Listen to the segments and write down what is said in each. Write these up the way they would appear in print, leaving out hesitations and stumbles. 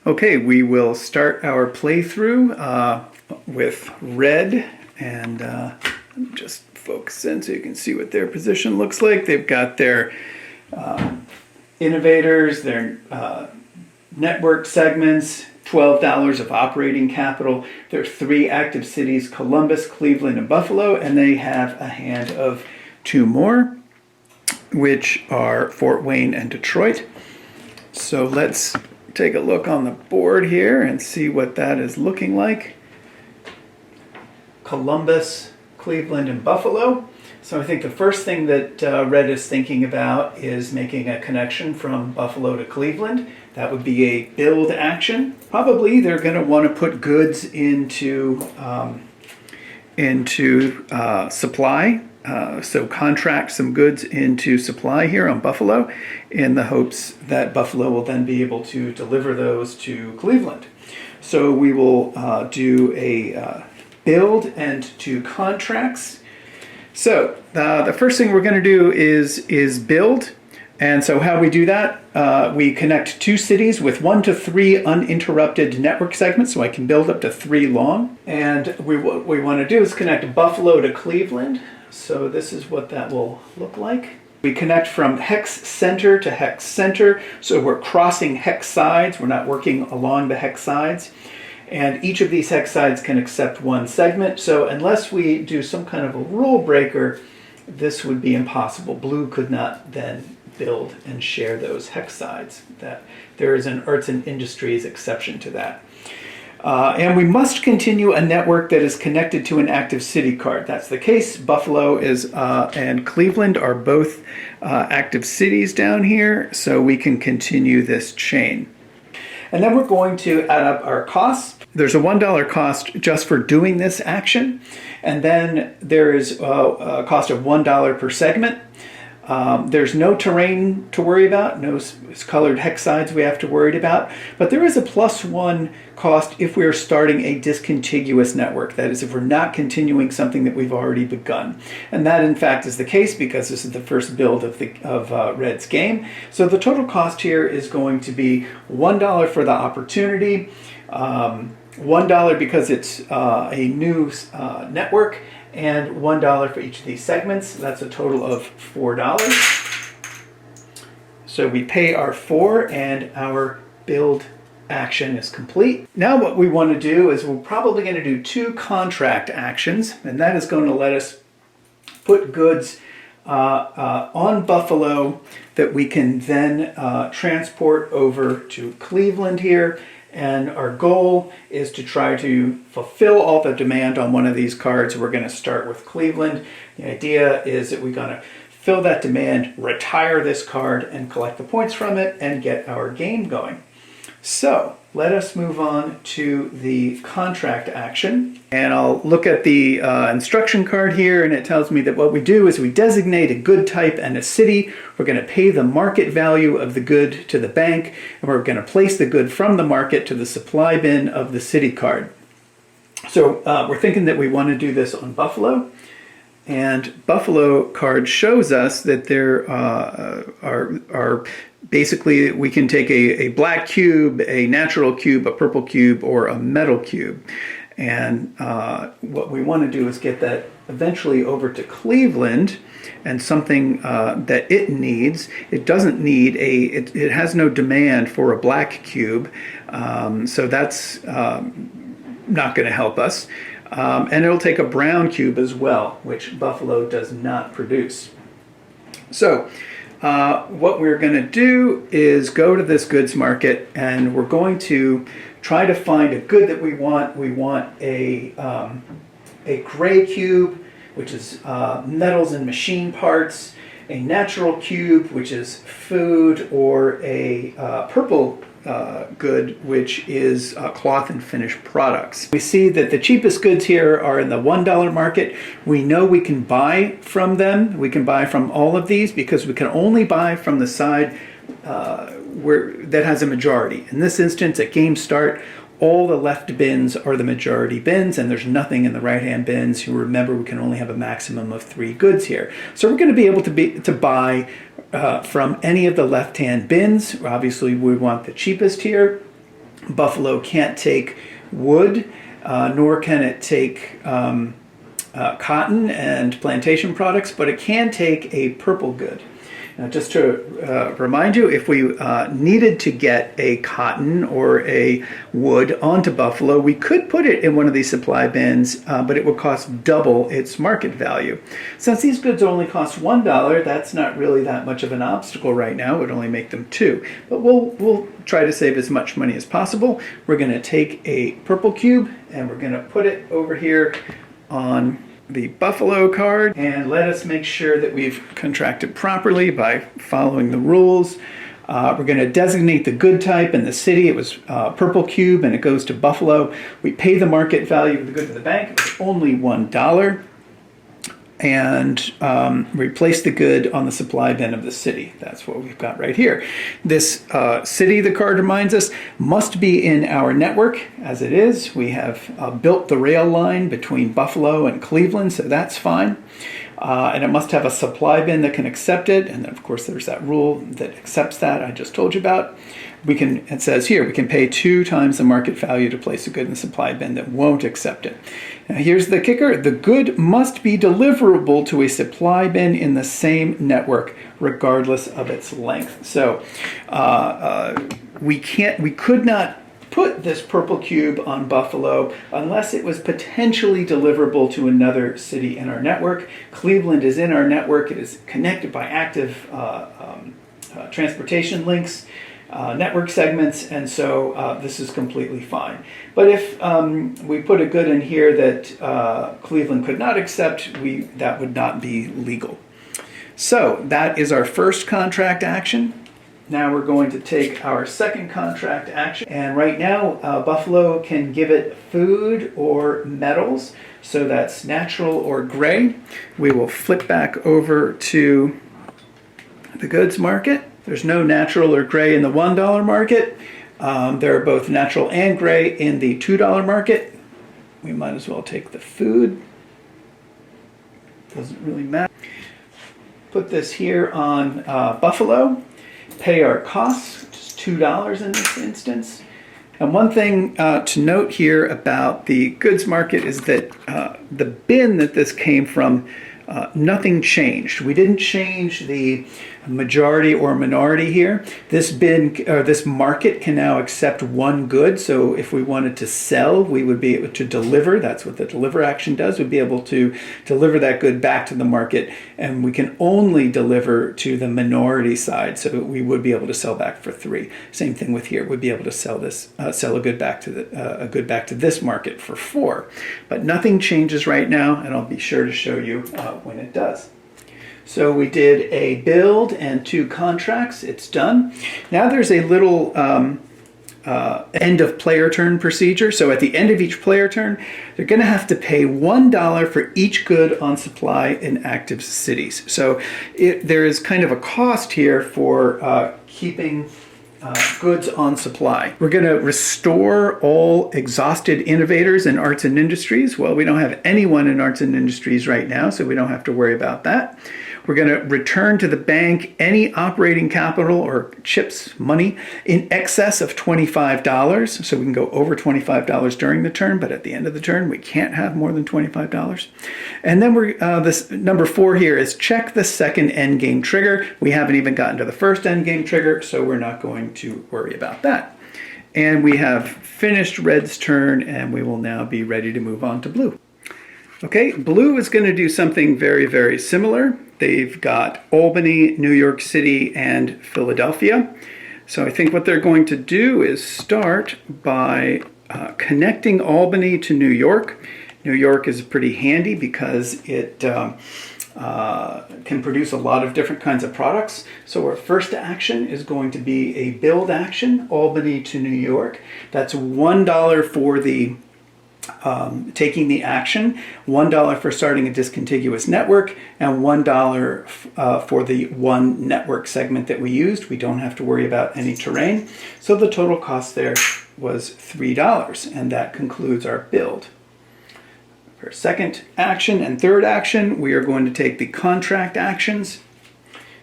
Okay, we will start our playthrough with red, and just focus in so you can see what their position looks like. They've got their innovators, their network segments, $12 of operating capital. There are 3 active cities, Columbus, Cleveland, and Buffalo, and they have a hand of 2 more, which are Fort Wayne and Detroit. So let's take a look on the board here and see what that is looking like. Columbus, Cleveland, and Buffalo. So I think the first thing that Red is thinking about is making a connection from Buffalo to Cleveland. That would be a build action. Probably they're going to want to put goods into supply. So contract some goods into supply here on Buffalo in the hopes that Buffalo will then be able to deliver those to Cleveland. So we will do a build and 2 contracts. So the first thing we're going to do is build. And so how we do that, we connect 2 cities with 1 to 3 uninterrupted network segments, so I can build up to 3 long. And what we want to do is connect Buffalo to Cleveland. So this is what that will look like. We connect from hex center to hex center, so we're crossing hex sides. We're not working along the hex sides. And each of these hex sides can accept 1 segment. So unless we do some kind of a rule breaker, this would be impossible. Blue could not then build and share those hex sides. That there is an arts and industries exception to that. And we must continue a network that is connected to an active city card. That's the case. Buffalo and Cleveland are both active cities down here, so we can continue this chain. And then we're going to add up our costs. There's a $1 cost just for doing this action, and then there is a cost of $1 per segment. There's no terrain to worry about, no colored hex sides we have to worry about, but there is a +1 cost if we are starting a discontiguous network. That is, if we're not continuing something that we've already begun. And that, in fact, is the case because this is the first build of Red's game. So the total cost here is going to be $1 for the opportunity, $1 because it's a new network, and $1 for each of these segments. That's a total of $4. So we pay our 4 and our build action is complete. Now what we want to do is we're probably going to do 2 contract actions, and that is going to let us put goods on Buffalo that we can then transport over to Cleveland here. And our goal is to try to fulfill all the demand on one of these cards. We're going to start with Cleveland. The idea is that we're going to fill that demand, retire this card, and collect the points from it and get our game going. So let us move on to the contract action. And I'll look at the instruction card here, and it tells me that what we do is we designate a good type and a city. We're going to pay the market value of the good to the bank, and we're going to place the good from the market to the supply bin of the city card. So we're thinking that we want to do this on Buffalo. And Buffalo card shows us that there are basically, we can take a black cube, a natural cube, a purple cube, or a metal cube. And what we want to do is get that eventually over to Cleveland, and something that it needs. It doesn't need it has no demand for a black cube, so that's not going to help us. And it'll take a brown cube as well, which Buffalo does not produce. So what we're going to do is go to this goods market, and we're going to try to find a good that we want. We want a gray cube, which is metals and machine parts, a natural cube, which is food, or a purple good, which is cloth and finished products. We see that the cheapest goods here are in the $1 market. We know we can buy from them. We can buy from all of these because we can only buy from the side that has a majority. In this instance, at game start, all the left bins are the majority bins, and there's nothing in the right-hand bins. You remember, we can only have a maximum of 3 goods here. So we're going to be able to buy from any of the left-hand bins. Obviously, we want the cheapest here. Buffalo can't take wood, nor can it take cotton and plantation products, but it can take a purple good. Now, just to remind you, if we needed to get a cotton or a wood onto Buffalo, we could put it in one of these supply bins, but it would cost double its market value. Since these goods only cost $1, that's not really that much of an obstacle right now. It would only make them $2. But we'll try to save as much money as possible. We're going to take a purple cube and we're going to put it over here on the Buffalo card, and let us make sure that we've contracted properly by following the rules. We're going to designate the good type in the city. It was purple cube and it goes to Buffalo. We pay the market value of the good to the bank. It was only $1. And replace the good on the supply bin of the city. That's what we've got right here. This city, the card reminds us, must be in our network, as it is. We have built the rail line between Buffalo and Cleveland, so that's fine. And it must have a supply bin that can accept it. And then, of course, there's that rule that accepts that I just told you about. It says here, we can pay 2 times the market value to place a good in the supply bin that won't accept it. Now, here's the kicker. The good must be deliverable to a supply bin in the same network, regardless of its length. So we could not put this purple cube on Buffalo unless it was potentially deliverable to another city in our network. Cleveland is in our network. It is connected by active transportation links, network segments, and so this is completely fine. But if we put a good in here that Cleveland could not accept, that would not be legal. So that is our first contract action. Now we're going to take our second contract action, and right now Buffalo can give it food or metals, so that's natural or gray. We will flip back over to the goods market. There's no natural or gray in the $1 market. There are both natural and gray in the $2 market. We might as well take the food. Doesn't really matter. Put this here on Buffalo. Pay our costs, which is $2 in this instance. And one thing to note here about the goods market is that the bin that this came from, nothing changed. We didn't change the majority or minority here. This bin, or this market, can now accept one good. So if we wanted to sell, we would be able to deliver. That's what the deliver action does. We'd be able to deliver that good back to the market, and we can only deliver to the minority side. So we would be able to sell back for 3. Same thing with here. We'd be able to sell a good back to this market for 4. But nothing changes right now, and I'll be sure to show you when it does. So we did a build and 2 contracts. It's done. Now there's a little end of player turn procedure. So at the end of each player turn, they're going to have to pay $1 for each good on supply in active cities. So there is kind of a cost here for keeping goods on supply. We're going to restore all exhausted innovators in arts and industries. Well, we don't have anyone in arts and industries right now, so we don't have to worry about that. We're going to return to the bank any operating capital or chips, money, in excess of $25. So we can go over $25 during the turn, but at the end of the turn, we can't have more than $25. And then this number 4 here is check the second endgame trigger. We haven't even gotten to the first endgame trigger, so we're not going to worry about that. And we have finished red's turn, and we will now be ready to move on to blue. Okay, blue is going to do something very, very similar. They've got Albany, New York City, and Philadelphia. So I think what they're going to do is start by connecting Albany to New York. New York is pretty handy because it can produce a lot of different kinds of products. So our first action is going to be a build action, Albany to New York. That's $1 for the taking the action, $1 for starting a discontiguous network, and $1 for the one network segment that we used. We don't have to worry about any terrain. So the total cost there was $3, and that concludes our build. For second action and third action, we are going to take the contract actions.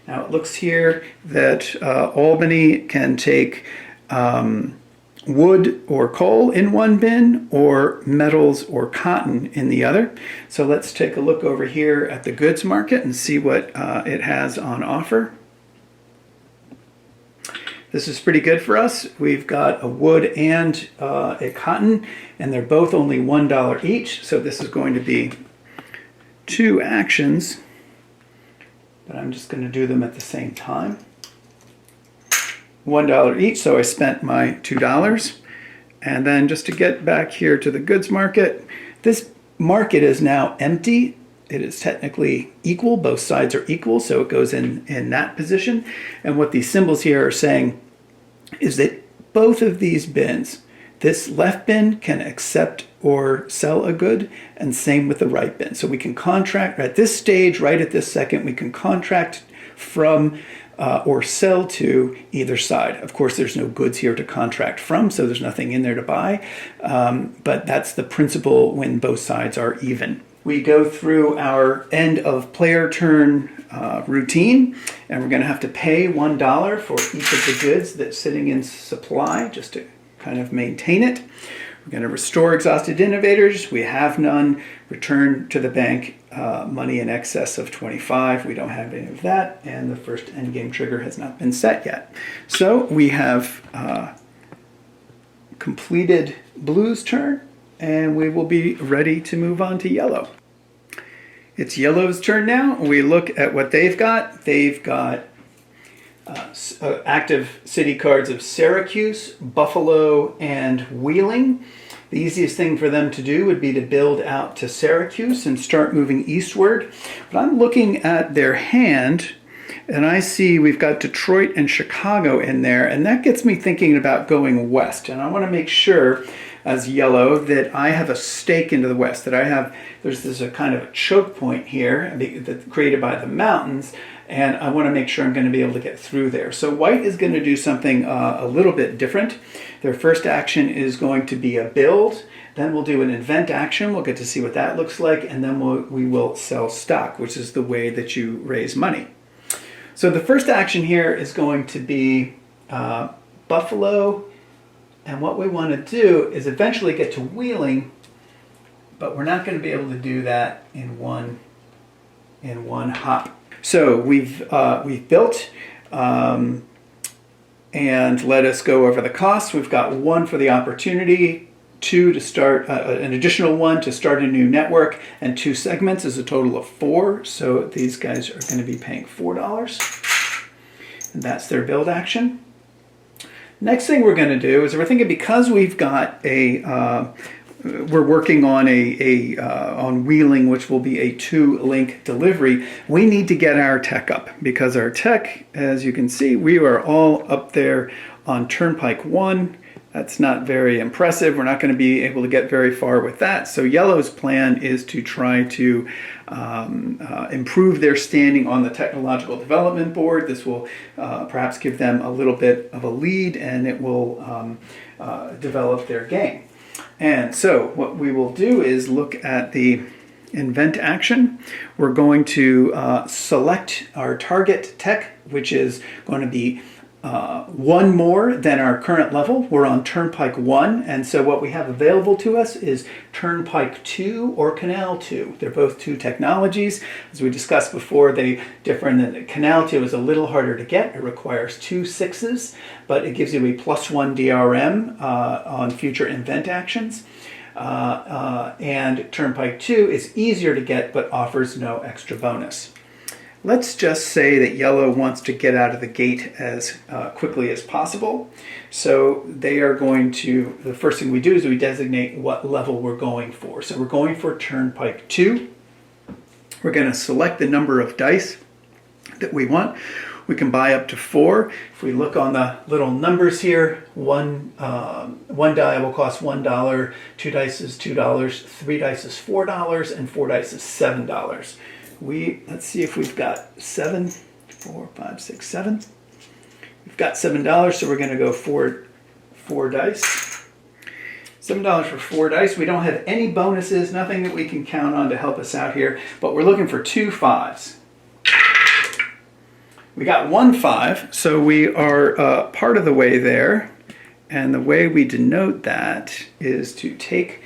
Now it looks here that Albany can take wood or coal in one bin, or metals or cotton in the other. So let's take a look over here at the goods market and see what it has on offer. This is pretty good for us. We've got a wood and a cotton, and they're both only $1 each. So this is going to be 2 actions, but I'm just going to do them at the same time. $1 each, so I spent my $2. And then just to get back here to the goods market, this market is now empty. It is technically equal. Both sides are equal, so it goes in that position. And what these symbols here are saying is that both of these bins, this left bin can accept or sell a good, and same with the right bin. So we can contract at this stage, right at this second, we can contract from or sell to either side. Of course, there's no goods here to contract from, so there's nothing in there to buy, but that's the principle when both sides are even. We go through our end of player turn routine, and we're going to have to pay $1 for each of the goods that's sitting in supply just to kind of maintain it. We're going to restore exhausted innovators. We have none. Return to the bank money in excess of 25. We don't have any of that, and the first endgame trigger has not been set yet. So we have completed blue's turn, and we will be ready to move on to yellow. It's yellow's turn now. We look at what they've got. They've got active city cards of Syracuse, Buffalo, and Wheeling. The easiest thing for them to do would be to build out to Syracuse and start moving eastward. But I'm looking at their hand, and I see we've got Detroit and Chicago in there, and that gets me thinking about going west. And I want to make sure, as yellow, that I have a stake into the west, that there's a kind of a choke point here that's created by the mountains, and I want to make sure I'm going to be able to get through there. So white is going to do something a little bit different. Their first action is going to be a build. Then we'll do an invent action. We'll get to see what that looks like, and then we will sell stock, which is the way that you raise money. So the first action here is going to be Buffalo, and what we want to do is eventually get to Wheeling, but we're not going to be able to do that in one hop. So we've built, and let us go over the costs. We've got 1 for the opportunity, 2 to start, an additional 1 to start a new network, and 2 segments is a total of 4. So these guys are going to be paying $4. And that's their build action. Next thing we're going to do is we're thinking, because we've got we're working on on Wheeling, which will be a 2-link delivery. We need to get our tech up, because our tech, as you can see, we are all up there on Turnpike 1. That's not very impressive. We're not going to be able to get very far with that. So yellow's plan is to try to improve their standing on the technological development board. This will perhaps give them a little bit of a lead, and it will develop their game. And so what we will do is look at the invent action. We're going to select our target tech, which is going to be 1 more than our current level. We're on Turnpike 1, and so what we have available to us is Turnpike 2 or Canal 2. They're both 2 technologies. As we discussed before, they differ in that Canal 2 is a little harder to get. It requires 2 6s, but it gives you a +1 DRM on future invent actions. And Turnpike 2 is easier to get, but offers no extra bonus. Let's just say that yellow wants to get out of the gate as quickly as possible. So they are going to, the first thing we do is we designate what level we're going for. So we're going for Turnpike 2. We're going to select the number of dice that we want. We can buy up to 4. If we look on the little numbers here, one die will cost $1, 2 dice is $2, 3 dice is $4, and 4 dice is $7. Let's see if we've got 7, 4, 5, 6, 7. We've got $7, so we're going to go four dice. $7 for 4 dice. We don't have any bonuses, nothing that we can count on to help us out here, but we're looking for 2 5s. We got 1 5, so we are part of the way there, And the way we denote that is to take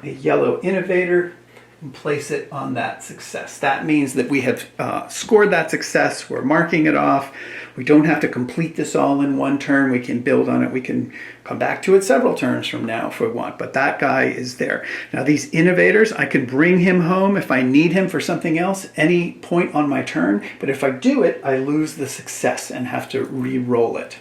a yellow innovator and place it on that success. That means that we have scored that success. We're marking it off. We don't have to complete this all in one turn. We can build on it. We can come back to it several turns from now if we want, but that guy is there. Now these innovators, I can bring him home if I need him for something else any point on my turn, but if I do it, I lose the success and have to re-roll it.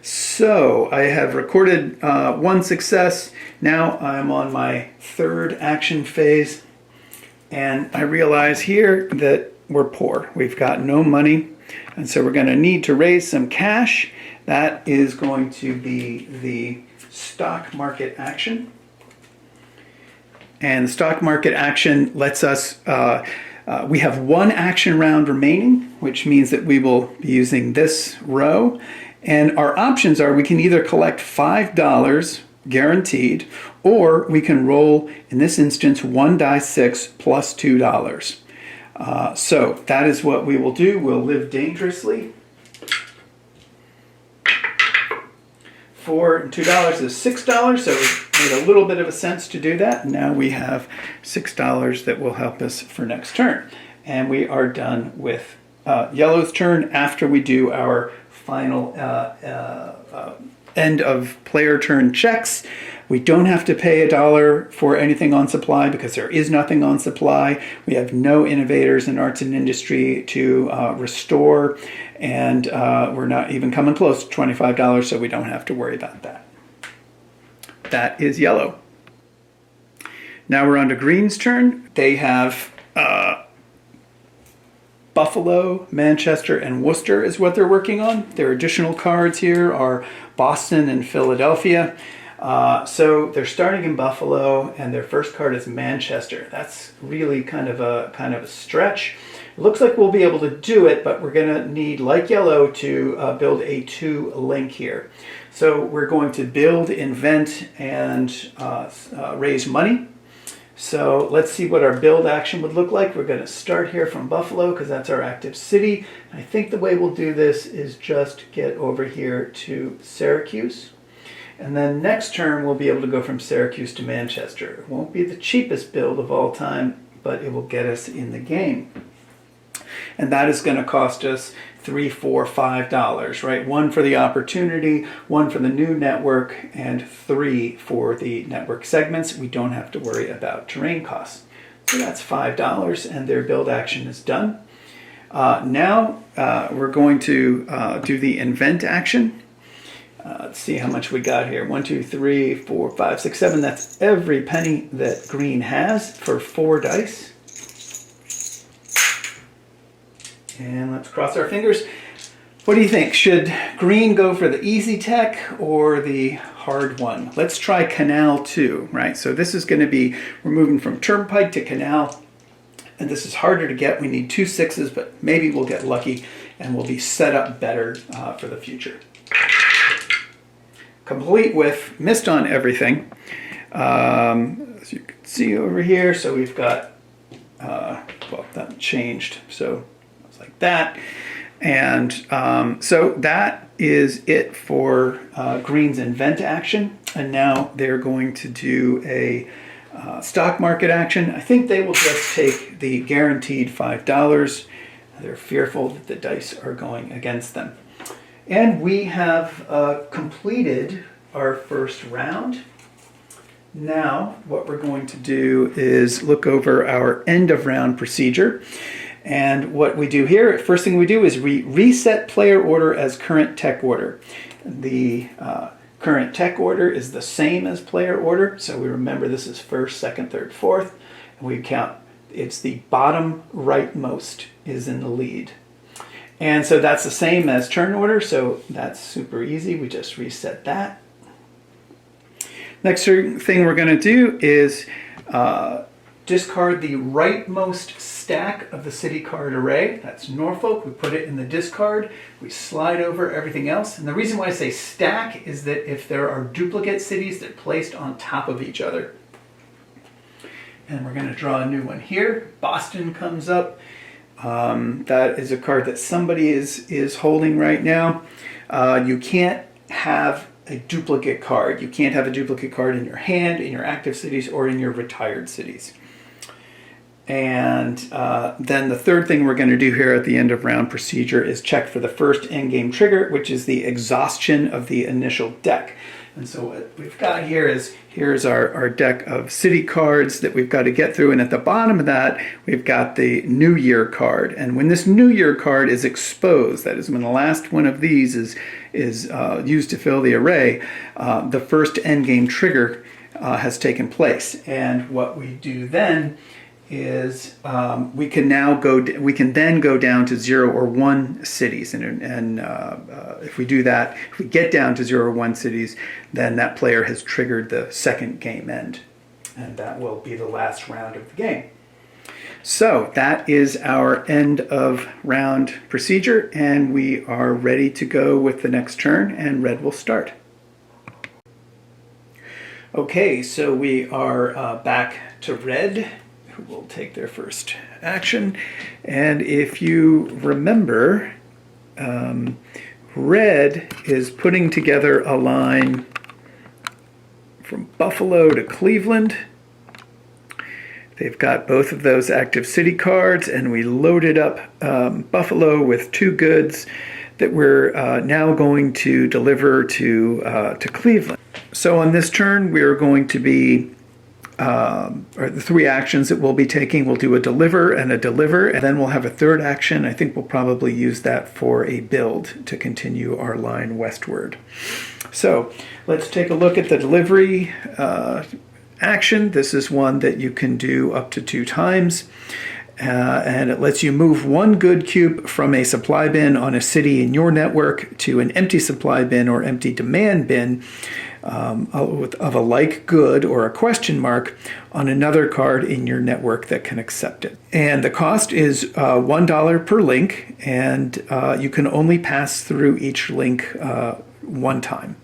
So I have recorded one success. Now I'm on my third action phase, and I realize here that we're poor. We've got no money, and so we're going to need to raise some cash. That is going to be the stock market action. And the stock market action lets us, we have one action round remaining, which means that we will be using this row. And our options are we can either collect $5 guaranteed, or we can roll, in this instance, 1 die 6 plus $2. So that is what we will do. We'll live dangerously. $4 and $2 is $6, so it made a little bit of a sense to do that. Now we have $6 that will help us for next turn. And we are done with yellow's turn after we do our final end of player turn checks. We don't have to pay $1 for anything on supply because there is nothing on supply. We have no innovators in arts and industry to restore, and we're not even coming close to $25, so we don't have to worry about that. That is yellow. Now we're on to green's turn. They have Buffalo, Manchester, and Worcester is what they're working on. Their additional cards here are Boston and Philadelphia. So they're starting in Buffalo, and their first card is Manchester. That's really kind of a stretch. It looks like we'll be able to do it, but we're going to need, like yellow, to build a 2 link here. So we're going to build, invent, and raise money. So let's see what our build action would look like. We're going to start here from Buffalo because that's our active city. I think the way we'll do this is just get over here to Syracuse. And then next turn we'll be able to go from Syracuse to Manchester. It won't be the cheapest build of all time, but it will get us in the game. And that is going to cost us $3, $4, $5, right? 1 for the opportunity, 1 for the new network, and 3 for the network segments. We don't have to worry about terrain costs. So that's $5, and their build action is done. Now we're going to do the invent action. Let's see how much we got here. 1, 2, 3, 4, 5, 6, 7. That's every penny that green has for 4 dice. And let's cross our fingers. What do you think? Should green go for the easy tech or the hard one? Let's try canal 2, right? So this is going to be, we're moving from turnpike to canal, and this is harder to get. We need 2 6s, but maybe we'll get lucky and we'll be set up better for the future. Complete with missed on everything. As you can see over here, so we've got, well, that changed. So like that. And so that is it for green's invent action. And now they're going to do a stock market action. I think they will just take the guaranteed $5. They're fearful that the dice are going against them. And we have completed our first round. Now what we're going to do is look over our end of round procedure. And what we do here, first thing we do is reset player order as current tech order. The current tech order is the same as player order, so we remember this is first, second, third, fourth, and we count, it's the bottom rightmost is in the lead. And so that's the same as turn order, so that's super easy. We just reset that. Next thing we're going to do is discard the rightmost stack of the city card array. That's Norfolk. We put it in the discard. We slide over everything else. And the reason why I say stack is that if there are duplicate cities, they're placed on top of each other. And we're going to draw a new one here. Boston comes up. That is a card that somebody is holding right now. You can't have a duplicate card. You can't have a duplicate card in your hand, in your active cities, or in your retired cities. And then the third thing we're going to do here at the end of round procedure is check for the first endgame trigger, which is the exhaustion of the initial deck. And so what we've got here is, here's our deck of city cards that we've got to get through. And at the bottom of that, we've got the New Year card. And when this New Year card is exposed, that is when the last one of these is used to fill the array, the first endgame trigger has taken place. And what we do then is we can then go down to 0 or 1 cities, and if we do that, if we get down to 0 or 1 cities, then that player has triggered the second game end, and that will be the last round of the game. So that is our end of round procedure, and we are ready to go with the next turn, and red will start. Okay, so we are back to red, who will take their first action. And if you remember, red is putting together a line from Buffalo to Cleveland. They've got both of those active city cards, and we loaded up Buffalo with 2 goods that we're now going to deliver to Cleveland. So on this turn, we are going to be, or the 3 actions that we'll be taking, we'll do a deliver, and then we'll have a third action. I think we'll probably use that for a build to continue our line westward. So let's take a look at the delivery action. This is one that you can do up to 2 times. And it lets you move 1 good cube from a supply bin on a city in your network to an empty supply bin or empty demand bin of a like good or a question mark on another card in your network that can accept it. And the cost is $1 per link, and you can only pass through each link 1 time.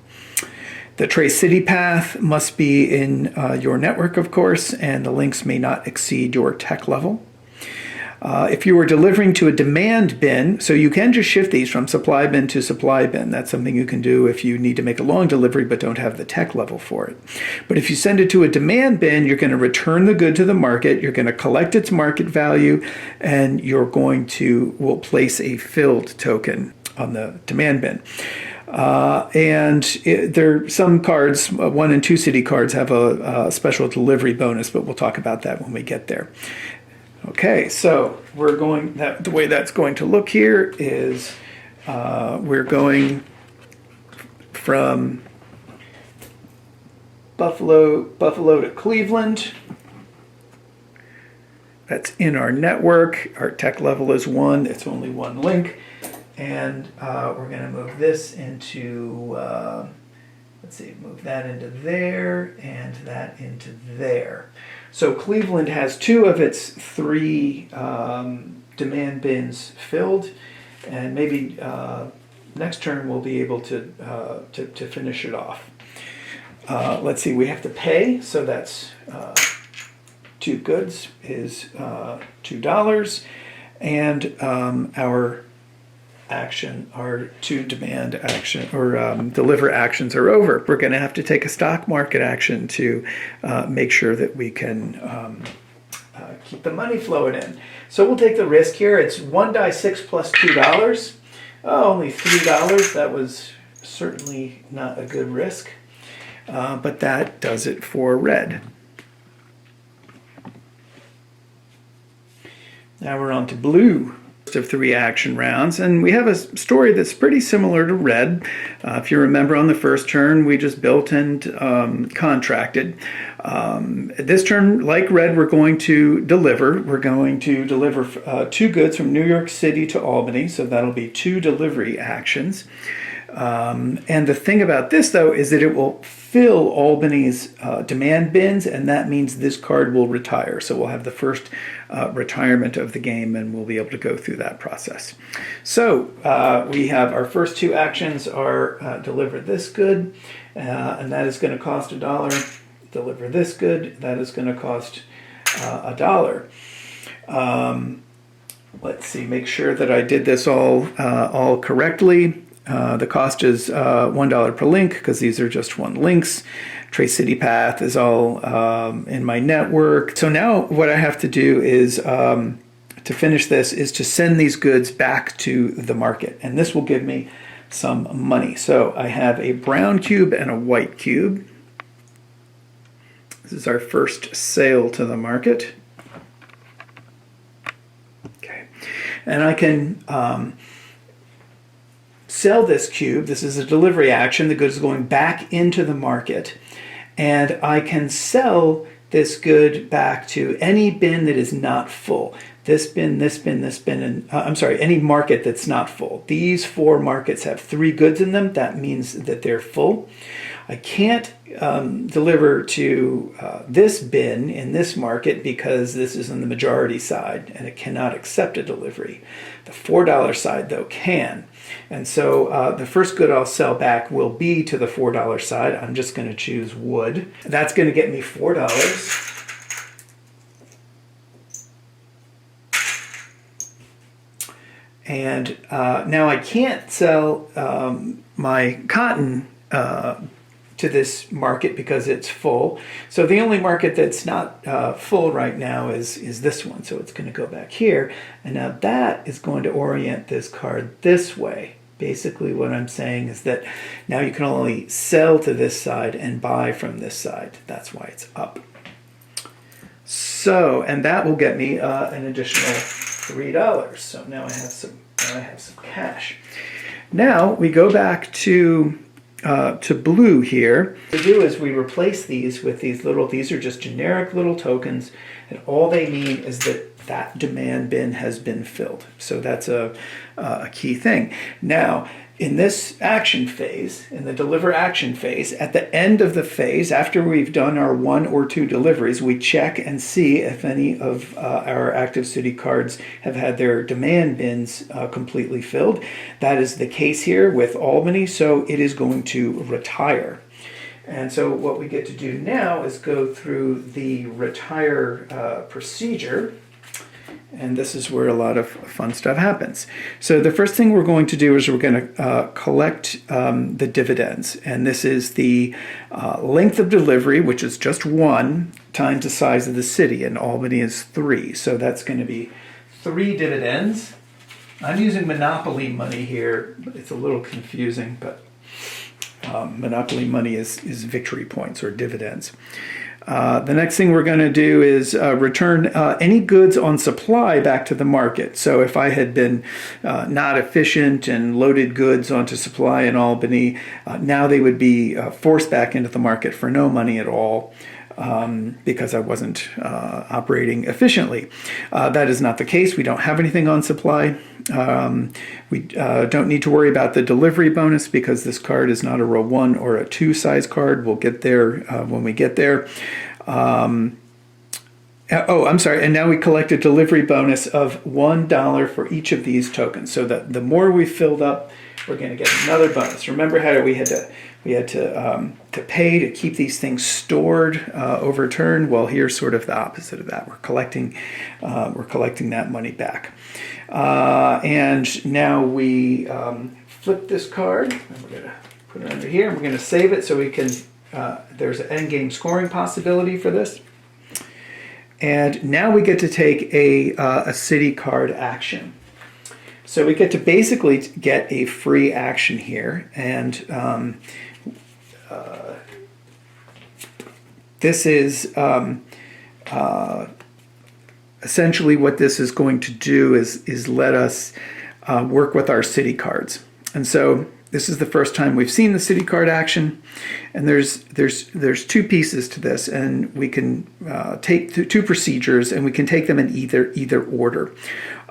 The trace city path must be in your network, of course, and the links may not exceed your tech level. If you were delivering to a demand bin, so you can just shift these from supply bin to supply bin. That's something you can do if you need to make a long delivery but don't have the tech level for it. But if you send it to a demand bin, you're going to return the good to the market, you're going to collect its market value, and will place a filled token on the demand bin. Some cards, 1 and 2 city cards, have a special delivery bonus, but we'll talk about that when we get there. Okay, so the way that's going to look here is we're going from Buffalo to Cleveland. That's in our network. Our tech level is 1. It's only 1 link. And we're going to move this into, move that into there and that into there. So Cleveland has 2 of its 3 demand bins filled, and maybe next turn we'll be able to finish it off. Let's see, we have to pay, so that's 2 goods is $2, and our 2 demand action or deliver actions are over. We're going to have to take a stock market action to make sure that we can keep the money flowing in. So we'll take the risk here. It's 1 die 6 plus $2. Only $3. That was certainly not a good risk, but that does it for red. Now we're on to blue. Of 3 action rounds, and we have a story that's pretty similar to red. If you remember, on the first turn we just built and contracted. This turn, like red, we're going to deliver. We're going to deliver 2 goods from New York City to Albany, so that'll be 2 delivery actions. And the thing about this, though, is that it will fill Albany's demand bins, and that means this card will retire. So we'll have the first retirement of the game, and we'll be able to go through that process. So we have our first 2 actions are deliver this good, and that is going to cost $1. Deliver this good, that is going to cost $1. Let's see, make sure that I did this all correctly. The cost is $1 per link because these are just one links. Trace City Path is all in my network. So now what I have to do is, to finish this, is to send these goods back to the market. And this will give me some money. So I have a brown cube and a white cube. This is our first sale to the market. Okay. And I can sell this cube. This is a delivery action. The goods is going back into the market. And I can sell this good back to any bin that is not full. This bin, this bin, this bin, and I'm sorry, any market that's not full. These 4 markets have 3 goods in them. That means that they're full. I can't deliver to this bin in this market because this is on the majority side and it cannot accept a delivery. The $4 side, though, can. And so the first good I'll sell back will be to the $4 side. I'm just going to choose wood. That's going to get me $4. And now I can't sell my cotton to this market because it's full. So the only market that's not full right now is this one. So it's going to go back here. And now that is going to orient this card this way. Basically what I'm saying is that now you can only sell to this side and buy from this side. That's why it's up. So, and that will get me an additional $3. So now I have some cash. Now we go back to blue here. What we do is we replace these with these are just generic little tokens, and all they mean is that demand bin has been filled. So that's a key thing. Now, in this action phase, in the deliver action phase, at the end of the phase, after we've done our 1 or 2 deliveries, we check and see if any of our active city cards have had their demand bins completely filled. That is the case here with Albany, so it is going to retire. And so what we get to do now is go through the retire procedure. And this is where a lot of fun stuff happens. So the first thing we're going to do is we're going to collect the dividends. And this is the length of delivery, which is just 1, times the size of the city. And Albany is 3. So that's going to be 3 dividends. I'm using Monopoly money here. It's a little confusing, but Monopoly money is victory points or dividends. The next thing we're going to do is return any goods on supply back to the market. So if I had been not efficient and loaded goods onto supply in Albany, now they would be forced back into the market for no money at all because I wasn't operating efficiently. That is not the case. We don't have anything on supply. We don't need to worry about the delivery bonus because this card is not a row 1 or a 2 size card. We'll get there when we get there. Oh, I'm sorry. And now we collect a delivery bonus of $1 for each of these tokens. So that the more we filled up, we're going to get another bonus. Remember how we had to pay to keep these things stored over turn? Well, here's sort of the opposite of that. We're collecting that money back. And now we flip this card, and we're going to put it under here, and we're going to save it so we can, there's an endgame scoring possibility for this. And now we get to take a city card action. So we get to basically get a free action here, and this is essentially what this is going to do is let us work with our city cards. And so this is the first time we've seen the city card action, and there's 2 pieces to this, and we can take 2 procedures, and we can take them in either order.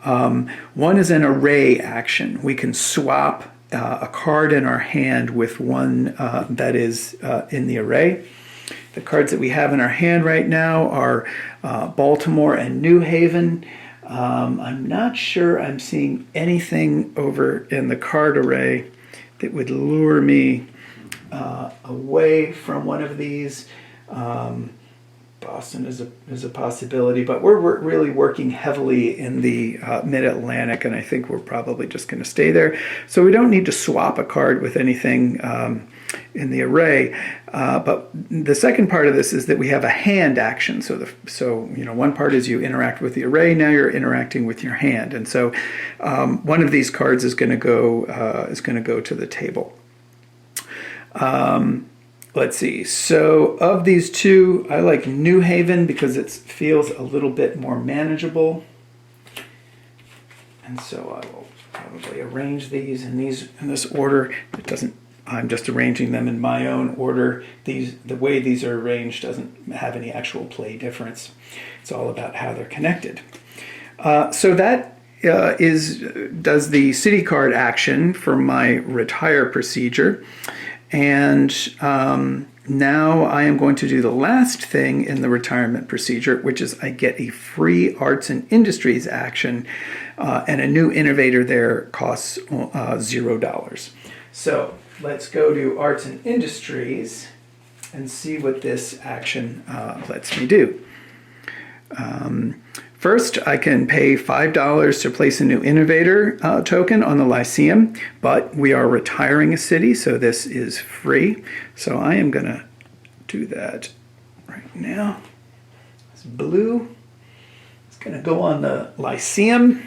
One is an array action. We can swap a card in our hand with one that is in the array. The cards that we have in our hand right now are Baltimore and New Haven. I'm not sure I'm seeing anything over in the card array that would lure me away from one of these. But Boston is a possibility, but we're really working heavily in the Mid-Atlantic, and I think we're probably just going to stay there. So we don't need to swap a card with anything in the array. But the second part of this is that we have a hand action. So one part is you interact with the array. Now you're interacting with your hand, and so one of these cards is going to go to the table. Let's see. So of these two, I like New Haven because it feels a little bit more manageable. And so I will probably arrange these in this order. I'm just arranging them in my own order. The way these are arranged doesn't have any actual play difference. It's all about how they're connected. So that does the city card action for my retire procedure. And now I am going to do the last thing in the retirement procedure, which is I get a free arts and industries action, and a new innovator there costs $0. So let's go to arts and industries and see what this action lets me do. First, I can pay $5 to place a new innovator token on the Lyceum, but we are retiring a city, so this is free. So I am going to do that right now. It's blue. It's going to go on the Lyceum.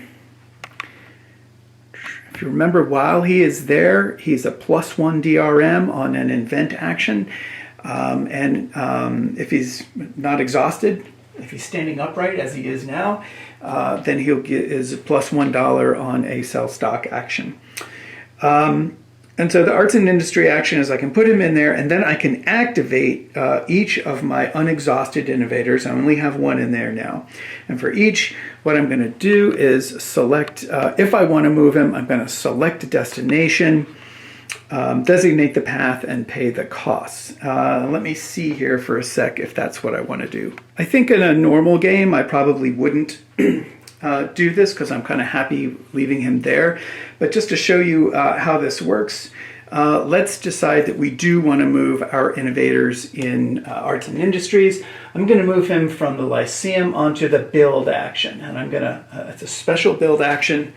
If you remember, while he is there, he's a +1 DRM on an invent action. If he's not exhausted, if he's standing upright as he is now, then he'll get his +$1 on a sell stock action. And so the arts and industry action is I can put him in there, and then I can activate each of my unexhausted innovators. I only have one in there now. And for each, what I'm going to do is select, if I want to move him, I'm going to select a destination, designate the path, and pay the costs. Let me see here for a sec if that's what I want to do. I think in a normal game I probably wouldn't do this because I'm kind of happy leaving him there. But just to show you how this works, let's decide that we do want to move our innovators in arts and industries. I'm going to move him from the Lyceum onto the build action. And I'm going to, it's a special build action.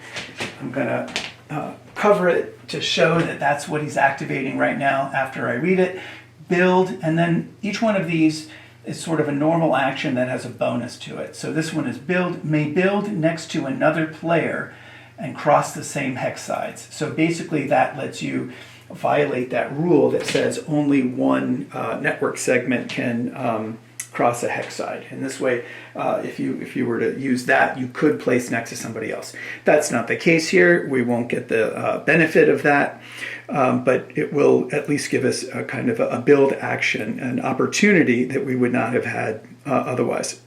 I'm going to cover it to show that that's what he's activating right now after I read it. Build, and then each one of these is sort of a normal action that has a bonus to it. So this one is build, may build next to another player and cross the same hex sides. So basically that lets you violate that rule that says only one network segment can cross a hex side. And this way, if you were to use that, you could place next to somebody else. That's not the case here. We won't get the benefit of that, but it will at least give us a kind of a build action, an opportunity that we would not have had otherwise.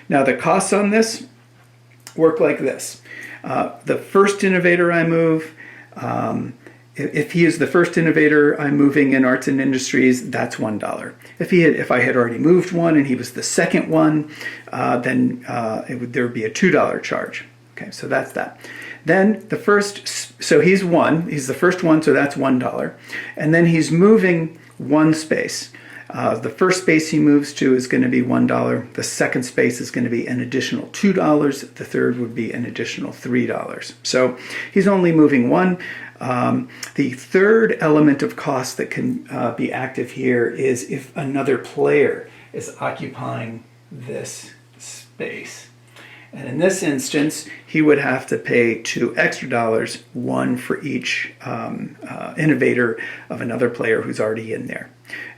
Now the costs on this work like this. The first innovator I move, if he is the first innovator I'm moving in arts and industries, that's $1. If I had already moved one and he was the second one, then there would be a $2 charge. Okay, so that's that. Then the first, so he's the first one, so that's $1. And then he's moving one space. The first space he moves to is going to be $1. The second space is going to be an additional $2. The third would be an additional $3. So he's only moving one. The third element of cost that can be active here is if another player is occupying this space. And in this instance, he would have to pay $2 extra, one for each innovator of another player who's already in there.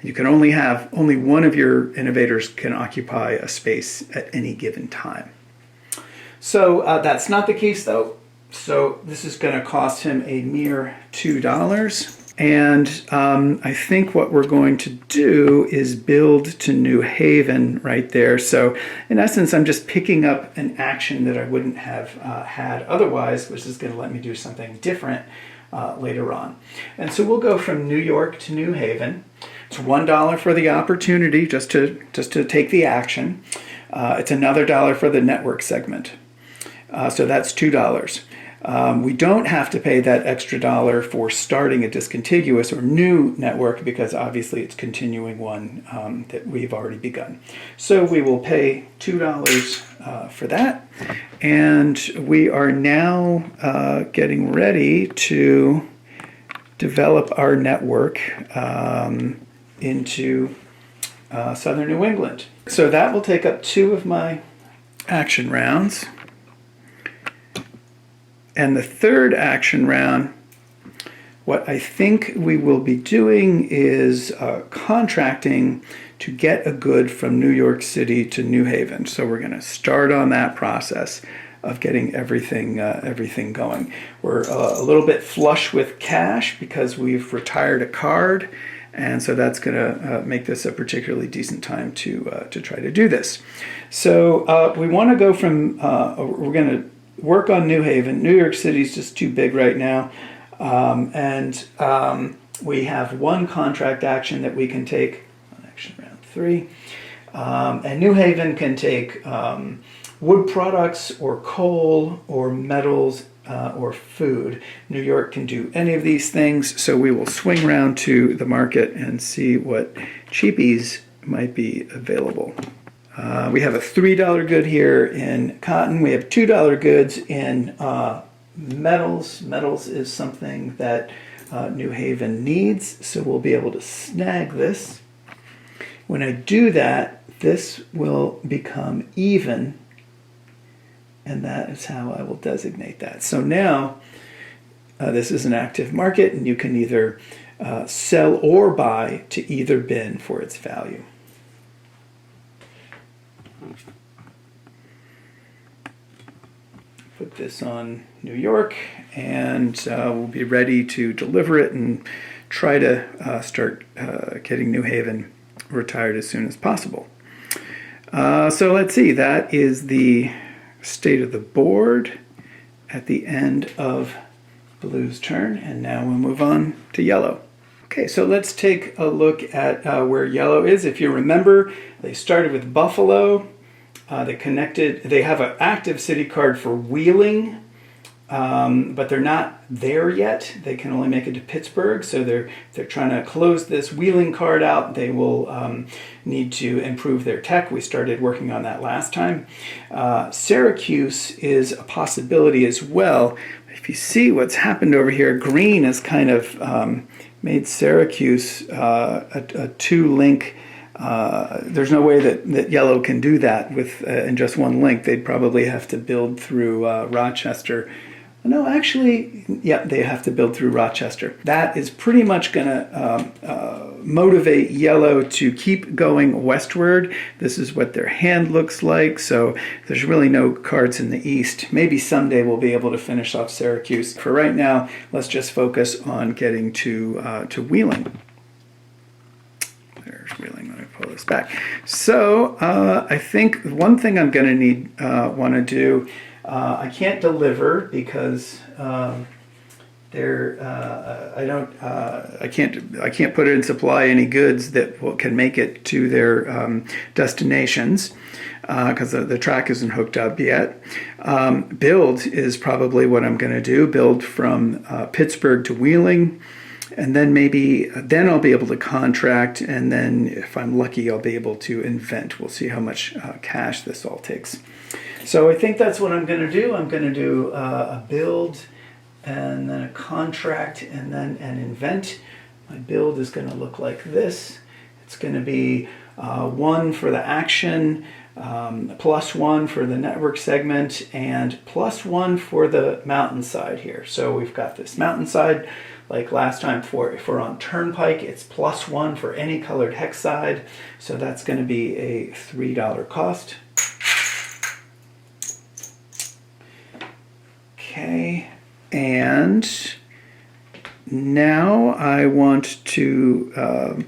You can only one of your innovators can occupy a space at any given time. So that's not the case though. So this is going to cost him a mere $2. And I think what we're going to do is build to New Haven right there. So in essence, I'm just picking up an action that I wouldn't have had otherwise, which is going to let me do something different later on. And so we'll go from New York to New Haven. It's $1 for the opportunity just to take the action. It's another $1 for the network segment. So that's $2. We don't have to pay that extra dollar for starting a discontiguous or new network because obviously it's continuing one that we've already begun. So we will pay $2 for that. And we are now getting ready to develop our network into southern New England. So that will take up 2 of my action rounds. And the third action round, what I think we will be doing is contracting to get a good from New York City to New Haven. So we're going to start on that process of getting everything going. We're a little bit flush with cash because we've retired a card, and so that's going to make this a particularly decent time to try to do this. So we want to go from we're going to work on New Haven. New York City is just too big right now, and we have one contract action that we can take on action round 3, and New Haven can take wood products or coal or metals or food. New York can do any of these things, so we will swing around to the market and see what cheapies might be available. We have a $3 good here in cotton. We have $2 goods in metals. Metals is something that New Haven needs, so we'll be able to snag this. When I do that, this will become even, and that is how I will designate that. So now this is an active market, and you can either sell or buy to either bin for its value. Put this on New York, and we'll be ready to deliver it and try to start getting New Haven retired as soon as possible. So let's see, that is the state of the board at the end of blue's turn, and now we'll move on to yellow. Okay, so let's take a look at where yellow is. If you remember, they started with Buffalo. They have an active city card for Wheeling, but they're not there yet. They can only make it to Pittsburgh, so they're trying to close this Wheeling card out. They will need to improve their tech. We started working on that last time. Syracuse is a possibility as well. If you see what's happened over here, green has kind of made Syracuse a 2-link. There's no way that yellow can do that with in just one link. They'd probably have to build through Rochester. No, actually, yeah, they have to build through Rochester. That is pretty much going to motivate yellow to keep going westward. This is what their hand looks like, so there's really no cards in the east. Maybe someday we'll be able to finish off Syracuse. For right now, let's just focus on getting to Wheeling. There's Wheeling. Let me pull this back. So I think one thing I'm going to want to do. I can't deliver because I can't put it in supply any goods that can make it to their destinations because the track isn't hooked up yet. Build is probably what I'm going to do. Build from Pittsburgh to Wheeling. And then then I'll be able to contract, and then if I'm lucky, I'll be able to invent. We'll see how much cash this all takes. So I think that's what I'm going to do. I'm going to do a build, and then a contract, and then an invent. My build is going to look like this. It's going to be 1 for the action, +1 for the network segment, and +1 for the mountainside here. So we've got this mountainside. Like last time, if we're on Turnpike, it's +1 for any colored hex side. So that's going to be a $3 cost. Okay, and now I want to,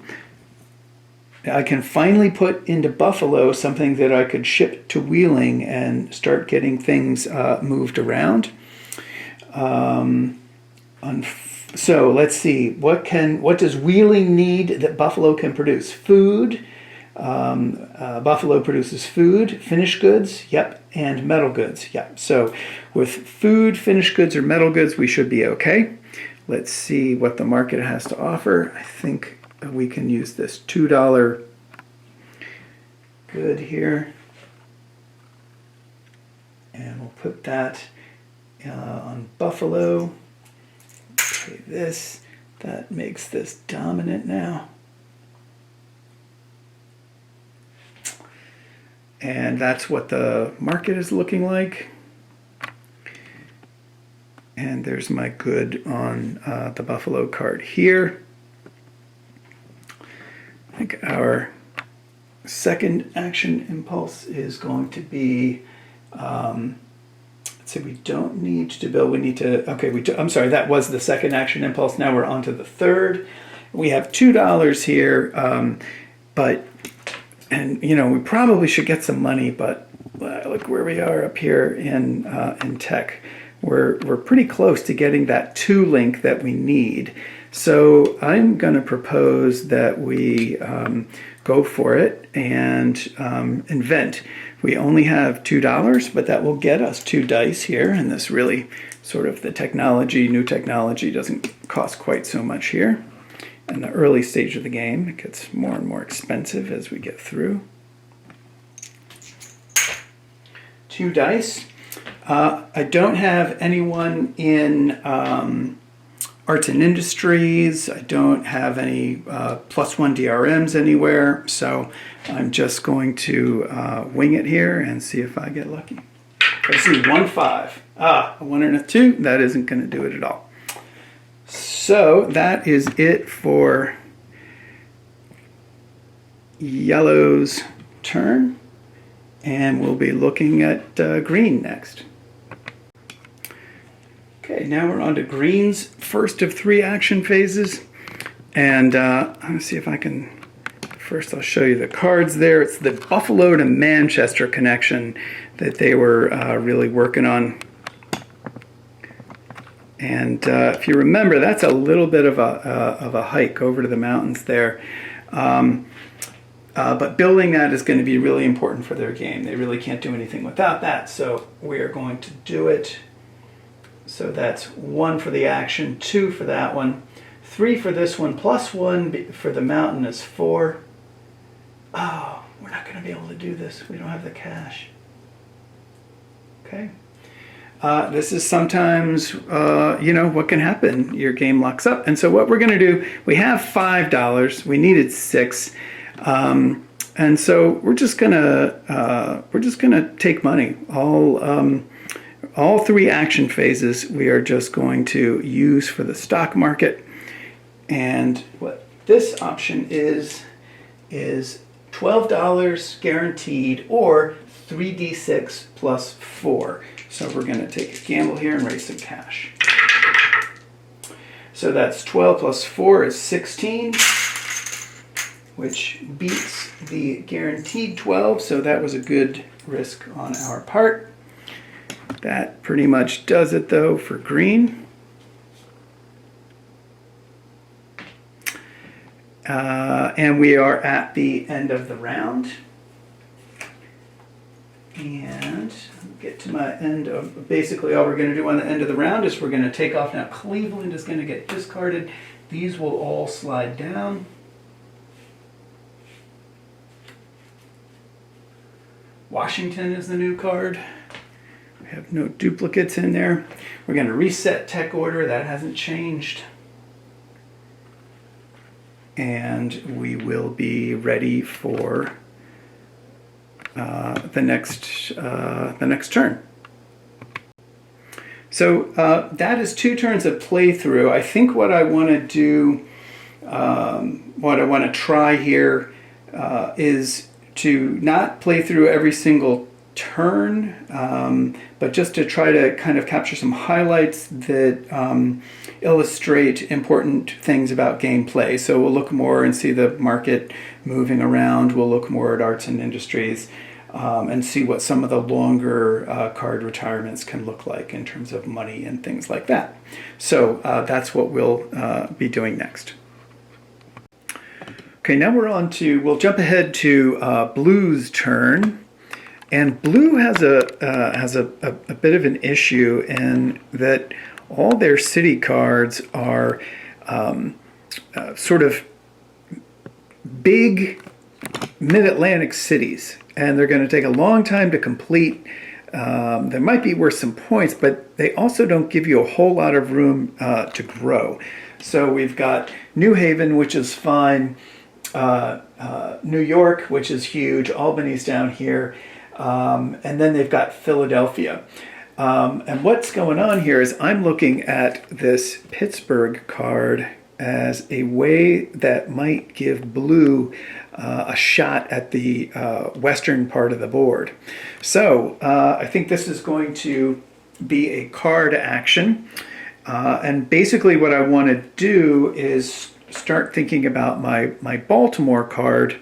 I can finally put into Buffalo something that I could ship to Wheeling and start getting things moved around. So let's see, what does Wheeling need that Buffalo can produce? Food, Buffalo produces food, finished goods, yep, and metal goods, yep. So with food, finished goods, or metal goods, we should be okay. Let's see what the market has to offer. I think we can use this $2 good here. And we'll put that on Buffalo. Okay, this, that makes this dominant now. And that's what the market is looking like. And there's my good on the Buffalo card here. I think our second action impulse is going to be, let's say we don't need to build, we need to, okay, I'm sorry, that was the second action impulse. Now we're on to the third. We have $2 here, and you know, we probably should get some money, but look where we are up here in tech. We're pretty close to getting that 2 link that we need. So I'm going to propose that we go for it and invent. We only have $2, but that will get us 2 dice here. And this really sort of the technology, new technology doesn't cost quite so much here. In the early stage of the game, it gets more and more expensive as we get through. 2 dice. I don't have anyone in arts and industries. I don't have any +1 DRMs anywhere. So I'm just going to wing it here and see if I get lucky. I see 1 5. A 1 and a 2. That isn't going to do it at all. So that is it for yellow's turn, and we'll be looking at green next. Okay, now we're on to green's first of 3 action phases, and let's see if I can, first I'll show you the cards there. It's the Buffalo to Manchester connection that they were really working on. And if you remember, that's a little bit of a hike over to the mountains there. But building that is going to be really important for their game. They really can't do anything without that, so we are going to do it. So that's 1 for the action, 2 for that one, 3 for this one, +1 for the mountain is 4. Oh, we're not going to be able to do this. We don't have the cash. Okay. This is sometimes, you know, what can happen. Your game locks up. And so what we're going to do, we have $5. We needed 6. And so we're just going to take money. All 3 action phases we are just going to use for the stock market. And what this option is $12 guaranteed, or 3d6 plus 4. So we're going to take a gamble here and raise some cash. So that's 12 plus 4 is 16, which beats the guaranteed 12. So that was a good risk on our part. That pretty much does it though for green. And we are at the end of the round. And get to my end of, basically all we're going to do on the end of the round is we're going to take off. Now Cleveland is going to get discarded. These will all slide down. Washington is the new card. We have no duplicates in there. We're going to reset tech order. That hasn't changed. And we will be ready for the next turn. So that is 2 turns of playthrough. I think what I want to do, what I want to try here is to not play through every single turn, but just to try to kind of capture some highlights that illustrate important things about gameplay. So we'll look more and see the market moving around. We'll look more at arts and industries and see what some of the longer card retirements can look like in terms of money and things like that. So that's what we'll be doing next. Okay, now we'll jump ahead to Blue's turn. And Blue has a bit of an issue in that all their city cards are sort of big mid-Atlantic cities, and they're going to take a long time to complete. They might be worth some points, but they also don't give you a whole lot of room to grow. So we've got New Haven, which is fine, New York, which is huge, Albany's down here, and then they've got Philadelphia. And what's going on here is I'm looking at this Pittsburgh card as a way that might give Blue a shot at the western part of the board. So I think this is going to be a card action. And basically what I want to do is start thinking about my Baltimore card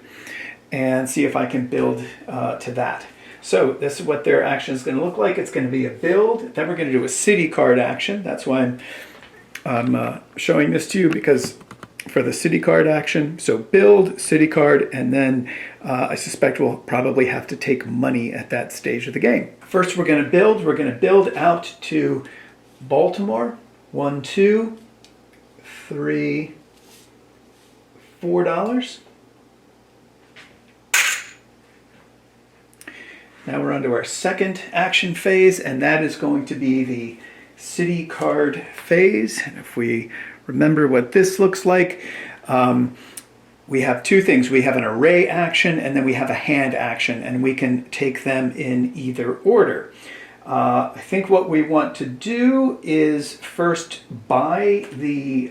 and see if I can build to that. So this is what their action is going to look like. It's going to be a build. Then we're going to do a city card action. That's why I'm showing this to you, because for the city card action, so build, city card, and then I suspect we'll probably have to take money at that stage of the game. First, we're going to build. We're going to build out to Baltimore. $1, $2, $3, $4. Now we're on to our second action phase, and that is going to be the city card phase. And if we remember what this looks like, we have two things. We have an array action, and then we have a hand action, and we can take them in either order. I think what we want to do is first buy the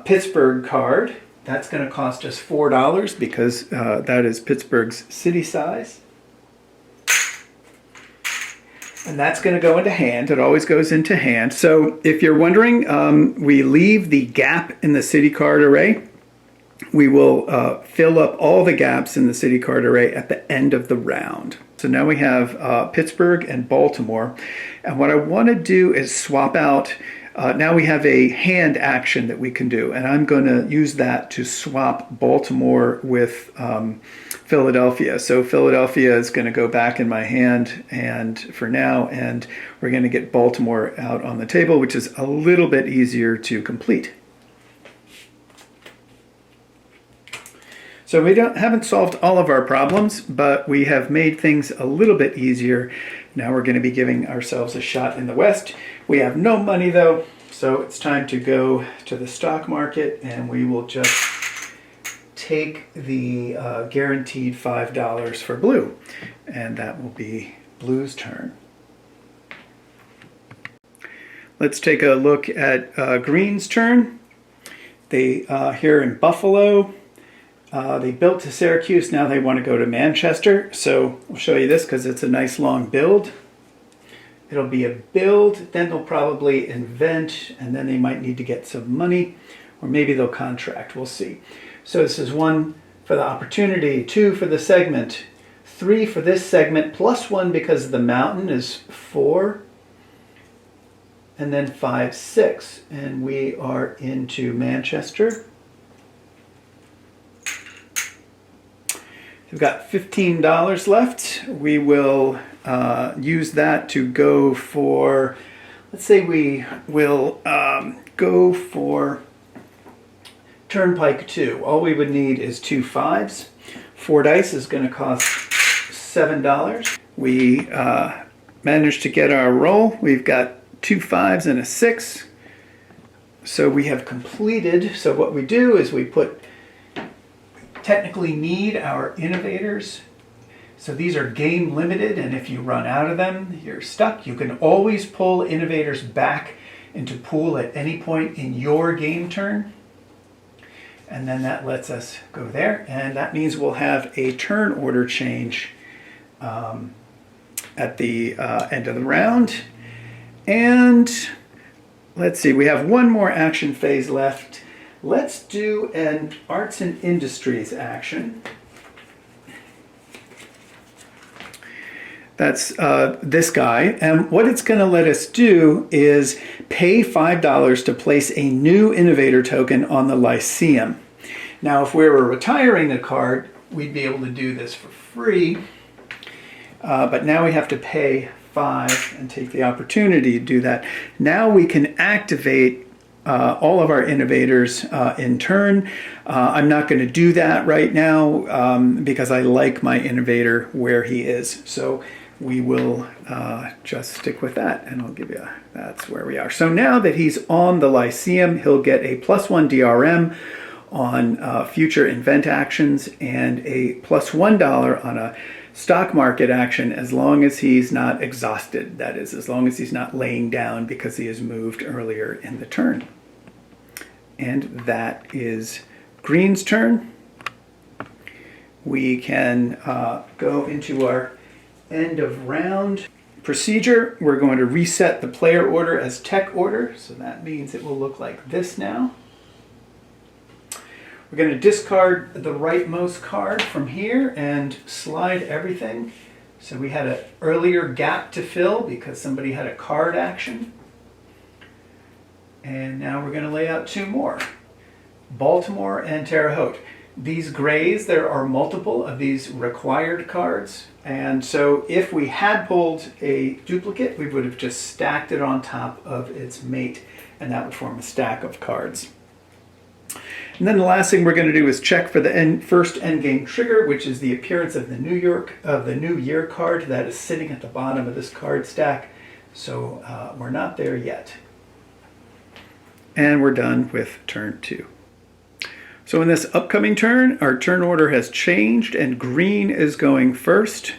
Pittsburgh card. That's going to cost us $4 because that is Pittsburgh's city size. And that's going to go into hand. It always goes into hand. So if you're wondering, we leave the gap in the city card array. We will fill up all the gaps in the city card array at the end of the round. So now we have Pittsburgh and Baltimore. And what I want to do is swap out. Now we have a hand action that we can do. And I'm going to use that to swap Baltimore with Philadelphia. So Philadelphia is going to go back in my hand and for now, and we're going to get Baltimore out on the table, which is a little bit easier to complete. So we haven't solved all of our problems, but we have made things a little bit easier. Now we're going to be giving ourselves a shot in the West. We have no money though, so it's time to go to the stock market, and we will just take the guaranteed $5 for Blue, and that will be Blue's turn. Let's take a look at Green's turn. They here in Buffalo. They built to Syracuse, now they want to go to Manchester. So we'll show you this because it's a nice long build. It'll be a build, then they'll probably invent, and then they might need to get some money, or maybe they'll contract, we'll see. So this is 1 for the opportunity, 2 for the segment, 3 for this segment, plus 1 because the mountain is 4, and then 5, 6. And we are into Manchester. We've got $15 left. We will use that to go for, let's say we will go for Turnpike 2. All we would need is 2 5s. 4 dice is going to cost $7. We managed to get our roll. We've got 2 5s and a 6. So we have completed. So what we do is we technically need our innovators. So these are game limited, and if you run out of them, you're stuck. You can always pull innovators back into pool at any point in your game turn. And then that lets us go there. And that means we'll have a turn order change at the end of the round. And let's see, we have one more action phase left. Let's do an arts and industries action. That's this guy. And what it's going to let us do is pay $5 to place a new innovator token on the Lyceum. Now, if we were retiring a card, we'd be able to do this for free, but now we have to pay 5 and take the opportunity to do that. Now we can activate all of our innovators in turn. I'm not going to do that right now because I like my innovator where he is. So we will just stick with that, and I'll give you, that's where we are. So now that he's on the Lyceum, he'll get a +1 DRM on future invent actions and a +$1 on a stock market action as long as he's not exhausted. That is, as long as he's not laying down because he has moved earlier in the turn. And that is green's turn. We can go into our end of round procedure. We're going to reset the player order as tech order. So that means it will look like this now. We're going to discard the rightmost card from here and slide everything. So we had an earlier gap to fill because somebody had a card action. And now we're going to lay out 2 more. Baltimore and Terre Haute. These grays, there are multiple of these required cards. And so if we had pulled a duplicate, we would have just stacked it on top of its mate, and that would form a stack of cards. And then the last thing we're going to do is check for the first endgame trigger, which is the appearance of the New Year card that is sitting at the bottom of this card stack. So we're not there yet. And we're done with turn 2. So in this upcoming turn, our turn order has changed and green is going first.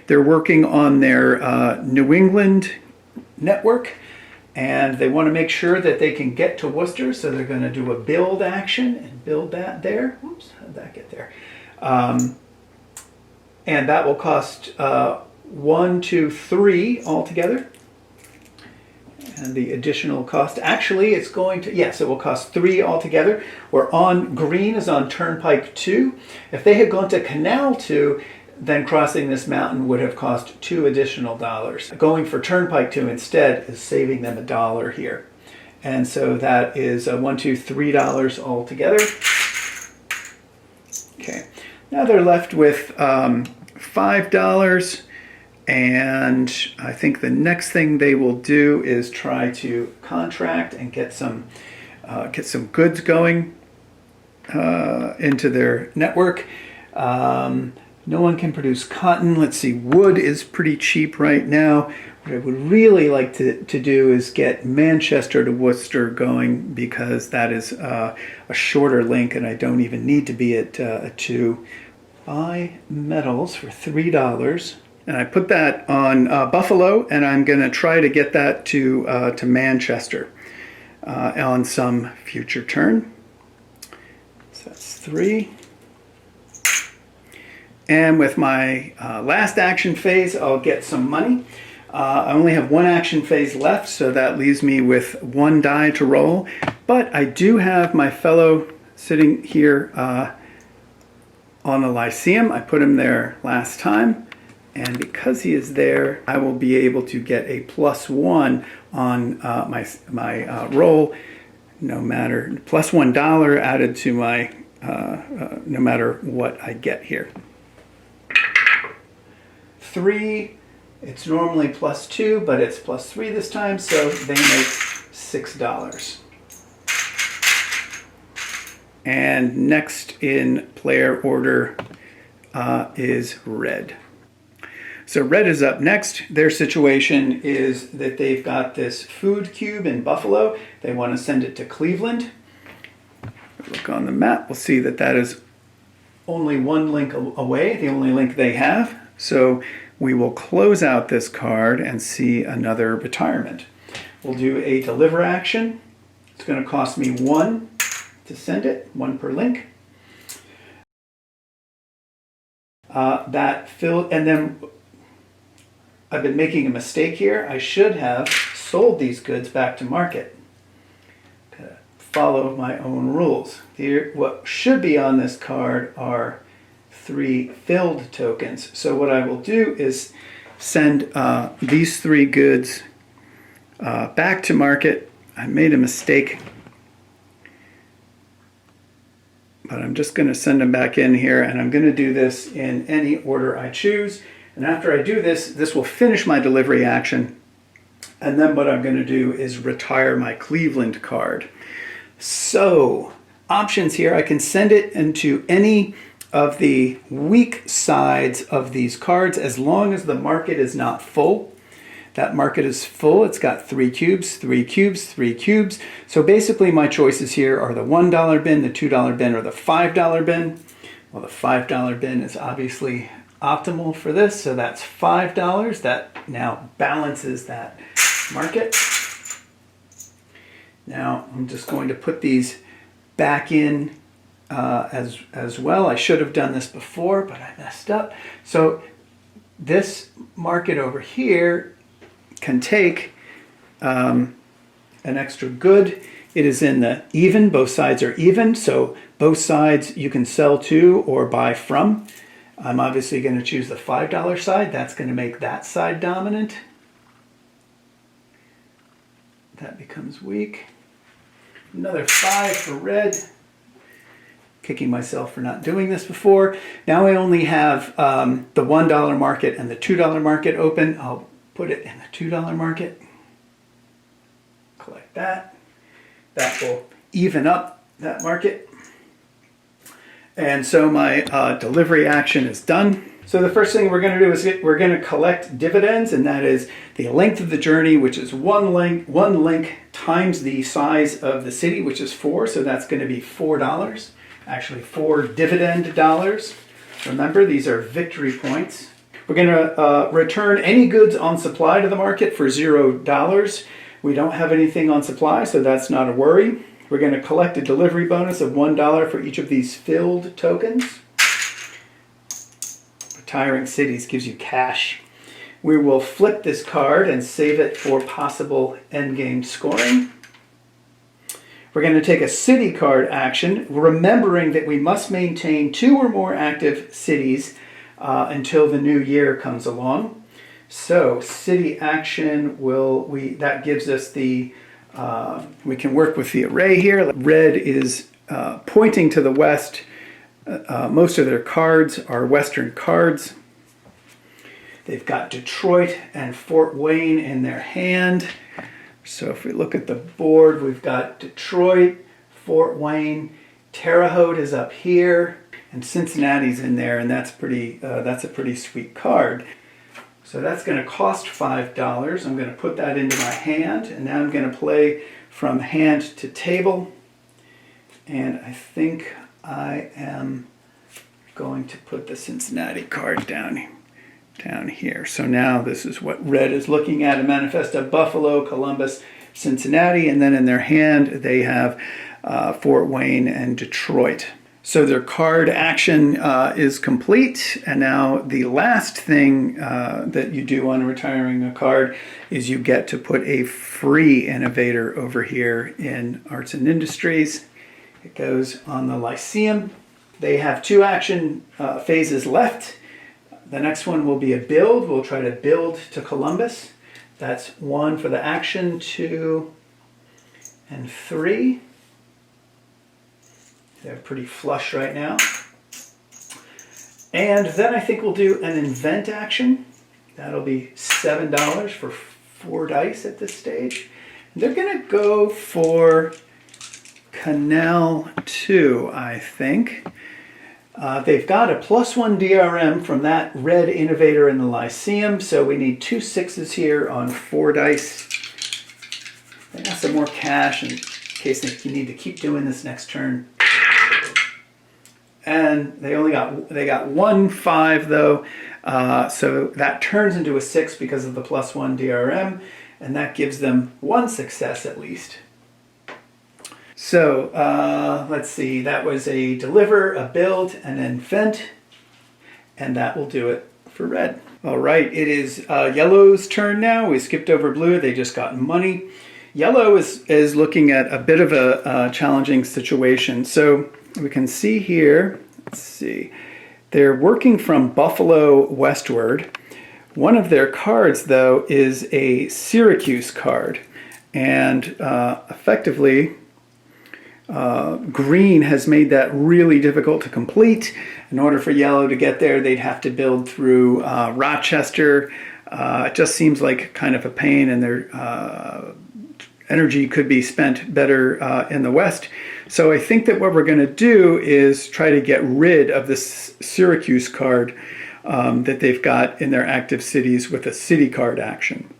They're working on their New England network, and they want to make sure that they can get to Worcester, so they're going to do a build action and build that there. Oops, how did that get there? And that will cost 1, 2, 3 altogether. And the additional cost, actually it's going to, yes, it will cost 3 altogether. We're on, green is on Turnpike 2. If they had gone to Canal 2, then crossing this mountain would have cost $2 additional. Going for Turnpike 2 instead is saving them $1 here. And so that is $1, $2, $3 altogether. Okay, now they're left with $5. And I think the next thing they will do is try to contract and get some goods going into their network. No one can produce cotton. Let's see, wood is pretty cheap right now. What I would really like to do is get Manchester to Worcester going, because that is a shorter link and I don't even need to be at 2. Buy metals for $3. And I put that on Buffalo, and I'm going to try to get that to Manchester on some future turn. So that's 3. And with my last action phase, I'll get some money. I only have 1 action phase left, so that leaves me with 1 die to roll. But I do have my fellow sitting here on the Lyceum. I put him there last time. And because he is there, I will be able to get a +1 on my roll, no matter, +$1 added to my, no matter what I get here. 3, it's normally +2, but it's +3 this time, so they make $6. And next in player order is red. So red is up next. Their situation is that they've got this food cube in Buffalo. They want to send it to Cleveland. Look on the map, we'll see that that is only 1 link away, the only link they have. So we will close out this card and see another retirement. We'll do a deliver action. It's going to cost me 1 to send it, 1 per link. And then I've been making a mistake here. I should have sold these goods back to market. Gotta follow my own rules. Here, what should be on this card are 3 filled tokens. So what I will do is send these 3 goods back to market. I made a mistake. but I'm just going to send them back in here, and I'm going to do this in any order I choose. And after I do this, this will finish my delivery action. And then what I'm going to do is retire my Cleveland card. So, options here, I can send it into any of the weak sides of these cards as long as the market is not full. That market is full. It's got 3 cubes, 3 cubes, 3 cubes. So basically my choices here are the $1 bin, the $2 bin, or the $5 bin. Well, the $5 bin is obviously optimal for this, so that's $5. That now balances that market. Now I'm just going to put these back in as well. I should have done this before, but I messed up. So this market over here can take an extra good. It is in the even, both sides are even, so both sides you can sell to or buy from. I'm obviously going to choose the $5 side. That's going to make that side dominant. That becomes weak. Another 5 for red. Kicking myself for not doing this before. Now I only have the $1 market and the $2 market open. I'll put it in the $2 market. Collect that. That will even up that market. And so my delivery action is done. So the first thing we're going to do is we're going to collect dividends, and that is the length of the journey, which is one link times the size of the city, which is 4. So that's going to be $4. Actually, 4 dividend dollars. Remember, these are victory points. We're going to return any goods on supply to the market for $0. We don't have anything on supply, so that's not a worry. We're going to collect a delivery bonus of $1 for each of these filled tokens. Retiring cities gives you cash. We will flip this card and save it for possible endgame scoring. We're going to take a city card action, remembering that we must maintain 2 or more active cities until the new year comes along. So city action that gives us the we can work with the array here. Red is pointing to the west. Most of their cards are western cards. They've got Detroit and Fort Wayne in their hand. So if we look at the board, we've got Detroit, Fort Wayne, Terre Haute is up here, and Cincinnati's in there, and that's a pretty sweet card. So that's going to cost $5. I'm going to put that into my hand, and now I'm going to play from hand to table. And I think I am going to put the Cincinnati card down here. So now this is what red is looking at: a manifest of Buffalo, Columbus, Cincinnati, and then in their hand they have Fort Wayne and Detroit. So their card action is complete, and now the last thing that you do on retiring a card is you get to put a free innovator over here in Arts and Industries. It goes on the Lyceum. They have 2 action phases left. The next one will be a build. We'll try to build to Columbus. That's 1 for the action, 2, and 3. They're pretty flush right now. And then I think we'll do an invent action. That'll be $7 for 4 dice at this stage. They're going to go for Canal 2, I think. They've got a +1 DRM from that red innovator in the Lyceum, so we need 2 6s here on 4 dice. They got some more cash in case you need to keep doing this next turn. And they got 1 5 though, so that turns into a 6 because of the +1 DRM, and that gives them 1 success at least. So let's see, that was a deliver, a build, an invent, and that will do it for red. All right, it is yellow's turn now. We skipped over blue, they just got money. Yellow is looking at a bit of a challenging situation. So we can see here, let's see, they're working from Buffalo westward. One of their cards, though, is a Syracuse card. And effectively, Green has made that really difficult to complete. In order for yellow to get there, they'd have to build through Rochester. It just seems like kind of a pain, and their energy could be spent better in the west. So I think that what we're going to do is try to get rid of this Syracuse card that they've got in their active cities with a city card action.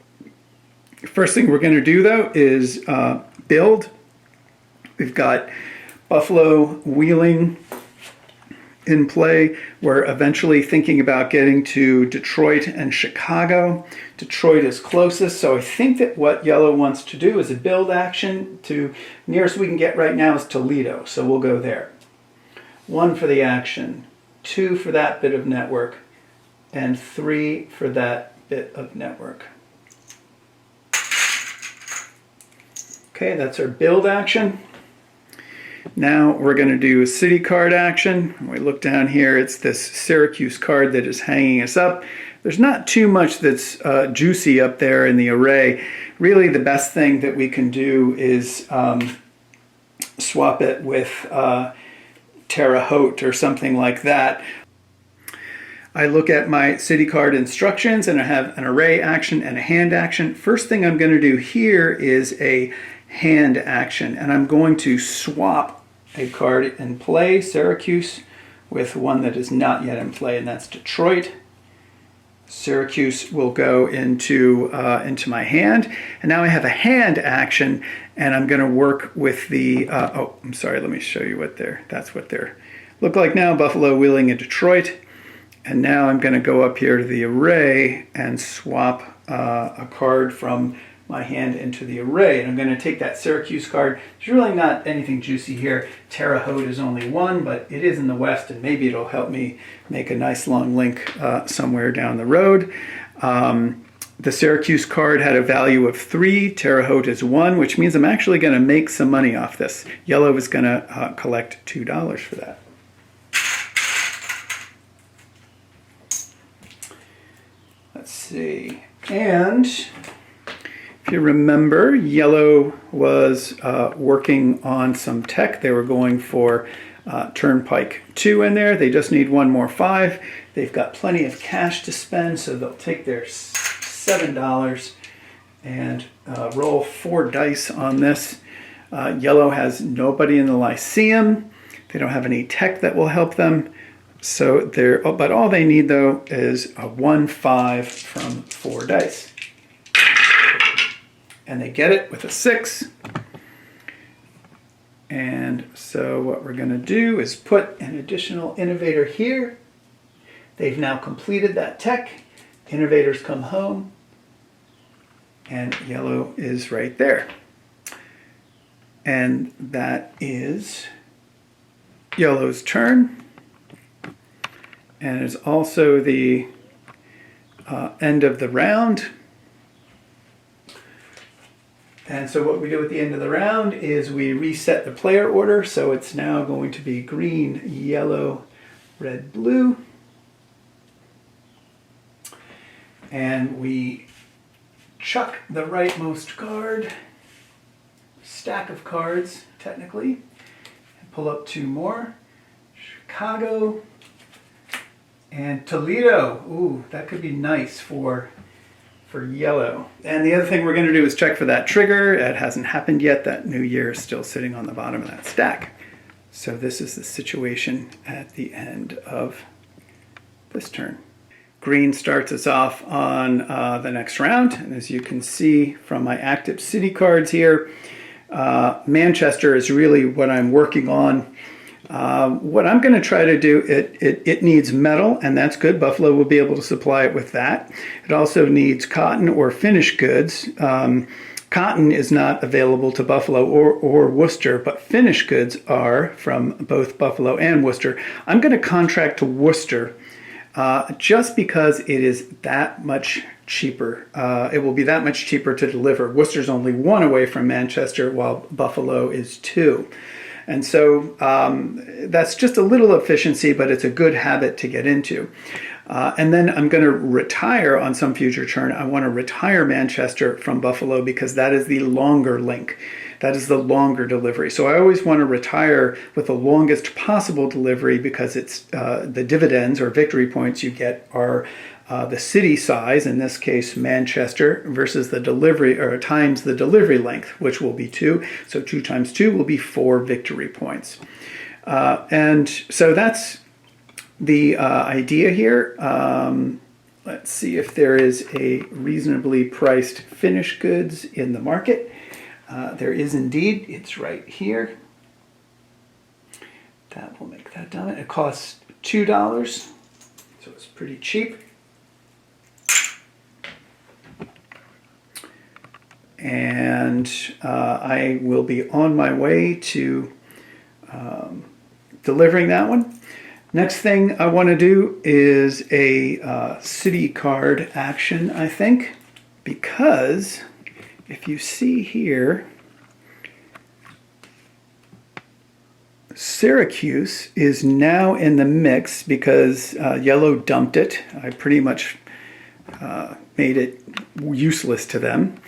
First thing we're going to do, though, is build. We've got Buffalo, Wheeling in play. We're eventually thinking about getting to Detroit and Chicago. Detroit is closest, so I think that what yellow wants to do is a build action. To nearest we can get right now is Toledo, so we'll go there. 1 for the action, 2 for that bit of network, and 3 for that bit of network. Okay, that's our build action. Now we're going to do a city card action. When we look down here, it's this Syracuse card that is hanging us up. There's not too much that's juicy up there in the array. Really, the best thing that we can do is swap it with Terre Haute or something like that. I look at my city card instructions, and I have an array action and a hand action. First thing I'm going to do here is a hand action, and I'm going to swap a card in play, Syracuse, with one that is not yet in play, and that's Detroit. Syracuse will go into my hand, and now I have a hand action, and I'm going to work with the I'm sorry, let me show you that's what they're look like now. Buffalo, Wheeling, and Detroit. And now I'm going to go up here to the array and swap a card from my hand into the array. And I'm going to take that Syracuse card. There's really not anything juicy here. Terre Haute is only 1, but it is in the west, and maybe it'll help me make a nice long link somewhere down the road. The Syracuse card had a value of 3. Terre Haute is 1, which means I'm actually going to make some money off this. Yellow is going to collect $2 for that. Let's see. And if you remember, yellow was working on some tech. They were going for Turnpike 2 in there. They just need 1 more 5. They've got plenty of cash to spend, so they'll take their $7 and roll 4 dice on this. Yellow has nobody in the Lyceum. They don't have any tech that will help them. So but all they need, though, is a 1-5 from 4 dice. And they get it with a 6. And so what we're going to do is put an additional innovator here. They've now completed that tech. Innovators come home. And yellow is right there. And that is yellow's turn. And it's also the end of the round. And so what we do at the end of the round is we reset the player order. So it's now going to be green, yellow, red, blue. And we chuck the rightmost card, stack of cards, technically, and pull up 2 more. Chicago and Toledo. Ooh, that could be nice for yellow. And the other thing we're going to do is check for that trigger. It hasn't happened yet. That new year is still sitting on the bottom of that stack. So this is the situation at the end of this turn. Green starts us off on the next round. And as you can see from my active city cards here, Manchester is really what I'm working on. What I'm going to try to do, it needs metal, and that's good. Buffalo will be able to supply it with that. It also needs cotton or finished goods. Cotton is not available to Buffalo or Worcester, but finished goods are from both Buffalo and Worcester. I'm going to contract to Worcester just because it is that much cheaper. It will be that much cheaper to deliver. Worcester's only 1 away from Manchester, while Buffalo is 2. And so that's just a little efficiency, but it's a good habit to get into. And then I'm going to retire on some future turn. I want to retire Manchester from Buffalo because that is the longer link. That is the longer delivery. So I always want to retire with the longest possible delivery because it's the dividends or victory points you get are the city size, in this case Manchester, versus the delivery, or times the delivery length, which will be 2. So 2 times 2 will be 4 victory points. And so that's the idea here. Let's see if there is a reasonably priced finished goods in the market. There is indeed. It's right here. That will make that done. It costs $2, so it's pretty cheap. And I will be on my way to delivering that one. Next thing I want to do is a city card action, I think, because if you see here, Syracuse is now in the mix because Yellow dumped it. I pretty much made it useless to them.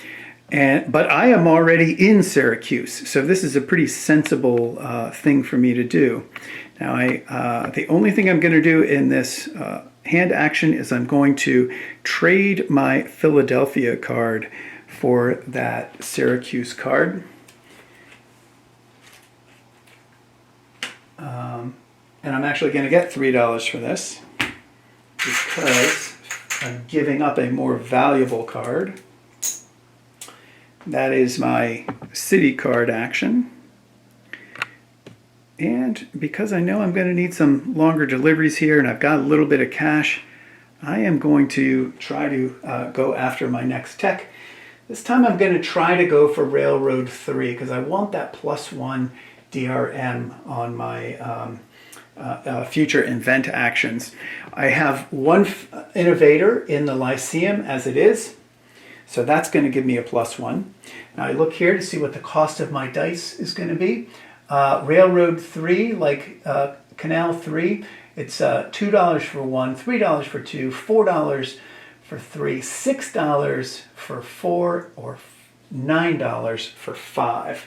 But I am already in Syracuse, so this is a pretty sensible thing for me to do. Now, the only thing I'm going to do in this hand action is I'm going to trade my Philadelphia card for that Syracuse card. And I'm actually going to get $3 for this because I'm giving up a more valuable card. That is my city card action. And because I know I'm going to need some longer deliveries here and I've got a little bit of cash, I am going to try to go after my next tech. This time I'm going to try to go for Railroad 3 because I want that +1 DRM on my future invent actions. I have one innovator in the Lyceum as it is. So that's going to give me a +1. Now I look here to see what the cost of my dice is going to be. Railroad 3, like Canal 3, it's $2 for 1, $3 for 2, $4 for 3, $6 for 4, or $9 for 5.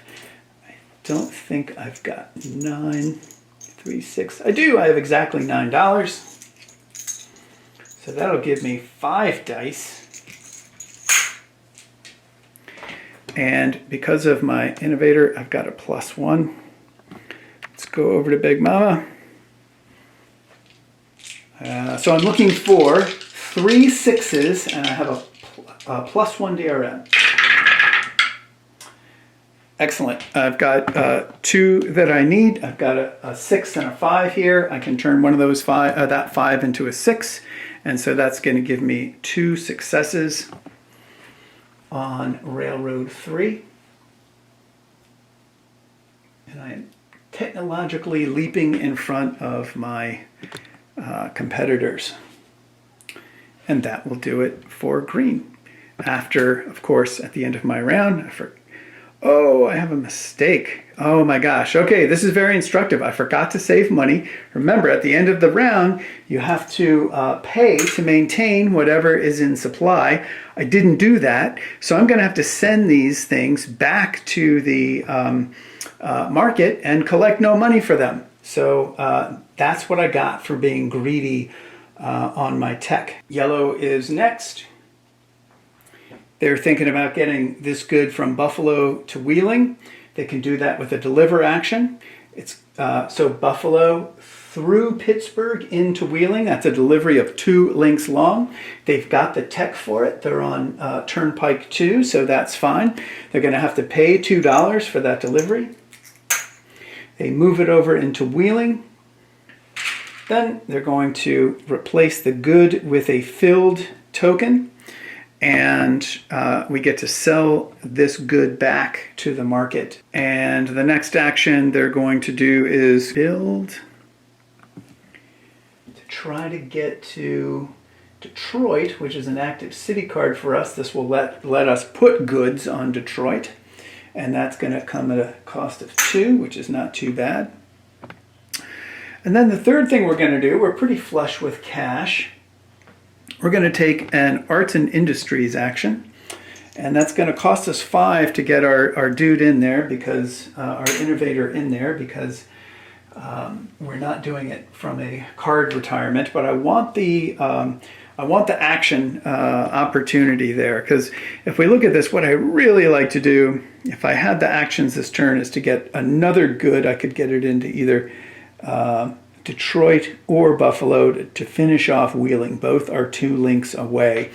I don't think I've got 9, 3, 6. I do. I have exactly $9. So that'll give me 5 dice. And because of my innovator, I've got a +1. Let's go over to Big Mama. So I'm looking for 3 6s, and I have a +1 DRM. Excellent. I've got 2 that I need. I've got a 6 and a 5 here. I can turn one of those that 5 into a 6, and so that's going to give me 2 successes on Railroad 3. And I am technologically leaping in front of my competitors. And that will do it for green. After, of course, at the end of my round, I have a mistake. Oh my gosh. Okay, this is very instructive. I forgot to save money. Remember, at the end of the round, you have to pay to maintain whatever is in supply. I didn't do that, so I'm going to have to send these things back to the market and collect no money for them. So that's what I got for being greedy on my tech. Yellow is next. They're thinking about getting this good from Buffalo to Wheeling. They can do that with a deliver action. It's so Buffalo through Pittsburgh into Wheeling. That's a delivery of 2 links long. They've got the tech for it. They're on Turnpike 2, so that's fine. They're going to have to pay $2 for that delivery. They move it over into Wheeling. Then they're going to replace the good with a filled token. And we get to sell this good back to the market. And the next action they're going to do is build to try to get to Detroit, which is an active city card for us. This will let us put goods on Detroit. And that's going to come at a cost of 2, which is not too bad. And then the third thing we're going to do, we're pretty flush with cash. We're going to take an arts and industries action, And that's going to cost us 5 to get our dude in there, because our innovator in there, because we're not doing it from a card retirement. But I want the action opportunity there, because if we look at this, what I really like to do, if I had the actions this turn, is to get another good. I could get it into either Detroit or Buffalo to finish off Wheeling. Both are 2 links away.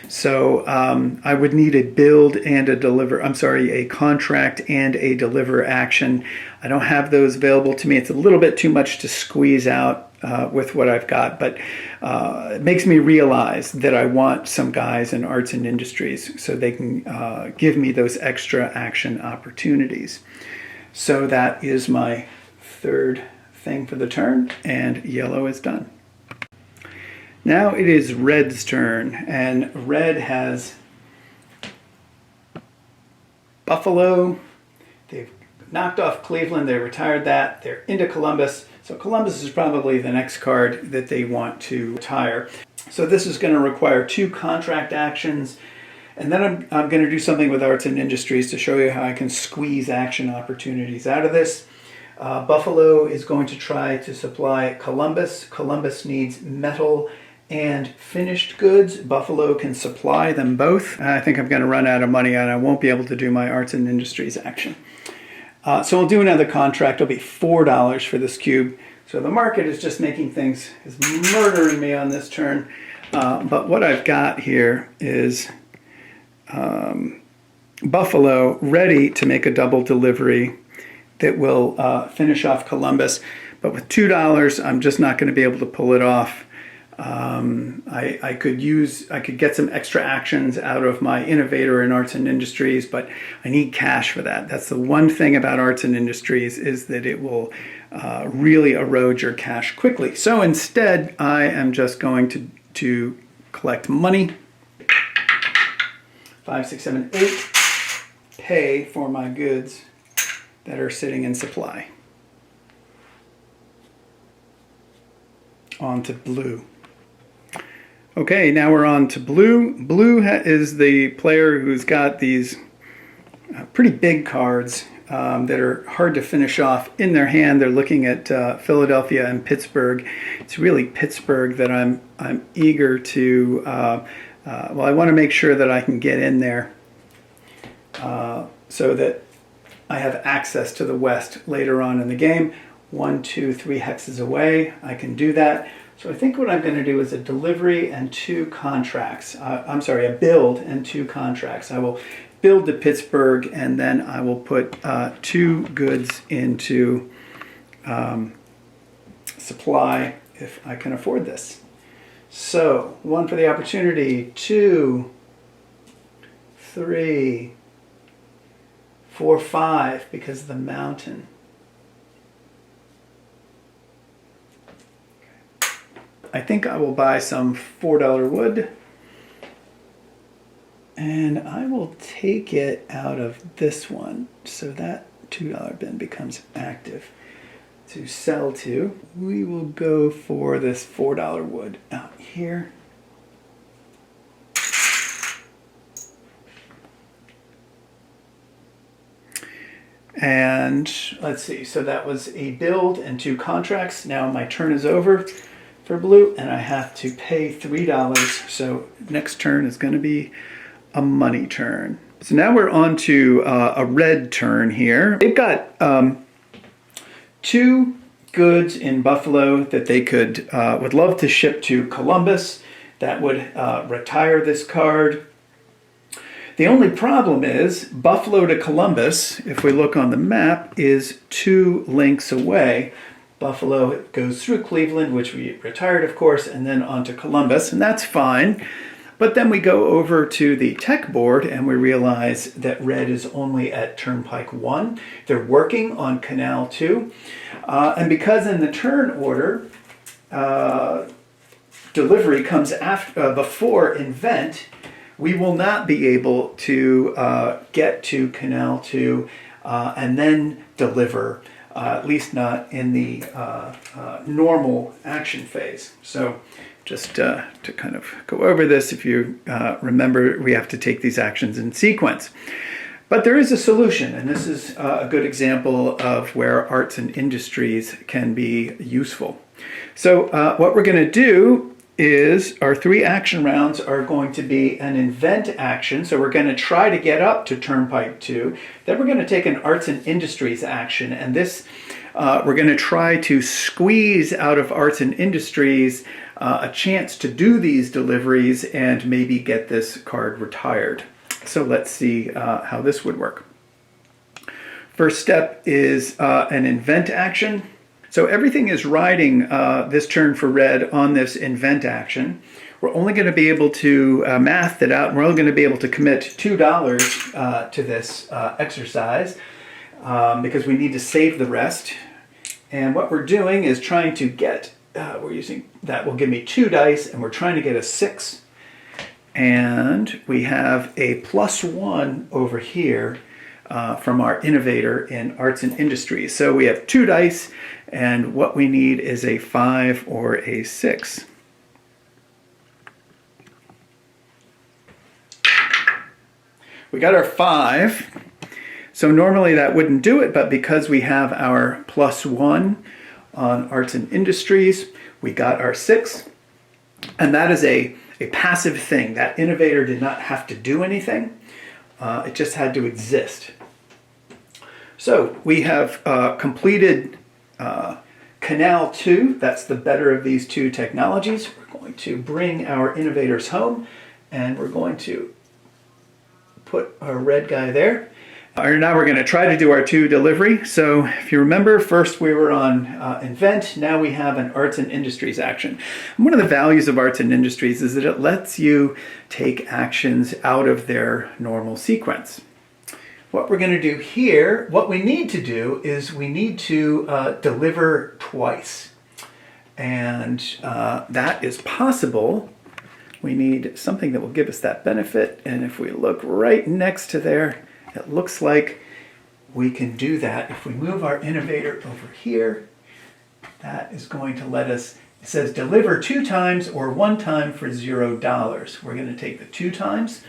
So I would need a build and a deliver, a contract and a deliver action. I don't have those available to me. It's a little bit too much to squeeze out with what I've got, but it makes me realize that I want some guys in arts and industries so they can give me those extra action opportunities. So that is my third thing for the turn, and yellow is done. Now it is red's turn, and red has Buffalo. They've knocked off Cleveland. They retired that. They're into Columbus. So Columbus is probably the next card that they want to retire. So this is going to require 2 contract actions. And then I'm going to do something with arts and industries to show you how I can squeeze action opportunities out of this. Buffalo is going to try to supply Columbus. Columbus needs metal and finished goods. Buffalo can supply them both. I think I'm going to run out of money and I won't be able to do my arts and industries action. So we'll do another contract. It'll be $4 for this cube. So the market is just making things, is murdering me on this turn. But what I've got here is Buffalo ready to make a double delivery that will finish off Columbus. But with $2, I'm just not going to be able to pull it off. I could get some extra actions out of my innovator in arts and industries, but I need cash for that. That's the one thing about arts and industries, is that it will really erode your cash quickly. So instead, I am just going to collect money. 5, 6, 7, 8. Pay for my goods that are sitting in supply. On to blue. Okay, now we're on to blue. Blue is the player who's got these pretty big cards that are hard to finish off in their hand. They're looking at Philadelphia and Pittsburgh. It's really Pittsburgh that I'm eager to. Well, I want to make sure that I can get in there so that I have access to the West later on in the game. 1, 2, 3 hexes away. I can do that. So I think what I'm going to do is a delivery and 2 contracts. A build and 2 contracts. I will build to Pittsburgh, and then I will put 2 goods into supply if I can afford this. So 1 for the opportunity, 2, 3, 4, 5 because of the mountain. I think I will buy some $4 wood, and I will take it out of this one so that $2 bin becomes active to sell to. We will go for this $4 wood out here. And let's see, so that was a build and 2 contracts. Now my turn is over for blue, and I have to pay $3. So next turn is going to be a money turn. So now we're on to a red turn here. They've got 2 goods in Buffalo that they would love to ship to Columbus. That would retire this card. The only problem is Buffalo to Columbus, if we look on the map, is 2 links away. Buffalo goes through Cleveland, which we retired, of course, and then on to Columbus, and that's fine. But then we go over to the tech board and we realize that red is only at Turnpike 1. They're working on Canal 2. And because in the turn order, delivery comes before invent, we will not be able to get to Canal 2 and then deliver. At least not in the normal action phase. So just to kind of go over this, if you remember, we have to take these actions in sequence. But there is a solution, and this is a good example of where arts and industries can be useful. So what we're going to do is our 3 action rounds are going to be an invent action. So we're going to try to get up to Turnpike 2. Then we're going to take an arts and industries action, and this we're going to try to squeeze out of arts and industries a chance to do these deliveries and maybe get this card retired. So let's see how this would work. First step is an invent action. So everything is riding this turn for red on this invent action. We're only going to be able to math it out. We're only going to be able to commit $2 to this exercise because we need to save the rest. And what we're doing is trying to get, we're using, that will give me 2 dice, and we're trying to get a 6. And we have a +1 over here from our innovator in arts and industries. So we have 2 dice, and what we need is a 5 or a 6. We got our 5. So normally that wouldn't do it, but because we have our +1 on arts and industries, we got our 6. And that is a passive thing. That innovator did not have to do anything. It just had to exist. So we have completed Canal 2. That's the better of these 2 technologies. We're going to bring our innovators home, and we're going to put our red guy there. Now we're going to try to do our 2 delivery. So if you remember, first we were on invent, now we have an arts and industries action. And one of the values of arts and industries is that it lets you take actions out of their normal sequence. What we're going to do here, what we need to do is we need to deliver twice. And that is possible. We need something that will give us that benefit. And if we look right next to there, it looks like we can do that. If we move our innovator over here, that is going to let us, it says deliver 2 times or 1 time for $0. We're going to take the 2 times,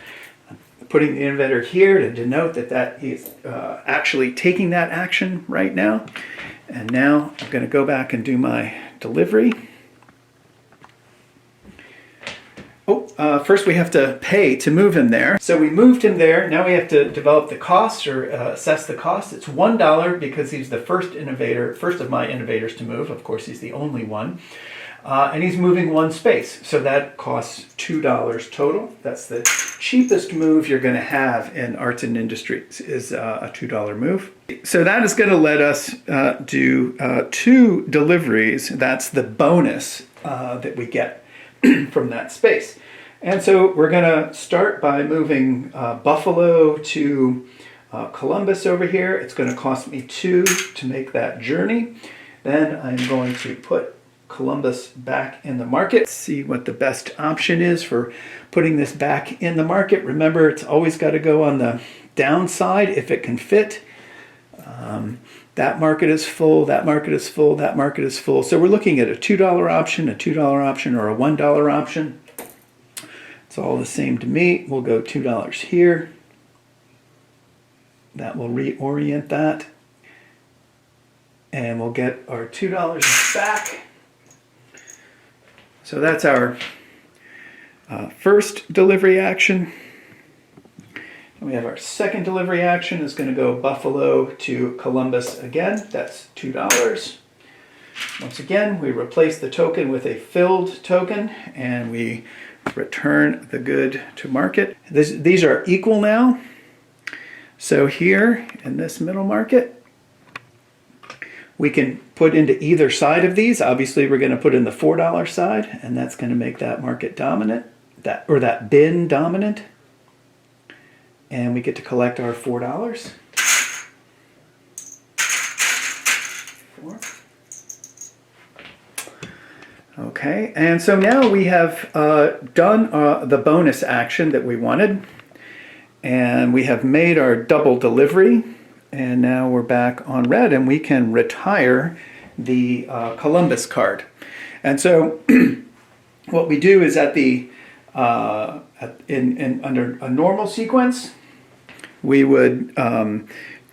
putting the innovator here to denote that that is actually taking that action right now. And now I'm going to go back and do my delivery. First we have to pay to move him there. So we moved him there. Now we have to develop the cost or assess the cost. It's $1 because he's the first of my innovators to move. Of course, he's the only one. And he's moving 1 space. So that costs $2 total. That's the cheapest move you're going to have in arts and industries, is a $2 move. So that is going to let us do 2 deliveries. That's the bonus that we get from that space. And so we're going to start by moving Buffalo to Columbus over here. It's going to cost me 2 to make that journey. Then I'm going to put Columbus back in the market. See what the best option is for putting this back in the market. Remember, it's always got to go on the downside if it can fit. That market is full, that market is full, that market is full. So we're looking at a $2 option, a $2 option, or a $1 option. It's all the same to me. We'll go $2 here. That will reorient that. And we'll get our $2 back. So that's our first delivery action. And we have our second delivery action is going to go Buffalo to Columbus again. That's $2. Once again, we replace the token with a filled token and we return the good to market. These are equal now. So here in this middle market, we can put into either side of these. Obviously, we're going to put in the $4 side, and that's going to make that market dominant, that bin dominant. And we get to collect our $4. 4. Okay, and so now we have done the bonus action that we wanted, and we have made our double delivery, and now we're back on red, and we can retire the Columbus card. And so what we do is under a normal sequence, we would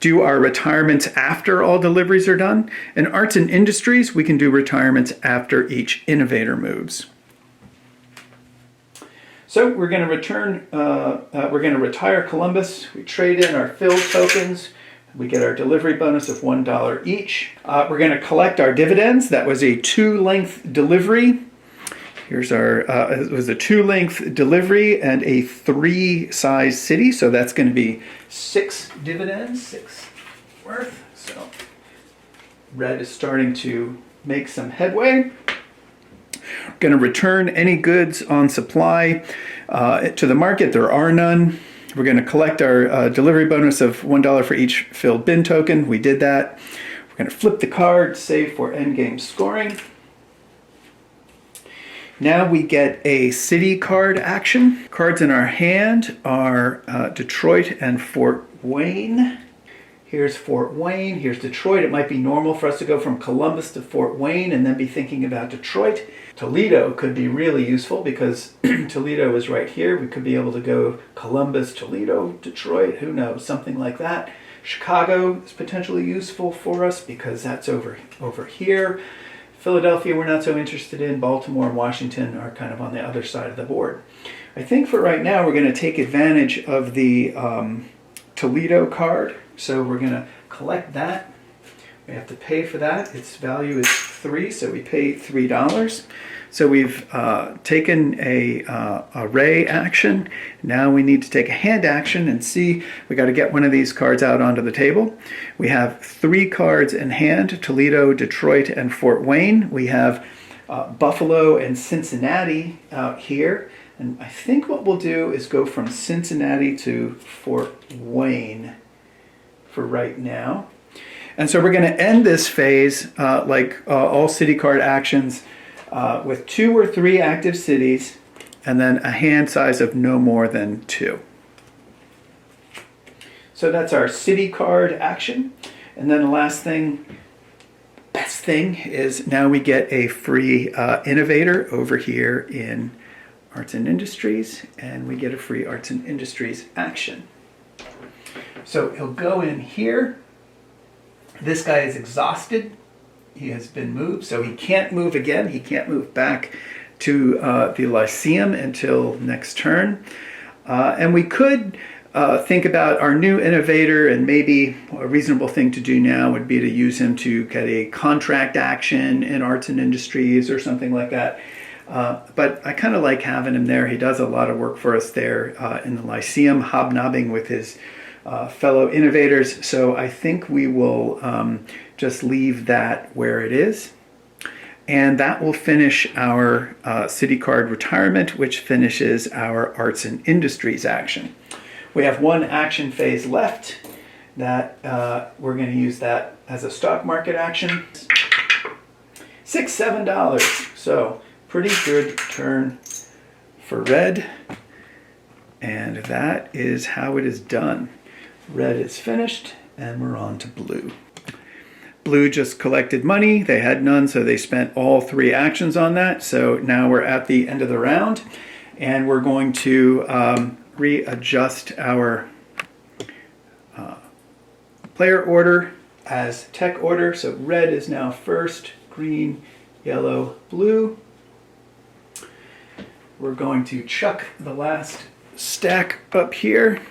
do our retirements after all deliveries are done. In arts and industries, we can do retirements after each innovator moves. So we're going to retire Columbus. We trade in our filled tokens. We get our delivery bonus of $1 each. We're going to collect our dividends. That was a 2-length delivery. Here's our, it was a 2-length delivery and a 3-size city. So that's going to be 6 dividends, 6 worth. So red is starting to make some headway. We're going to return any goods on supply to the market. There are none. We're going to collect our delivery bonus of $1 for each filled bin token. We did that. We're going to flip the card, save for Endgame Scoring. Now we get a city card action. Cards in our hand are Detroit and Fort Wayne. Here's Fort Wayne, here's Detroit. It might be normal for us to go from Columbus to Fort Wayne and then be thinking about Detroit. Toledo could be really useful because Toledo is right here. We could be able to go Columbus, Toledo, Detroit, who knows, something like that. Chicago is potentially useful for us because that's over here. Philadelphia we're not so interested in. Baltimore and Washington are kind of on the other side of the board. I think for right now we're going to take advantage of the Toledo card. So we're going to collect that. We have to pay for that. Its value is 3, so we pay $3. So we've taken a ray action. Now we need to take a hand action and see. We got to get one of these cards out onto the table. We have 3 cards in hand: Toledo, Detroit, and Fort Wayne. We have Buffalo and Cincinnati out here. And I think what we'll do is go from Cincinnati to Fort Wayne for right now. And so we're going to end this phase, like all city card actions, with 2 or 3 active cities, and then a hand size of no more than 2. So that's our city card action. And then the last thing, best thing, is now we get a free innovator over here in Arts and Industries, and we get a free Arts and Industries action. So he'll go in here. This guy is exhausted. He has been moved, so he can't move again. He can't move back to the Lyceum until next turn. And we could think about our new innovator, and maybe a reasonable thing to do now would be to use him to get a contract action in Arts and Industries or something like that. But I kind of like having him there. He does a lot of work for us there in the Lyceum, hobnobbing with his fellow innovators. So I think we will just leave that where it is. And that will finish our city card retirement, which finishes our Arts and Industries action. We have 1 action phase left that we're going to use that as a stock market action. $7. So pretty good turn for red. And that is how it is done. Red is finished, and we're on to blue. Blue just collected money. They had none, so they spent all 3 actions on that. So now we're at the end of the round, and we're going to readjust our player order as tech order. So red is now first, green, yellow, blue. We're going to chuck the last stack up here.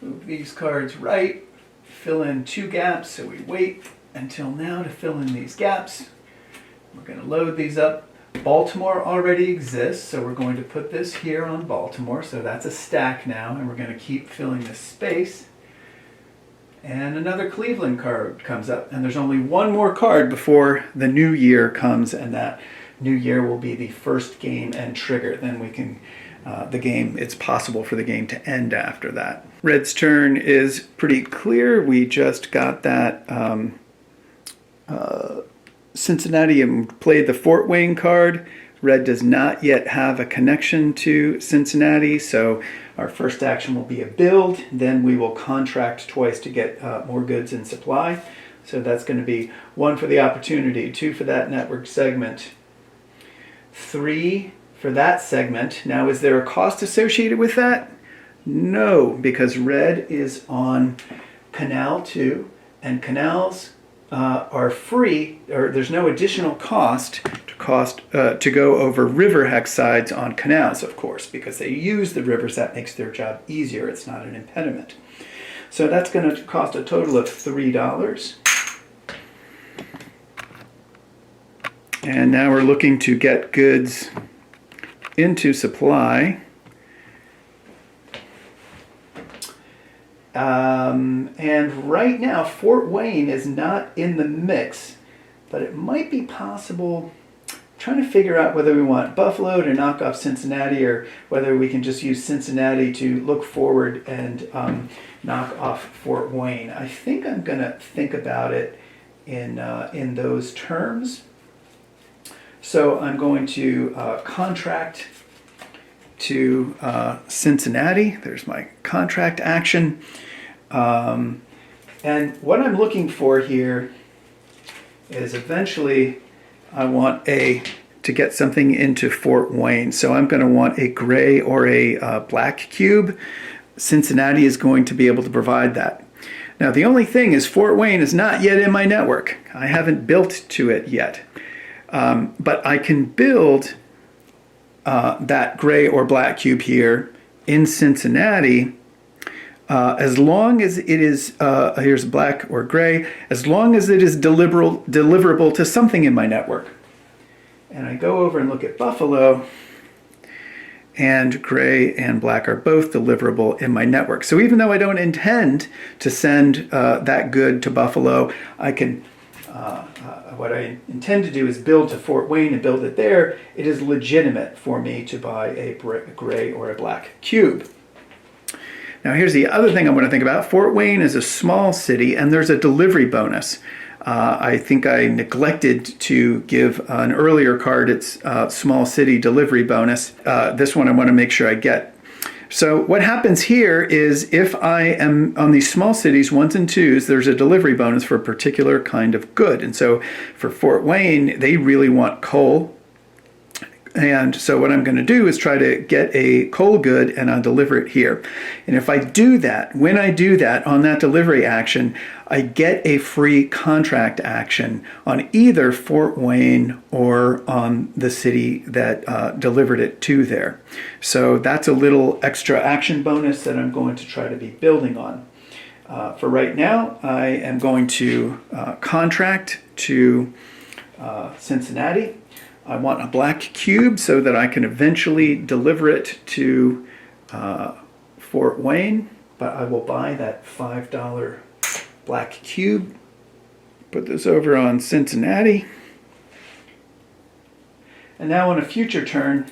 Move these cards right, fill in 2 gaps, so we wait until now to fill in these gaps. We're going to load these up. Baltimore already exists, so we're going to put this here on Baltimore, so that's a stack now, and we're going to keep filling this space. And another Cleveland card comes up, and there's only 1 more card before the new year comes, and that new year will be the first game and trigger. Then we can it's possible for the game to end after that. Red's turn is pretty clear. We just got that Cincinnati and played the Fort Wayne card. Red does not yet have a connection to Cincinnati, so our first action will be a build. Then we will contract twice to get more goods in supply. So that's going to be 1 for the opportunity, 2 for that network segment, 3 for that segment. Now, is there a cost associated with that? No, because red is on canal 2, and canals are free, or there's no additional cost to go over river hexsides on canals, of course, because they use the rivers. That makes their job easier. It's not an impediment. So that's going to cost a total of $3. And now we're looking to get goods into supply. And right now, Fort Wayne is not in the mix, but it might be possible. I'm trying to figure out whether we want Buffalo to knock off Cincinnati, or whether we can just use Cincinnati to look forward and knock off Fort Wayne. I think I'm going to think about it in those terms. So I'm going to contract to Cincinnati. There's my contract action. And what I'm looking for here is eventually I want to get something into Fort Wayne. So I'm going to want a gray or a black cube. Cincinnati is going to be able to provide that. Now, the only thing is Fort Wayne is not yet in my network. I haven't built to it yet. But I can build that gray or black cube here in Cincinnati as long as it is, here's black or gray, as long as it is deliverable to something in my network. And I go over and look at Buffalo, and gray and black are both deliverable in my network. So even though I don't intend to send that good to Buffalo, I can, what I intend to do is build to Fort Wayne and build it there. It is legitimate for me to buy a gray or a black cube. Now here's the other thing I want to think about. Fort Wayne is a small city, and there's a delivery bonus. I think I neglected to give an earlier card its small city delivery bonus. This one I want to make sure I get. So what happens here is if I am on these small cities, 1s and 2s, there's a delivery bonus for a particular kind of good. And so for Fort Wayne, they really want coal. And so what I'm going to do is try to get a coal good, and I'll deliver it here. And if I do that, when I do that on that delivery action, I get a free contract action on either Fort Wayne or on the city that delivered it to there. So that's a little extra action bonus that I'm going to try to be building on. For right now, I am going to contract to Cincinnati. I want a black cube so that I can eventually deliver it to Fort Wayne, but I will buy that $5 black cube. Put this over on Cincinnati. And now on a future turn,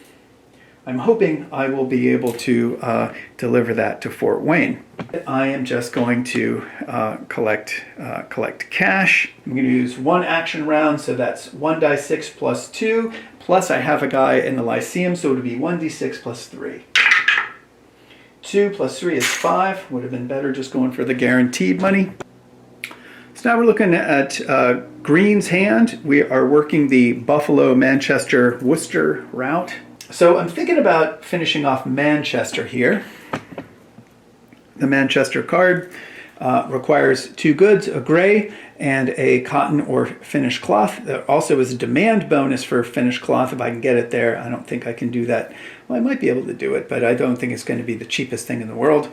I'm hoping I will be able to deliver that to Fort Wayne. I am just going to collect cash. I'm going to use 1 action round, so that's 1d6 plus 2, plus I have a guy in the Lyceum, so it would be 1d6 plus 3. 2 plus 3 is 5. Would have been better just going for the guaranteed money. So now we're looking at Green's hand. We are working the Buffalo, Manchester, Worcester route. So I'm thinking about finishing off Manchester here. The Manchester card requires 2 goods, a gray and a cotton or finished cloth. There also is a demand bonus for finished cloth if I can get it there. I don't think I can do that. Well, I might be able to do it, but I don't think it's going to be the cheapest thing in the world.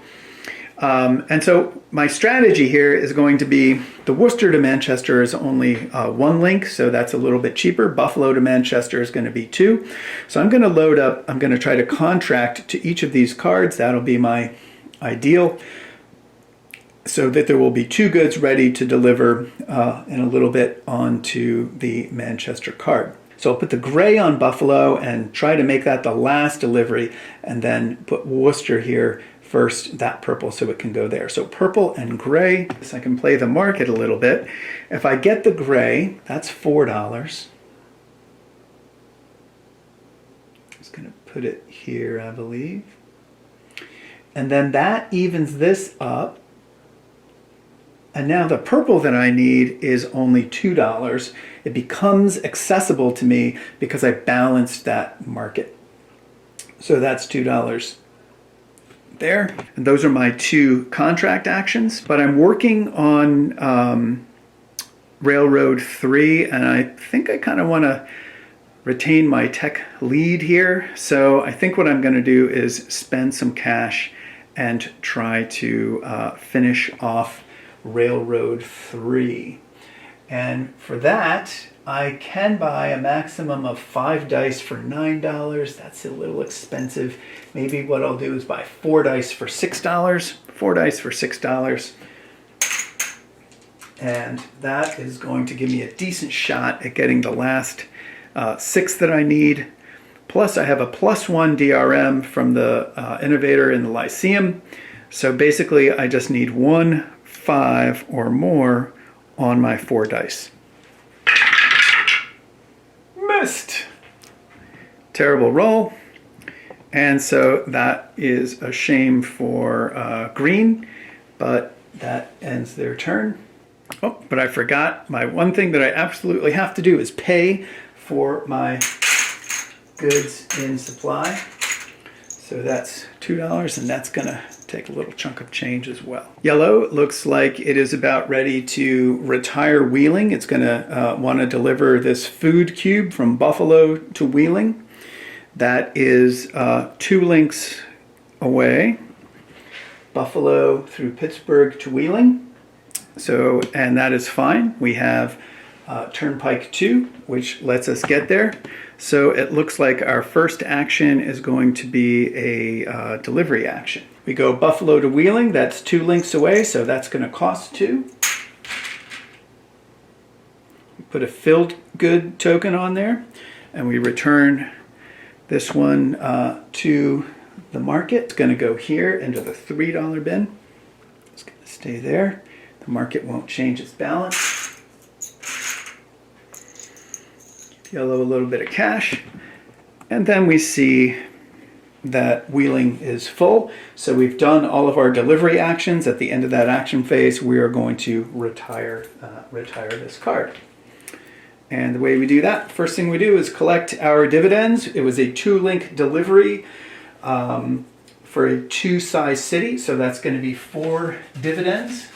And so my strategy here is going to be the Worcester to Manchester is only 1 link, so that's a little bit cheaper. Buffalo to Manchester is going to be 2. So I'm going to load up, I'm going to try to contract to each of these cards. That'll be my ideal, so that there will be 2 goods ready to deliver in a little bit onto the Manchester card. So I'll put the gray on Buffalo and try to make that the last delivery, and then put Worcester here first, that purple, so it can go there. So purple and gray, so I can play the market a little bit. If I get the gray, that's $4. Just going to put it here, I believe. And then that evens this up And now the purple that I need is only $2. It becomes accessible to me because I balanced that market. So that's $2 there. And those are my 2 contract actions. But I'm working on Railroad 3, and I think I kind of want to retain my tech lead here. So I think what I'm going to do is spend some cash and try to finish off Railroad 3. And for that, I can buy a maximum of 5 dice for $9. That's a little expensive. Maybe what I'll do is buy 4 dice for $6. 4 dice for $6. And that is going to give me a decent shot at getting the last 6 that I need. Plus I have a +1 DRM from the innovator in the Lyceum. So basically I just need 1, 5 or more on my 4 dice. Missed! Terrible roll. And so that is a shame for green, but that ends their turn. Oh, but I forgot my one thing that I absolutely have to do is pay for my goods in supply. So that's $2, and that's gonna take a little chunk of change as well. Yellow looks like it is about ready to retire Wheeling. It's gonna want to deliver this food cube from Buffalo to Wheeling. That is 2 links away. Buffalo through Pittsburgh to Wheeling. So, and that is fine. We have Turnpike 2, which lets us get there. So it looks like our first action is going to be a delivery action. We go Buffalo to Wheeling, that's 2 links away, so that's going to cost 2. We put a filled good token on there, and we return this one to the market. It's going to go here into the $3 bin. It's going to stay there. The market won't change its balance. Give Yellow a little bit of cash. And then we see that Wheeling is full. So we've done all of our delivery actions. At the end of that action phase, we are going to retire this card. And the way we do that, first thing we do is collect our dividends. It was a 2-link delivery for a 2-size city. So that's going to be 4 dividends.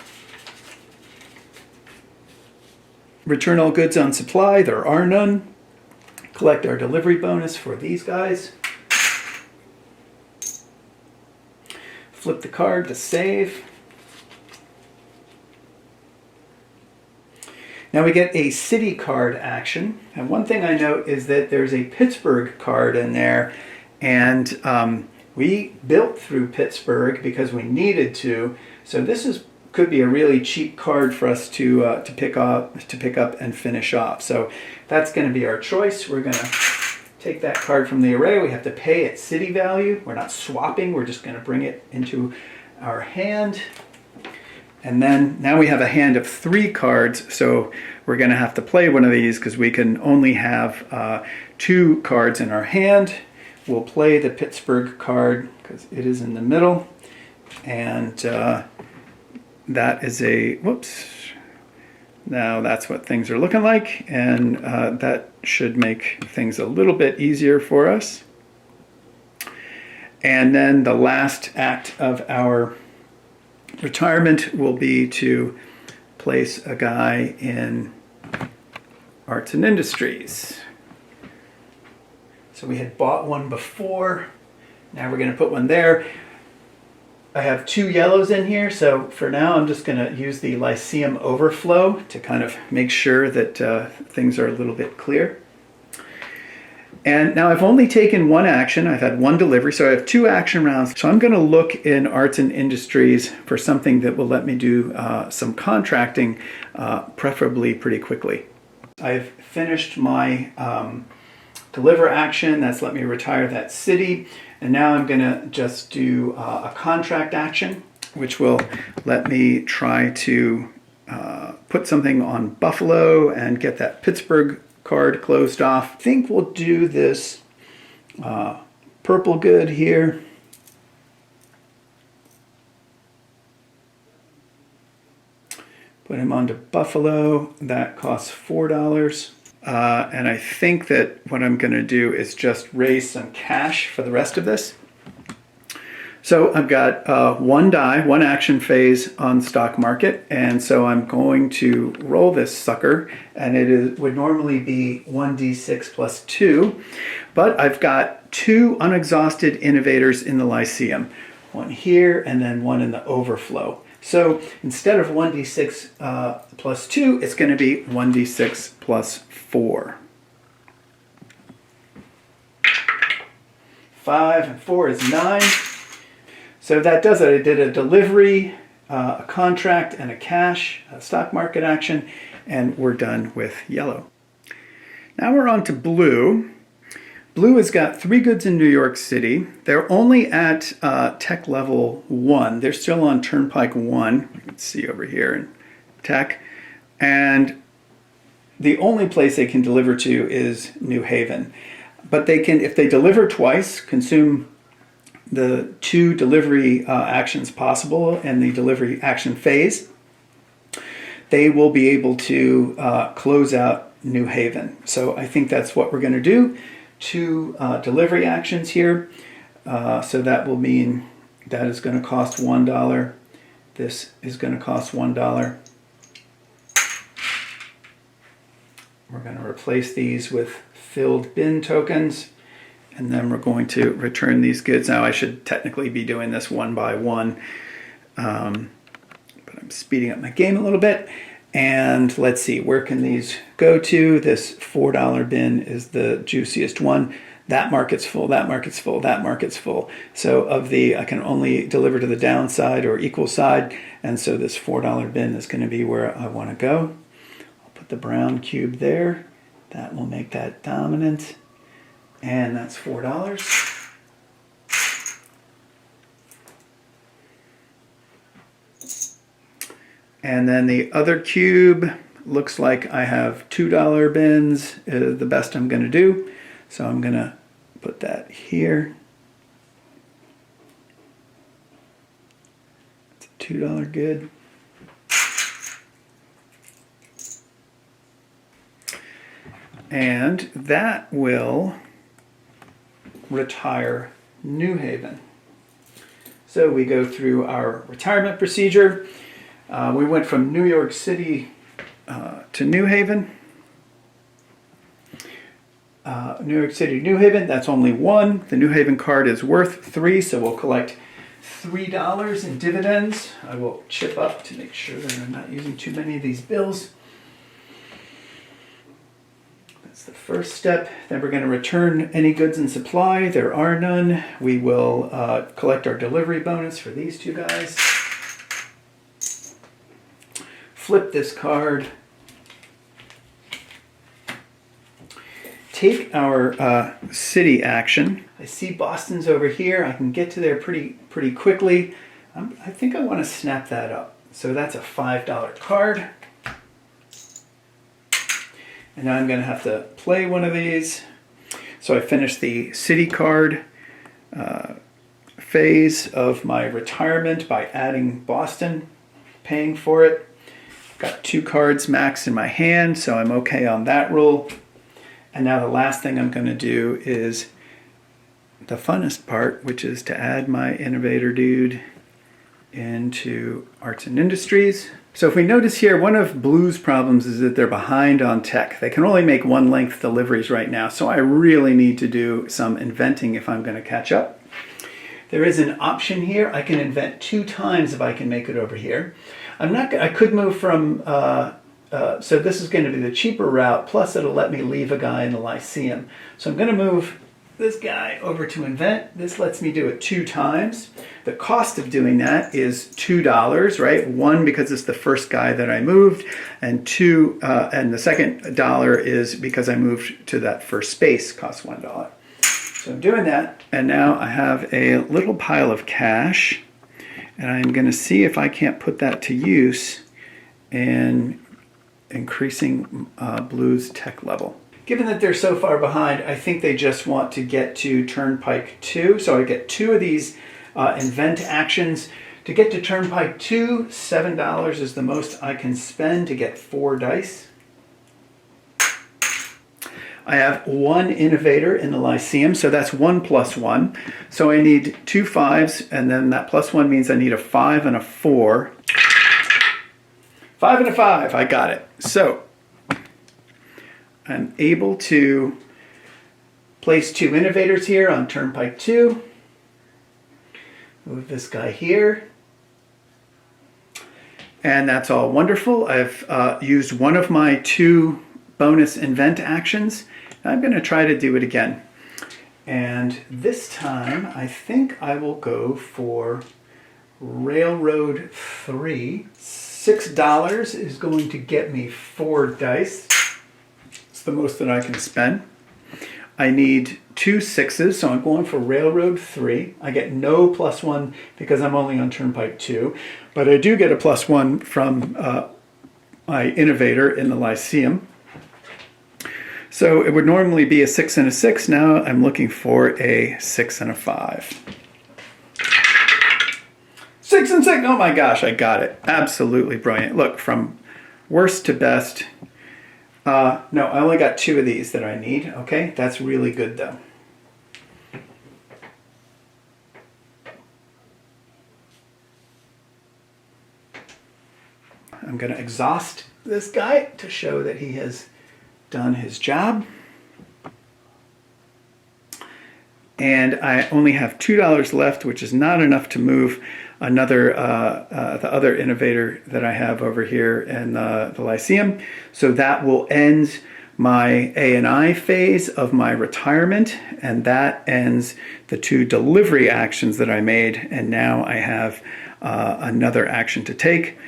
Return all goods on supply. There are none. Collect our delivery bonus for these guys. Flip the card to save. Now we get a city card action. And one thing I note is that there's a Pittsburgh card in there. And we built through Pittsburgh because we needed to. So this could be a really cheap card for us to pick up and finish off. So that's going to be our choice. We're going to take that card from the array. We have to pay its city value. We're not swapping. We're just going to bring it into our hand. And then now we have a hand of 3 cards. So we're going to have to play one of these because we can only have 2 cards in our hand. We'll play the Pittsburgh card because it is in the middle. And that is a, whoops. Now that's what things are looking like, and that should make things a little bit easier for us. And then the last act of our retirement will be to place a guy in Arts and Industries. So we had bought one before, now we're going to put one there. I have 2 yellows in here, so for now I'm just going to use the Lyceum overflow to kind of make sure that things are a little bit clear. And now I've only taken 1 action. I've had 1 delivery, so I have 2 action rounds. So I'm going to look in Arts and Industries for something that will let me do some contracting, preferably pretty quickly. I've finished my deliver action. That's let me retire that city. And now I'm going to just do a contract action, which will let me try to put something on Buffalo and get that Pittsburgh card closed off. I think we'll do this purple good here. Put him onto Buffalo. That costs $4. And I think that what I'm going to do is just raise some cash for the rest of this. So I've got one die, one action phase on the stock market, and so I'm going to roll this sucker, and would normally be 1d6 plus 2, but I've got 2 unexhausted innovators in the Lyceum, one here and then one in the overflow. So instead of 1d6 plus 2, it's going to be 1d6 plus 4. 5 and 4 is 9. So that does it. I did a delivery, a contract, and a cash, a stock market action, and we're done with yellow. Now we're on to blue. Blue has got 3 goods in New York City. They're only at tech level 1. They're still on Turnpike 1. You can see over here in tech. And the only place they can deliver to is New Haven. But they can, if they deliver twice, consume the 2 delivery actions possible and the delivery action phase, they will be able to close out New Haven. So I think that's what we're going to do. 2 delivery actions here. So that will mean that is going to cost $1. This is going to cost $1. We're going to replace these with filled bin tokens. And then we're going to return these goods. Now I should technically be doing this one by one, but I'm speeding up my game a little bit. And let's see, where can these go to? This $4 bin is the juiciest one. That market's full, that market's full, that market's full. So I can only deliver to the downside or equal side. And so this $4 bin is going to be where I want to go. I'll put the brown cube there. That will make that dominant. And that's $4. And then the other cube looks like I have $2 bins, the best I'm going to do. So I'm going to put that here. It's a $2 good. And that will retire New Haven. So we go through our retirement procedure. We went from New York City to New Haven. New York City to New Haven, that's only 1. The New Haven card is worth 3, so we'll collect $3 in dividends. I will chip up to make sure that I'm not using too many of these bills. That's the first step. Then we're going to return any goods in supply. There are none. We will collect our delivery bonus for these 2 guys. Flip this card. Take our city action. I see Boston's over here. I can get to there pretty quickly. I think I want to snap that up. So that's a $5 card. And now I'm going to have to play one of these. So I finished the city card phase of my retirement by adding Boston, paying for it. Got 2 cards max in my hand, so I'm okay on that rule. And now the last thing I'm going to do is the funnest part, which is to add my innovator dude into arts and industries. So if we notice here, one of Blue's problems is that they're behind on tech. They can only make 1-length deliveries right now, so I really need to do some inventing if I'm going to catch up. There is an option here. I can invent 2 times if I can make it over here. I could move from, so this is going to be the cheaper route, plus it'll let me leave a guy in the Lyceum. So I'm going to move this guy over to invent. This lets me do it 2 times. The cost of doing that is $2, right? 1, because it's the first guy that I moved, and 2, and the second dollar is because I moved to that first space, costs $1. So I'm doing that, and now I have a little pile of cash, and I'm going to see if I can't put that to use in increasing Blue's tech level. Given that they're so far behind, I think they just want to get to Turnpike 2. So I get 2 of these invent actions To get to Turnpike 2, $7 is the most I can spend to get 4 dice. I have 1 innovator in the Lyceum, so that's 1 plus 1. So I need 2 5s, and then that plus 1 means I need a 5 and a 4. 5 and a 5, I got it. So I'm able to place 2 innovators here on Turnpike 2. Move this guy here. And that's all wonderful. I've used one of my 2 bonus invent actions. I'm going to try to do it again. And this time, I think I will go for Railroad 3. $6 is going to get me 4 dice. It's the most that I can spend. I need 2 6s, so I'm going for Railroad 3. I get no plus 1 because I'm only on Turnpike 2, but I do get a plus 1 from my innovator in the Lyceum. So it would normally be a 6 and a 6. Now I'm looking for a 6 and a 5. 6 and 6! Oh my gosh, I got it. Absolutely brilliant. Look, from worst to best. No, I only got 2 of these that I need. Okay, that's really good though. I'm going to exhaust this guy to show that he has done his job. And I only have $2 left, which is not enough to move another the other innovator that I have over here in the Lyceum. So that will end my A&I phase of my retirement, and that ends the 2 delivery actions that I made, and now I have another action to take.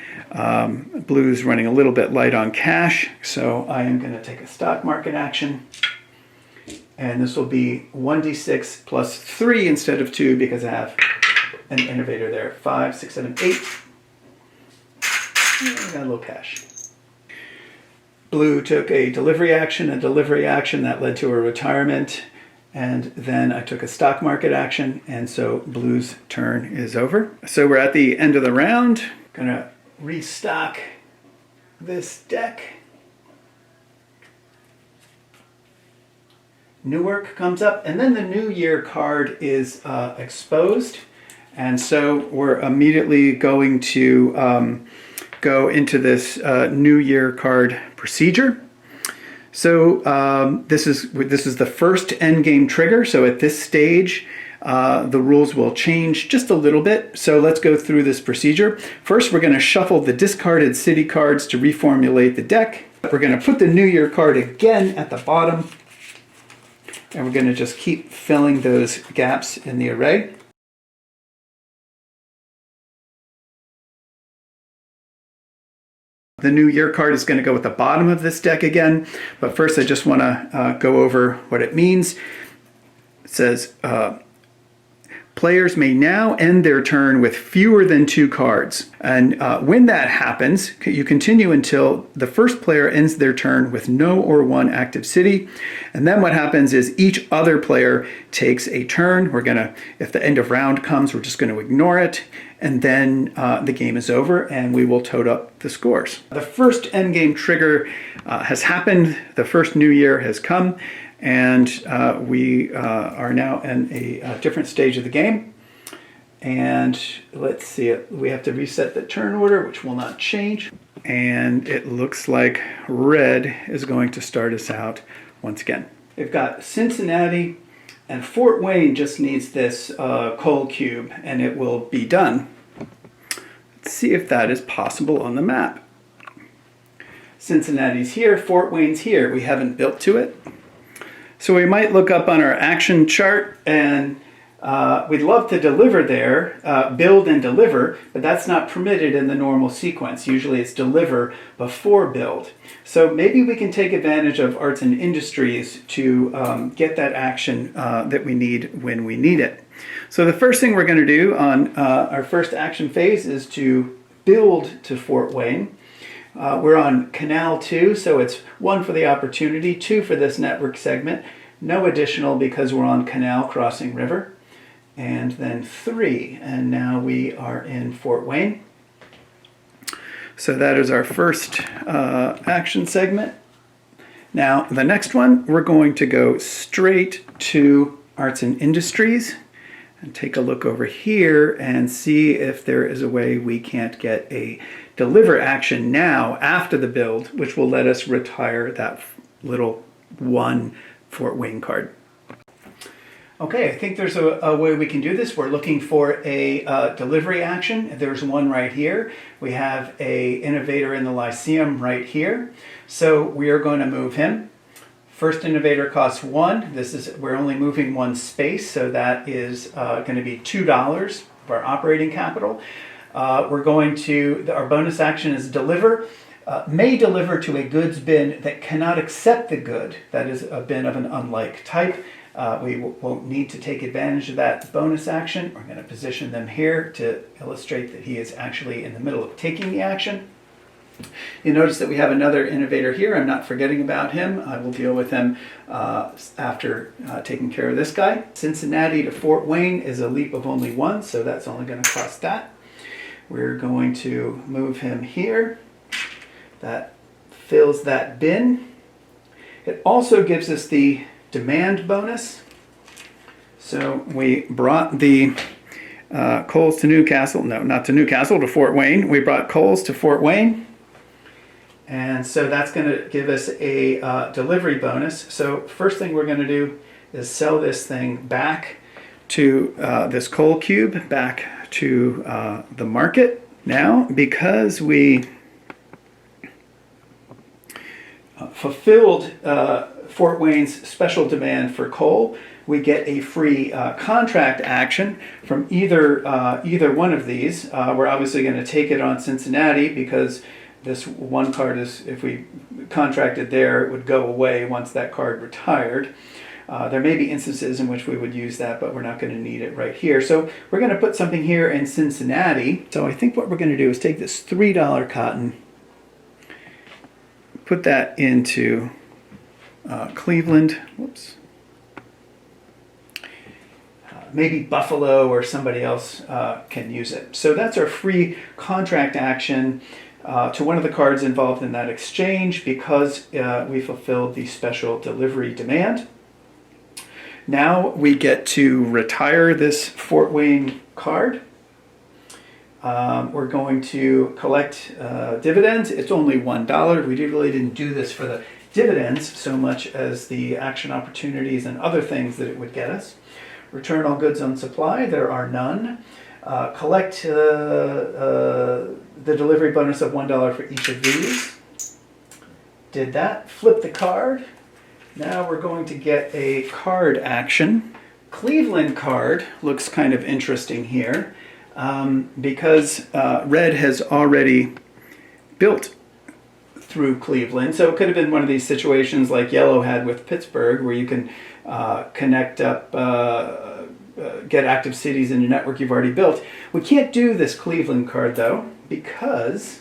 Blue's running a little bit light on cash, so I am going to take a stock market action. And this will be 1d6 plus 3 instead of 2 because I have an innovator there. 5, 6, 7, 8. I got a little cash. Blue took a delivery action that led to a retirement, and then I took a stock market action, and so Blue's turn is over. So we're at the end of the round. Gonna restock this deck. Newark comes up, and then the New Year card is exposed, and so we're immediately going to go into this New Year card procedure. So this is the first endgame trigger. So at this stage, the rules will change just a little bit. So let's go through this procedure. First, we're going to shuffle the discarded city cards to reformulate the deck. We're going to put the New Year card again at the bottom. And we're going to just keep filling those gaps in the array. The New Year card is going to go at the bottom of this deck again. But first I just want to go over what it means. It says, players may now end their turn with fewer than 2 cards. And when that happens, you continue until the first player ends their turn with no or 1 active city. And then what happens is each other player takes a turn. We're going to, if the end of round comes, we're just going to ignore it. And then the game is over and we will total up the scores. The first endgame trigger has happened. The first New Year has come. And we are now in a different stage of the game. And let's see, we have to reset the turn order, which will not change. And it looks like red is going to start us out once again. We've got Cincinnati, and Fort Wayne just needs this coal cube, and it will be done. Let's see if that is possible on the map. Cincinnati's here, Fort Wayne's here. We haven't built to it. So we might look up on our action chart, and we'd love to deliver there, build and deliver, but that's not permitted in the normal sequence. Usually it's deliver before build. So maybe we can take advantage of arts and industries to get that action that we need when we need it. So the first thing we're going to do on our first action phase is to build to Fort Wayne. We're on Canal 2, so it's 1 for the opportunity, 2 for this network segment. No additional because we're on Canal crossing river. and then 3. And now we are in Fort Wayne. So that is our first action segment. Now, the next one, we're going to go straight to Arts and Industries and take a look over here and see if there is a way we can't get a deliver action now after the build, which will let us retire that little 1 Fort Wayne card. Okay, I think there's a way we can do this. We're looking for a delivery action. There's one right here. We have a innovator in the Lyceum right here. So we are going to move him. First innovator costs 1. We're only moving 1 space, so that is going to be $2 of our operating capital. Our bonus action is deliver. May deliver to a goods bin that cannot accept the good. That is a bin of an unlike type. We won't need to take advantage of that bonus action. We're going to position them here to illustrate that he is actually in the middle of taking the action. You notice that we have another innovator here. I'm not forgetting about him. I will deal with him after taking care of this guy. Cincinnati to Fort Wayne is a leap of only 1, so that's only going to cost that. We're going to move him here. That fills that bin. It also gives us the demand bonus. So we brought the coals to Newcastle. No, not to Newcastle, to Fort Wayne. We brought coals to Fort Wayne. And so that's going to give us a delivery bonus. So first thing we're going to do is sell this thing back to this coal cube, back to the market. Now, because we fulfilled Fort Wayne's special demand for coal, we get a free contract action from either one of these. We're obviously going to take it on Cincinnati because this 1 card is, if we contracted there, it would go away once that card retired. There may be instances in which we would use that, but we're not going to need it right here. So we're going to put something here in Cincinnati. So I think what we're going to do is take this $3 cotton, put that into Cleveland. Whoops. Maybe Buffalo or somebody else can use it. So that's our free contract action to one of the cards involved in that exchange because we fulfilled the special delivery demand. Now we get to retire this Fort Wayne card. We're going to collect dividends. It's only $1. We really didn't do this for the dividends so much as the action opportunities and other things that it would get us. Return all goods on supply. There are none. Collect the delivery bonus of $1 for each of these. Did that. Flip the card. Now we're going to get a card action. Cleveland card looks kind of interesting here because red has already built through Cleveland. So it could have been one of these situations like yellow had with Pittsburgh where you can connect up, get active cities in your network you've already built. We can't do this Cleveland card though because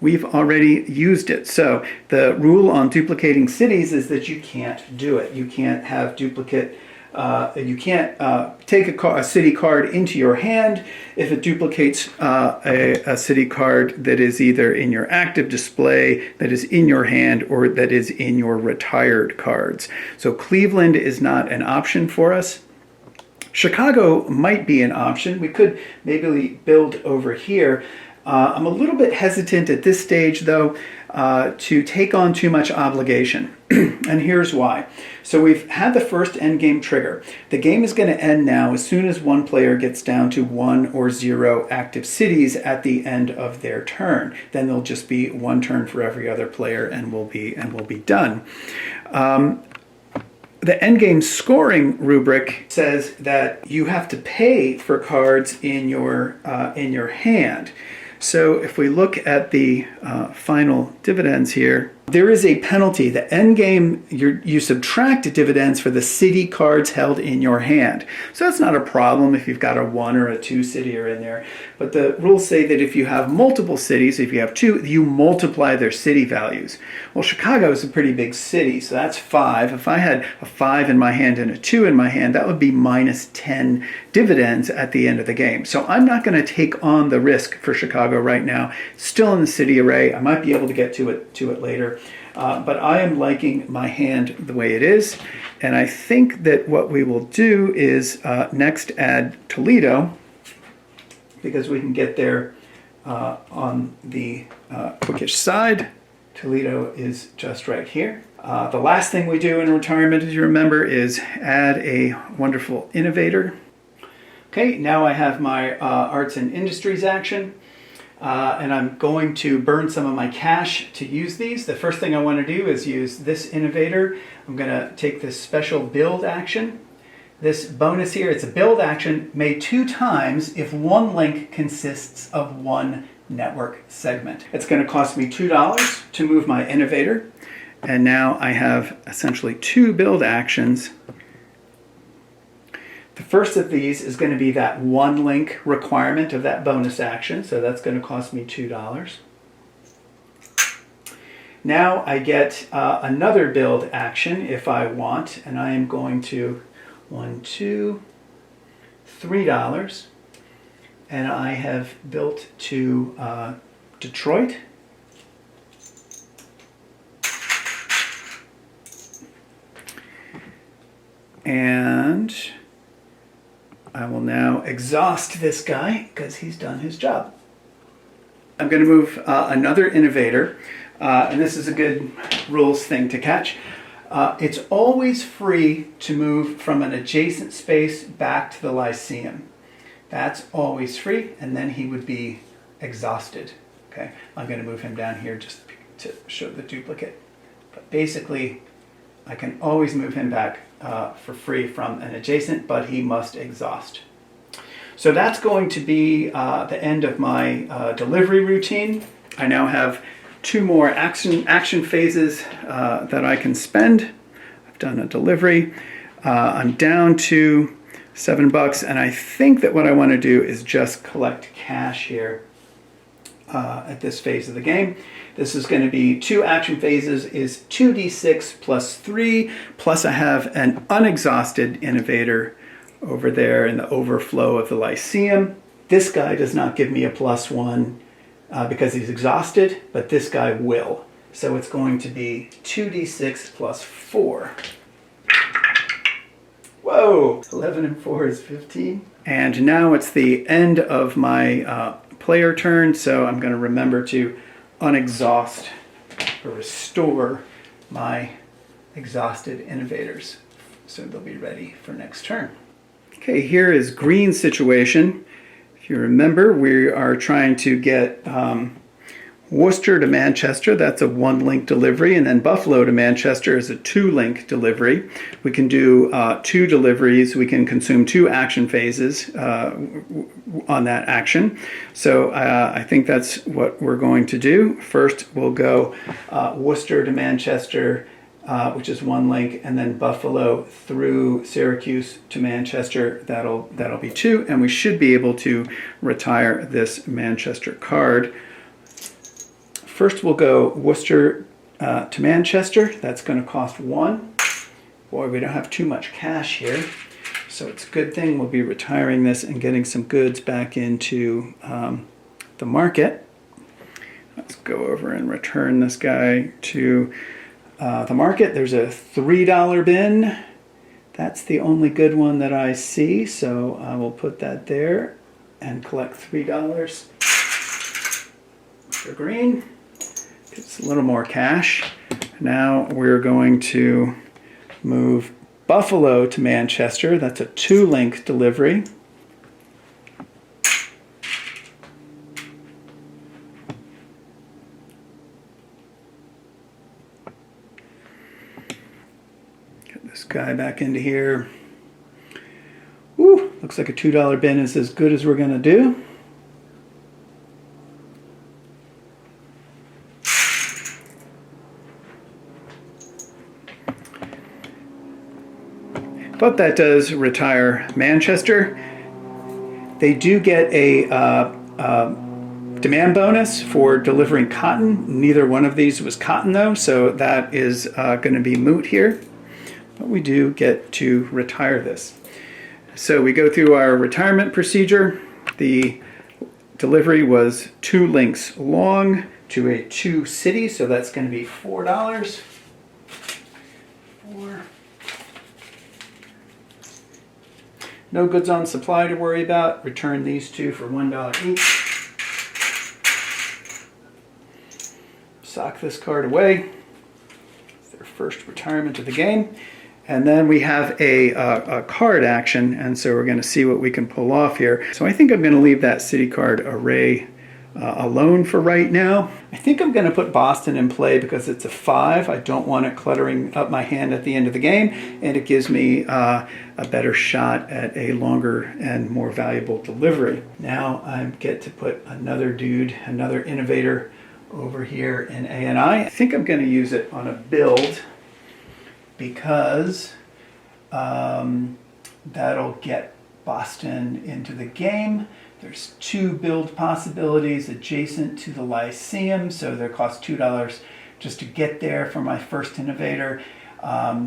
we've already used it. So the rule on duplicating cities is that you can't do it. You can't have duplicate, you can't take a city card into your hand if it duplicates a city card that is either in your active display, that is in your hand, or that is in your retired cards. So Cleveland is not an option for us. Chicago might be an option. We could maybe build over here. I'm a little bit hesitant at this stage, though, to take on too much obligation. And here's why. So we've had the first endgame trigger. The game is going to end now as soon as one player gets down to 1 or 0 active cities at the end of their turn. Then there'll just be 1 turn for every other player, and we'll be done. The endgame scoring rubric says that you have to pay for cards in your hand. So if we look at the final dividends here, There is a penalty. The end game, you subtract dividends for the city cards held in your hand. So that's not a problem if you've got a 1 or a 2 city are in there. But the rules say that if you have multiple cities, if you have 2, you multiply their city values. Well, Chicago is a pretty big city, so that's 5. If I had a 5 in my hand and a 2 in my hand, that would be minus 10 dividends at the end of the game. So I'm not going to take on the risk for Chicago right now. It's still in the city array. I might be able to get to it later. But I am liking my hand the way it is. And I think that what we will do is next add Toledo, because we can get there on the quickish side. Toledo is just right here. The last thing we do in retirement, as you remember, is add a wonderful innovator. Okay, now I have my arts and industries action. And I'm going to burn some of my cash to use these. The first thing I want to do is use this innovator. I'm going to take this special build action. This bonus here, it's a build action made 2 times if one link consists of 1 network segment. It's going to cost me $2 to move my innovator. And now I have essentially 2 build actions. The first of these is going to be that 1 link requirement of that bonus action, so that's going to cost me $2. Now I get another build action if I want, and I am going to $1, $2, $3, and I have built to Detroit. And I will now exhaust this guy because he's done his job. I'm going to move another innovator, and this is a good rules thing to catch. It's always free to move from an adjacent space back to the Lyceum. That's always free, and then he would be exhausted. Okay, I'm going to move him down here just to show the duplicate. But basically, I can always move him back for free from an adjacent, but he must exhaust. So that's going to be the end of my delivery routine. I now have 2 more action phases that I can spend. I've done a delivery. I'm down to $7, and I think that what I want to do is just collect cash here at this phase of the game. This is going to be 2 action phases, is 2d6 plus 3, plus I have an unexhausted innovator over there in the overflow of the Lyceum. This guy does not give me a +1 because he's exhausted, but this guy will. So it's going to be 2d6 plus 4. Whoa! 11 and 4 is 15. And now it's the end of my player turn, so I'm going to remember to unexhaust or restore my exhausted innovators so they'll be ready for next turn. Okay, here is green's situation. If you remember, we are trying to get Worcester to Manchester. That's a 1-link delivery, and then Buffalo to Manchester is a 2-link delivery. We can do 2 deliveries. We can consume 2 action phases on that action. So I think that's what we're going to do. First, we'll go Worcester to Manchester, which is 1 link, and then Buffalo through Syracuse to Manchester. That'll be 2, and we should be able to retire this Manchester card. First, we'll go Worcester to Manchester. That's going to cost 1. Boy, we don't have too much cash here, so it's a good thing we'll be retiring this and getting some goods back into the market. Let's go over and return this guy to the market. There's a $3 bin. That's the only good one that I see, so I will put that there and collect $3 for green. It's a little more cash. Now we're going to move Buffalo to Manchester. That's a 2-link delivery. Get this guy back into here. Ooh, looks like a $2 bin is as good as we're going to do. But that does retire Manchester. They do get a demand bonus for delivering cotton. Neither one of these was cotton though, so that is going to be moot here. But we do get to retire this. So we go through our retirement procedure. The delivery was 2 links long to a 2 city, so that's going to be $4. 4. No goods on supply to worry about. Return these 2 for $1 each. Sock this card away. It's their first retirement of the game. And then we have a card action, and so we're going to see what we can pull off here. So I think I'm going to leave that city card array alone for right now. I think I'm going to put Boston in play because it's a 5. I don't want it cluttering up my hand at the end of the game, and it gives me a better shot at a longer and more valuable delivery. Now I get to put another dude, another innovator over here in A&I. I think I'm going to use it on a build because that'll get Boston into the game. There's 2 build possibilities adjacent to the Lyceum, so they cost $2 just to get there for my first innovator.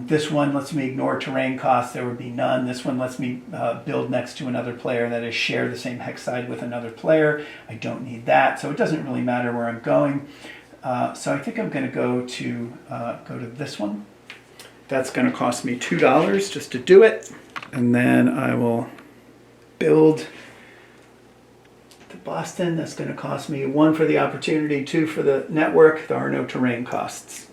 This one lets me ignore terrain costs. There would be none. This one lets me build next to another player, that is, share the same hex side with another player. I don't need that, so it doesn't really matter where I'm going. So I think I'm going to go to this one. That's going to cost me $2 just to do it. And then I will build the Boston. That's going to cost me 1 for the opportunity, 2 for the network. There are no terrain costs.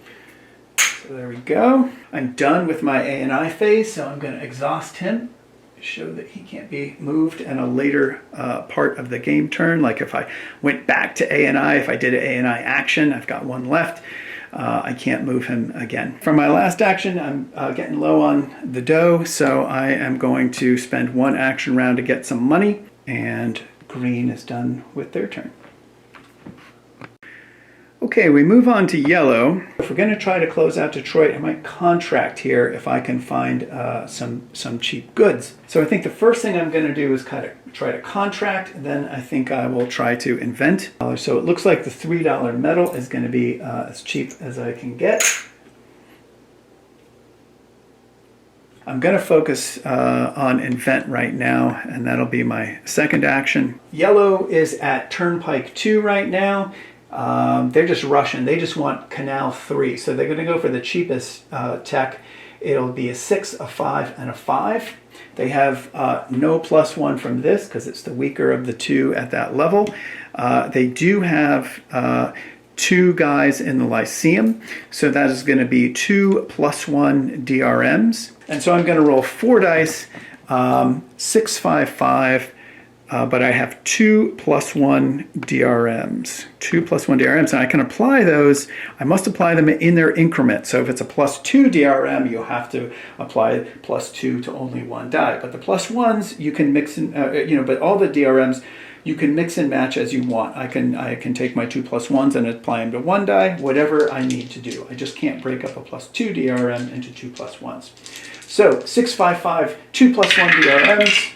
So there we go. I'm done with my A&I phase, so I'm going to exhaust him. Show that he can't be moved in a later part of the game turn. Like if I went back to A&I, if I did an A&I action, I've got 1 left. I can't move him again. For my last action, I'm getting low on the dough, so I am going to spend 1 action round to get some money, and green is done with their turn. Okay, we move on to yellow. If we're going to try to close out Detroit, I might contract here if I can find some cheap goods. So I think the first thing I'm going to do is try to contract, then I think I will try to invent. So it looks like the $3 metal is going to be as cheap as I can get. I'm going to focus on invent right now, and that'll be my second action. Yellow is at Turnpike 2 right now. They're just rushing. They just want Canal 3. So they're going to go for the cheapest tech. It'll be a 6, a 5, and a 5. They have no +1 from this because it's the weaker of the 2 at that level. They do have 2 guys in the Lyceum. So that is going to be 2 +1 DRMs. And so I'm going to roll 4 dice, 6, 5, 5. But I have 2 +1 DRMs. 2 +1 DRMs, and I can apply those. I must apply them in their increment. So if it's a +2 DRM, you'll have to apply +2 to only 1 die. But the +1s you can mix in, but all the DRMs you can mix and match as you want. I can take my 2 +1s and apply them to 1 die, whatever I need to do. I just can't break up a +2 DRM into 2 +1s. So 6, 5, 5, 2 +1 DRMs.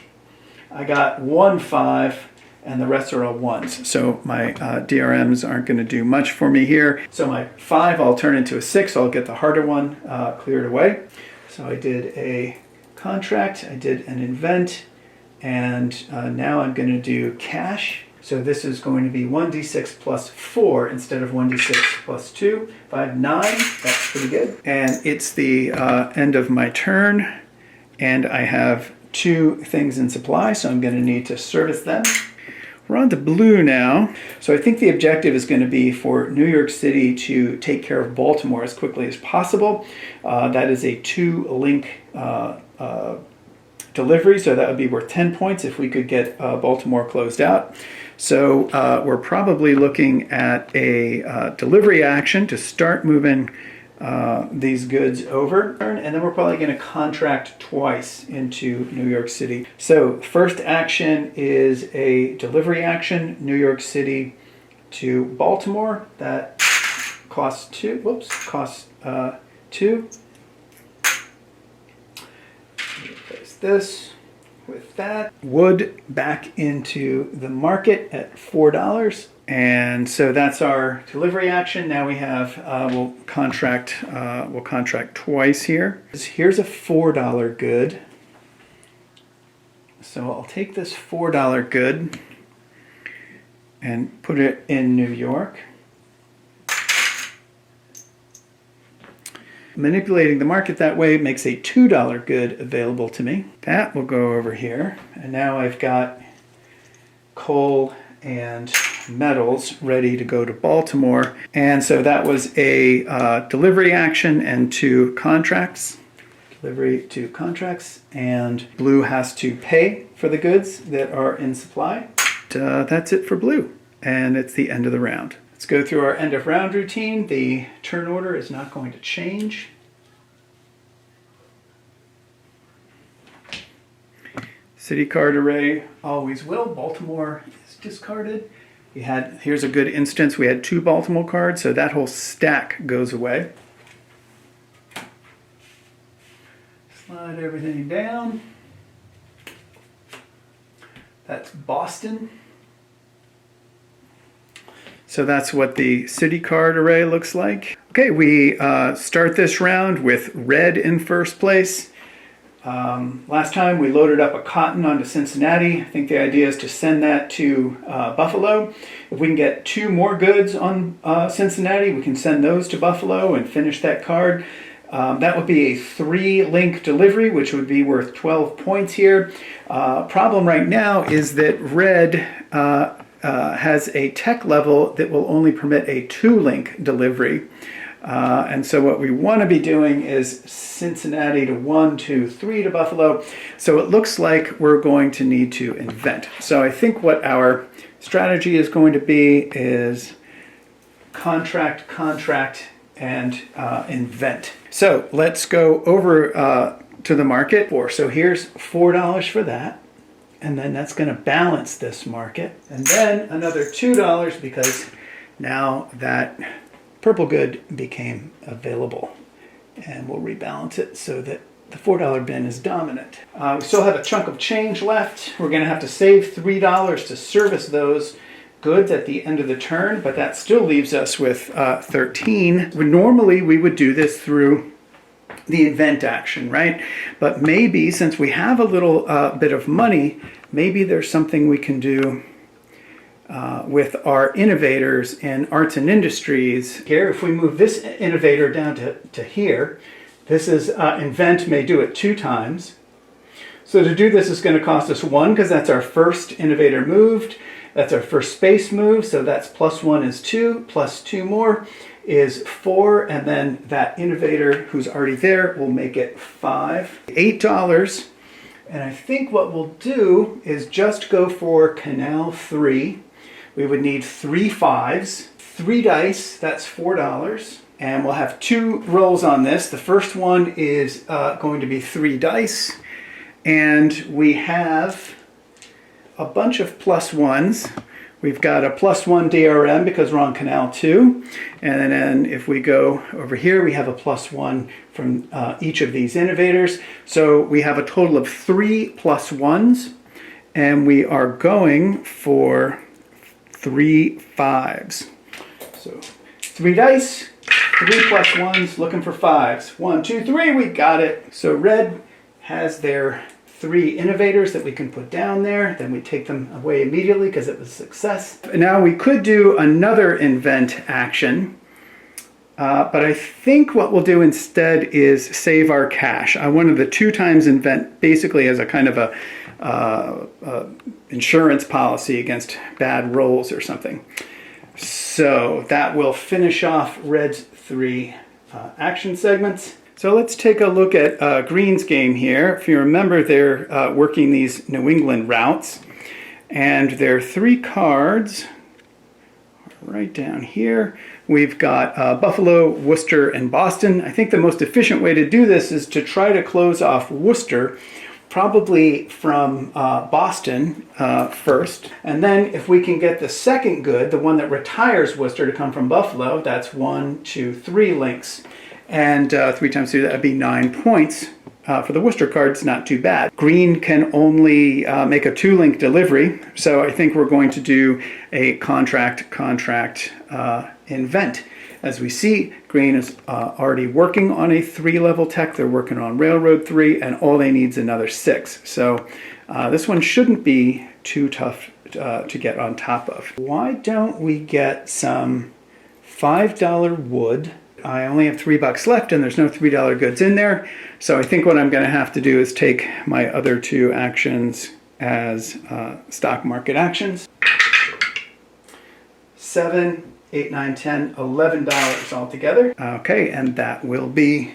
I got 1 5, and the rest are all 1s. So my DRMs aren't going to do much for me here. So my 5 I'll turn into a 6. I'll get the harder one cleared away. So I did a contract, I did an invent, and now I'm going to do cash. So this is going to be 1d6 plus 4 instead of 1d6 plus 2. 5, 9, that's pretty good. And it's the end of my turn, and I have 2 things in supply, so I'm going to need to service them. We're on to blue now. So I think the objective is going to be for New York City to take care of Baltimore as quickly as possible. That is a 2-link delivery, so that would be worth 10 points if we could get Baltimore closed out. So we're probably looking at a delivery action to start moving these goods over, and then we're probably going to contract twice into New York City. So first action is a delivery action, New York City to Baltimore. That costs 2. Whoops, costs 2. this with that. Wood back into the market at $4. And so that's our delivery action. Now we have, we'll contract twice here. Here's a $4 good. So I'll take this $4 good and put it in New York. Manipulating the market that way makes a $2 good available to me. That will go over here. And now I've got coal and metals ready to go to Baltimore. And so that was a delivery action and 2 contracts. Delivery to contracts, and blue has to pay for the goods that are in supply. That's it for blue, and it's the end of the round. Let's go through our end of round routine. The turn order is not going to change. City card array always will. Baltimore is discarded. Here's a good instance. We had 2 Baltimore cards, so that whole stack goes away. Slide everything down. That's Boston. So that's what the city card array looks like. Okay, we start this round with red in first place. Last time we loaded up a cotton onto Cincinnati. I think the idea is to send that to Buffalo. If we can get 2 more goods on Cincinnati, we can send those to Buffalo and finish that card. That would be a 3-link delivery, which would be worth 12 points here. Problem right now is that red has a tech level that will only permit a 2-link delivery. And so what we want to be doing is Cincinnati to 1, 2, 3 to Buffalo. So it looks like we're going to need to invent. So I think what our strategy is going to be is contract, and invent. So let's go over to the market. So here's $4 for that. And then that's going to balance this market. And then another $2 because now that purple good became available. And we'll rebalance it so that the $4 bin is dominant. We still have a chunk of change left. We're going to have to save $3 to service those goods at the end of the turn, but that still leaves us with 13. Normally we would do this through the invent action, right? But maybe since we have a little bit of money, maybe there's something we can do with our innovators in arts and industries. Here, if we move this innovator down to here, this is invent may do it 2 times. So to do this is going to cost us 1 because that's our first innovator moved. That's our first space move, so that's +1 is 2, plus 2 more is 4, and then that innovator who's already there will make it 5. $8, and I think what we'll do is just go for Canal 3. We would need 3 5s, 3 dice, that's $4, and we'll have 2 rolls on this. The first one is going to be 3 dice, and we have a bunch of +1s. We've got a +1 DRM because we're on Canal 2. And then if we go over here, we have a +1 from each of these innovators. So we have a total of 3 +1s. And we are going for 3 5s. So 3 dice, 3 +1s, looking for 5s. 1, 2, 3, we got it. So red has their 3 innovators that we can put down there. Then we take them away immediately because it was a success. Now we could do another invent action, but I think what we'll do instead is save our cash. I wanted the 2 times invent basically as a kind of a insurance policy against bad rolls or something. So that will finish off red's 3 action segments. So let's take a look at green's game here. If you remember, they're working these New England routes, and there are 3 cards right down here. We've got Buffalo, Worcester, and Boston. I think the most efficient way to do this is to try to close off Worcester, probably from Boston first. And then if we can get the second good, the one that retires Worcester, to come from Buffalo, that's 1, 2, 3 links. And 3 times 2, that would be 9 points. for the Worcester card, it's not too bad. Green can only make a 2-link delivery, so I think we're going to do a contract invent. As we see, Green is already working on a 3-level tech. They're working on Railroad 3, and all they need is another 6. So this one shouldn't be too tough to get on top of. Why don't we get some $5 wood? I only have $3 left, and there's no $3 goods in there. So I think what I'm going to have to do is take my other 2 actions as stock market actions. 7, 8, 9, 10, $11 altogether. Okay, and that will be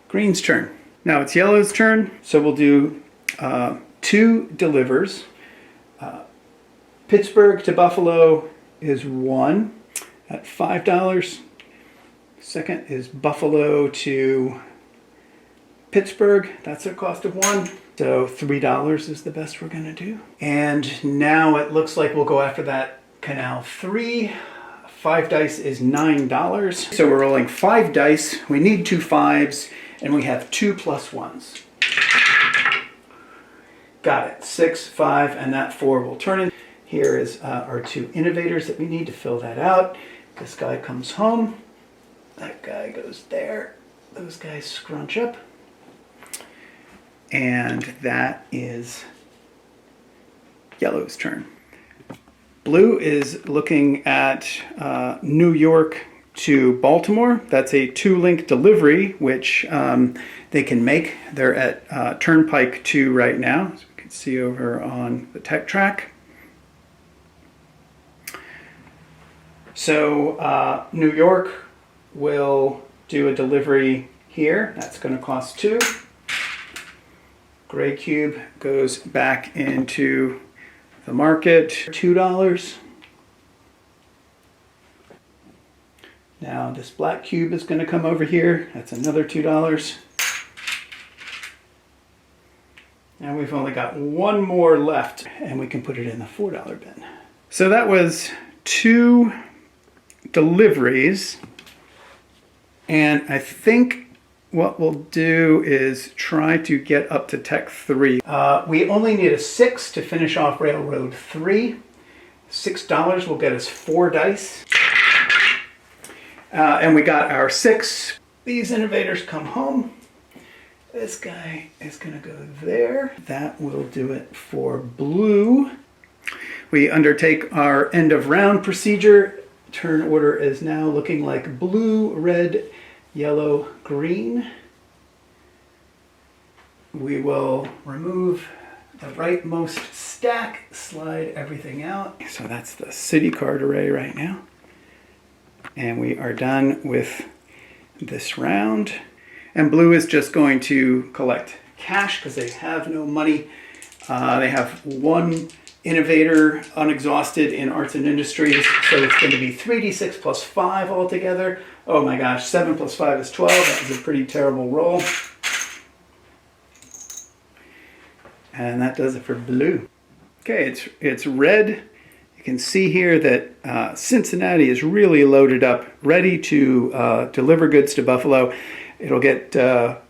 Green's turn. Now it's Yellow's turn, so we'll do 2 delivers. Pittsburgh to Buffalo is 1 at $5. Second is Buffalo to Pittsburgh. That's a cost of 1. So $3 is the best we're going to do. And now it looks like we'll go after that Canal 3. 5 dice is $9. So we're rolling 5 dice. We need 2 5s, and we have 2 plus 1s. Got it. 6, 5, and that 4 will turn in. Here is our 2 innovators that we need to fill that out. This guy comes home. That guy goes there. Those guys scrunch up. And that is Yellow's turn. Blue is looking at New York to Baltimore. That's a 2-link delivery, which they can make. They're at Turnpike 2 right now, as we can see over on the tech track. So New York will do a delivery here. That's going to cost 2. Gray cube goes back into the market, $2. Now this black cube is going to come over here. That's another $2. Now we've only got 1 more left, and we can put it in the $4 bin. So that was 2 deliveries, and I think what we'll do is try to get up to Tech 3. We only need a 6 to finish off Railroad 3. $6 will get us 4 dice. And we got our 6. These innovators come home. This guy is going to go there. That will do it for blue. We undertake our end of round procedure. Turn order is now looking like blue, red, yellow, green. We will remove the rightmost stack, slide everything out. So that's the city card array right now. And we are done with this round. And blue is just going to collect cash because they have no money. They have 1 innovator unexhausted in arts and industries, so it's going to be 3d6 plus 5 altogether. Oh my gosh, 7 plus 5 is 12. That was a pretty terrible roll. And that does it for blue. Okay, it's red. You can see here that Cincinnati is really loaded up, ready to deliver goods to Buffalo. It'll get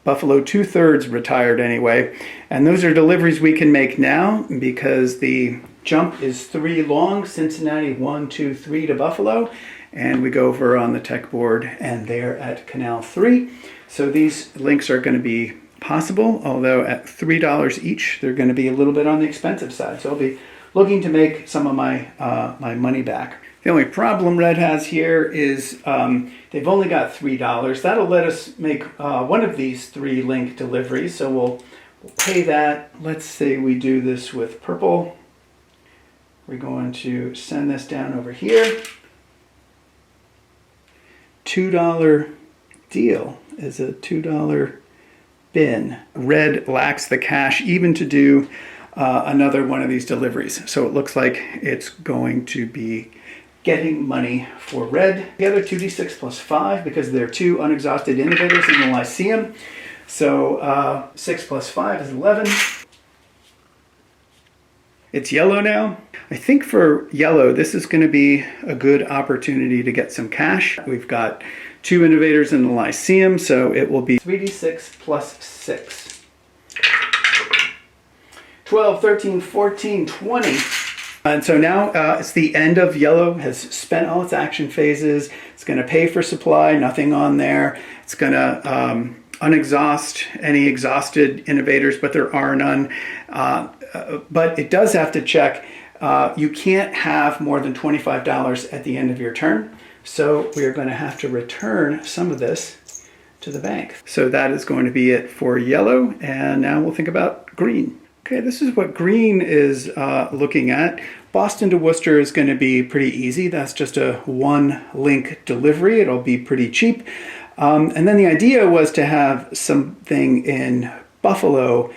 Buffalo 2/3 retired anyway. And those are deliveries we can make now because the jump is 3 long. Cincinnati 1, 2, 3 to Buffalo. And we go over on the tech board and they're at Canal 3. So these links are going to be possible, although at $3 each, they're going to be a little bit on the expensive side. So I'll be looking to make some of my my money back. The only problem Red has here is they've only got $3. That'll let us make one of these 3 link deliveries. So we'll pay that. Let's say we do this with purple. We're going to send this down over here. $2 deal is a $2 bin. Red lacks the cash even to do another one of these deliveries. So it looks like it's going to be getting money for red. The other 2d6 plus 5 because they're 2 unexhausted innovators in the Lyceum. So 6 plus 5 is 11. It's yellow now. I think for yellow, this is going to be a good opportunity to get some cash. We've got 2 innovators in the Lyceum, so it will be 3d6 plus 6. 12, 13, 14, 20. And so now it's the end of yellow, has spent all its action phases. It's going to pay for supply, nothing on there. It's going to unexhaust any exhausted innovators, but there are none. But it does have to check. You can't have more than $25 at the end of your turn. So we are going to have to return some of this to the bank. So that is going to be it for yellow. And now we'll think about green. Okay, this is what green is looking at. Boston to Worcester is going to be pretty easy. That's just a 1-link delivery. It'll be pretty cheap. And then the idea was to have something in Buffalo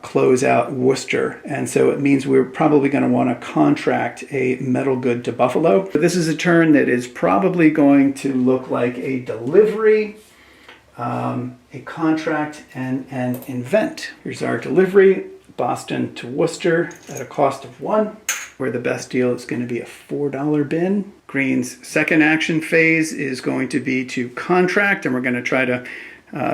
close out Worcester. And so it means we're probably going to want to contract a metal good to Buffalo. This is a turn that is probably going to look like a delivery, a contract, and an invent. Here's our delivery. Boston to Worcester at a cost of 1, where the best deal is going to be a $4 bin. Green's second action phase is going to be to contract, and we're going to try to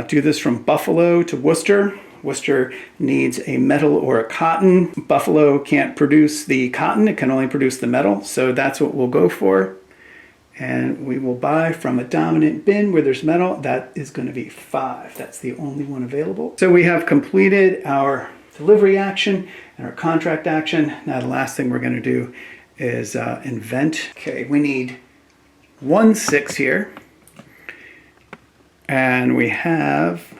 do this from Buffalo to Worcester. Worcester needs a metal or a cotton. Buffalo can't produce the cotton, it can only produce the metal, so that's what we'll go for. And we will buy from a dominant bin where there's metal. That is going to be 5. That's the only one available. So we have completed our delivery action and our contract action. Now the last thing we're going to do is invent. Okay, we need 1 6 here. And we have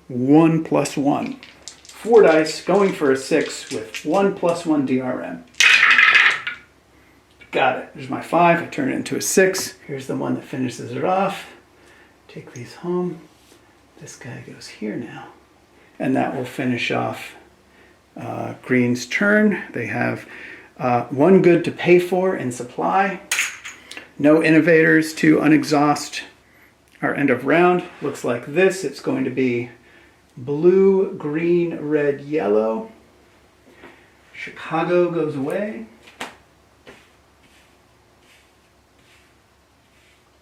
1 plus 1. 4 dice going for a 6 with 1 plus 1 DRM. Got it. There's my 5. I turn it into a 6. Here's the one that finishes it off. Take these home. This guy goes here now. And that will finish off Green's turn. They have 1 good to pay for in supply. No innovators to unexhaust our end of round. Looks like this. It's going to be blue, green, red, yellow. Chicago goes away.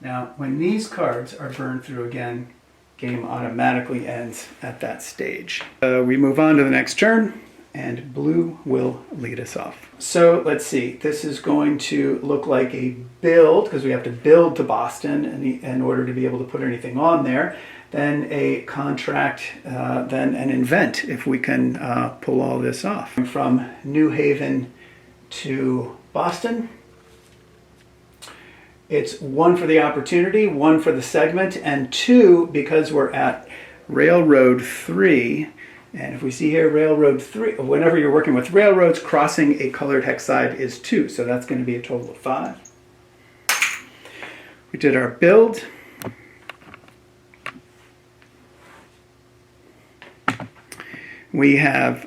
Now, when these cards are burned through again, game automatically ends at that stage. We move on to the next turn, and blue will lead us off. So let's see, this is going to look like a build, because we have to build to Boston in order to be able to put anything on there. Then a contract, then an invent, if we can pull all this off. From New Haven to Boston. It's 1 for the opportunity, 1 for the segment, and 2 because we're at Railroad 3. And if we see here, Railroad 3, whenever you're working with railroads, crossing a colored hex side is 2. So that's going to be a total of 5. We did our build. We have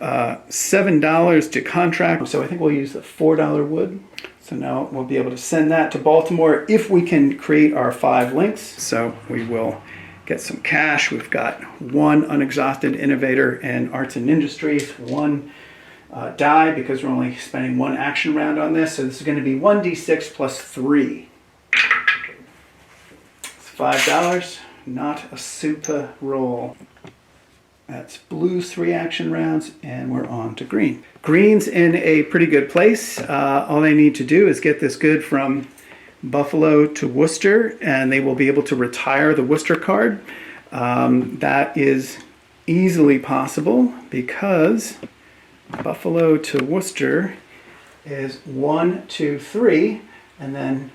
$7 to contract. So I think we'll use the $4 wood. So now we'll be able to send that to Baltimore if we can create our 5 links. So we will get some cash. We've got 1 unexhausted innovator in arts and industries, 1 die because we're only spending 1 action round on this. So this is going to be 1d6 plus 3. It's $5. Not a super roll. That's blue's 3 action rounds, and we're on to green. Green's in a pretty good place. All they need to do is get this good from Buffalo to Worcester, and they will be able to retire the Worcester card. That is easily possible because Buffalo to Worcester is 1, 2, 3, and then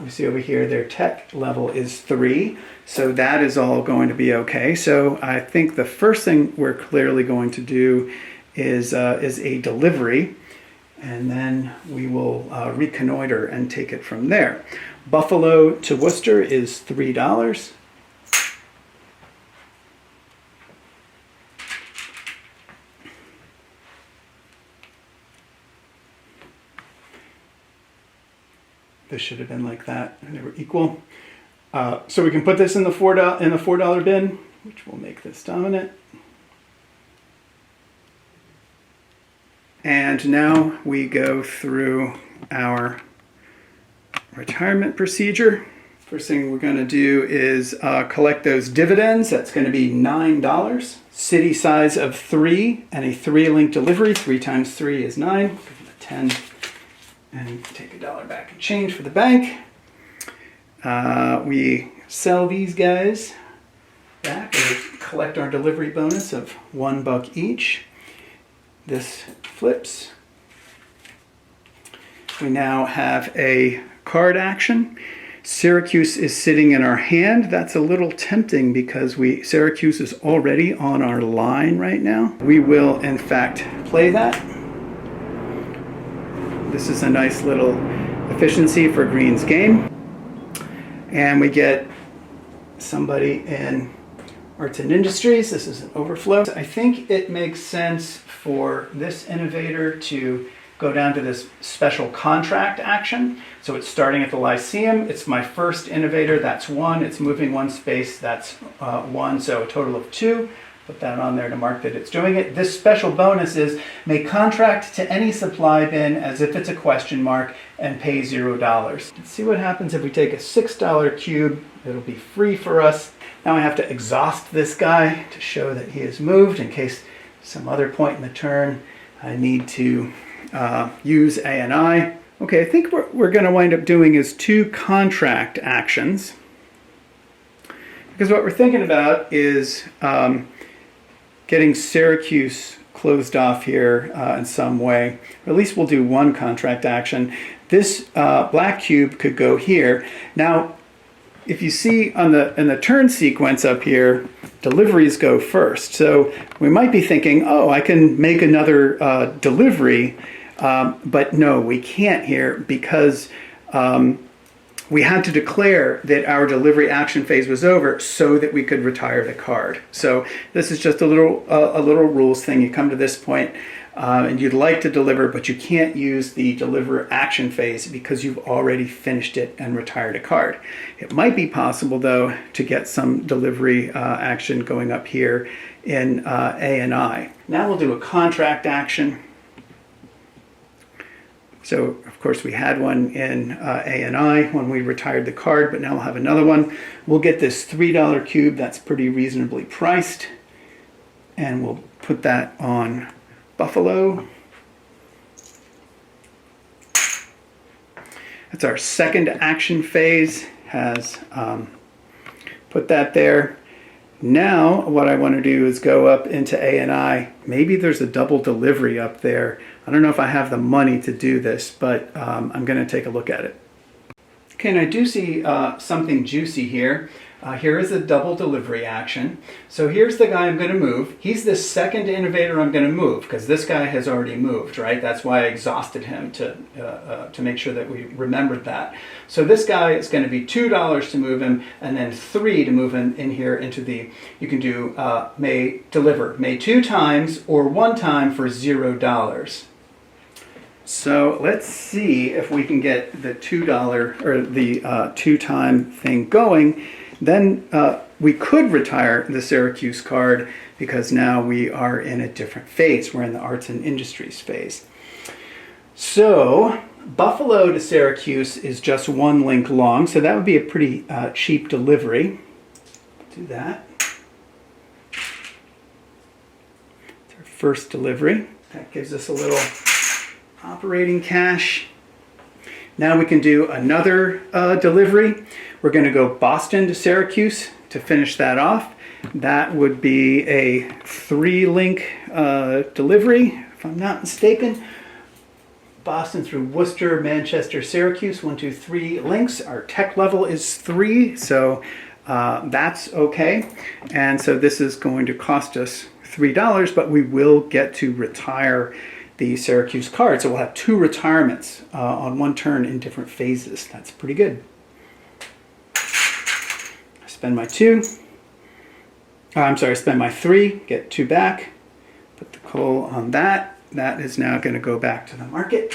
we see over here their tech level is 3. So that is all going to be okay. So I think the first thing we're clearly going to do is a delivery, and then we will reconnoiter and take it from there. Buffalo to Worcester is $3. This should have been like that, and they were equal. So we can put this in the $4 bin, which will make this dominant. And now we go through our retirement procedure. First thing we're going to do is collect those dividends. That's going to be $9. City size of 3 and a 3-link delivery. 3 times 3 is 9. Give them a 10 and take $1 back in change for the bank. We sell these guys back and collect our delivery bonus of $1 each. This flips. We now have a card action. Syracuse is sitting in our hand. That's a little tempting because Syracuse is already on our line right now. We will, in fact, play that. This is a nice little efficiency for Green's game. And we get somebody in Arts and Industries. This is an overflow. I think it makes sense for this innovator to go down to this special contract action. So it's starting at the Lyceum. It's my first innovator, that's 1. It's moving 1 space, that's 1, so a total of 2. Put that on there to mark that it's doing it. This special bonus is may contract to any supply bin as if it's a question mark and pay $0. Let's see what happens if we take a $6 cube. It'll be free for us. Now I have to exhaust this guy to show that he has moved in case some other point in the turn I need to use A&I. Okay, I think what we're going to wind up doing is 2 contract actions. Because what we're thinking about is getting Syracuse closed off here in some way. Or at least we'll do 1 contract action. This black cube could go here. Now, if you see in the turn sequence up here, deliveries go first. So we might be thinking, oh, I can make another delivery. But no, we can't here because we had to declare that our delivery action phase was over so that we could retire the card. So this is just a little rules thing. You come to this point and you'd like to deliver, but you can't use the deliver action phase because you've already finished it and retired a card. It might be possible, though, to get some delivery action going up here in A&I. Now we'll do a contract action. So, of course, we had one in A&I when we retired the card, but now we'll have another one. We'll get this $3 cube. That's pretty reasonably priced. And we'll put that on Buffalo. That's our second action phase. Has put that there. Now, what I want to do is go up into A&I. Maybe there's a double delivery up there. I don't know if I have the money to do this, but I'm going to take a look at it. Okay, and I do see something juicy here. Here is a double delivery action. So here's the guy I'm going to move. He's the second innovator I'm going to move because this guy has already moved, right? That's why I exhausted him to make sure that we remembered that. So this guy is going to be $2 to move him and then 3 to move him in here into the, you can do may deliver, may 2 times or 1 time for $0. So let's see if we can get the $2 or the 2-time thing going. Then we could retire the Syracuse card because now we are in a different phase. We're in the Arts and Industries phase. So Buffalo to Syracuse is just 1 link long, so that would be a pretty cheap delivery. Do that. It's our first delivery. That gives us a little operating cash. Now we can do another delivery. We're going to go Boston to Syracuse to finish that off. That would be a 3-link delivery, if I'm not mistaken. Boston through Worcester, Manchester, Syracuse, 1, 2, 3 links. Our tech level is 3, so that's okay. And so this is going to cost us $3, but we will get to retire the Syracuse card. So we'll have 2 retirements on 1 turn in different phases. That's pretty good. Spend my 2. Spend my 3, get 2 back. Put the coal on that. That is now going to go back to the market.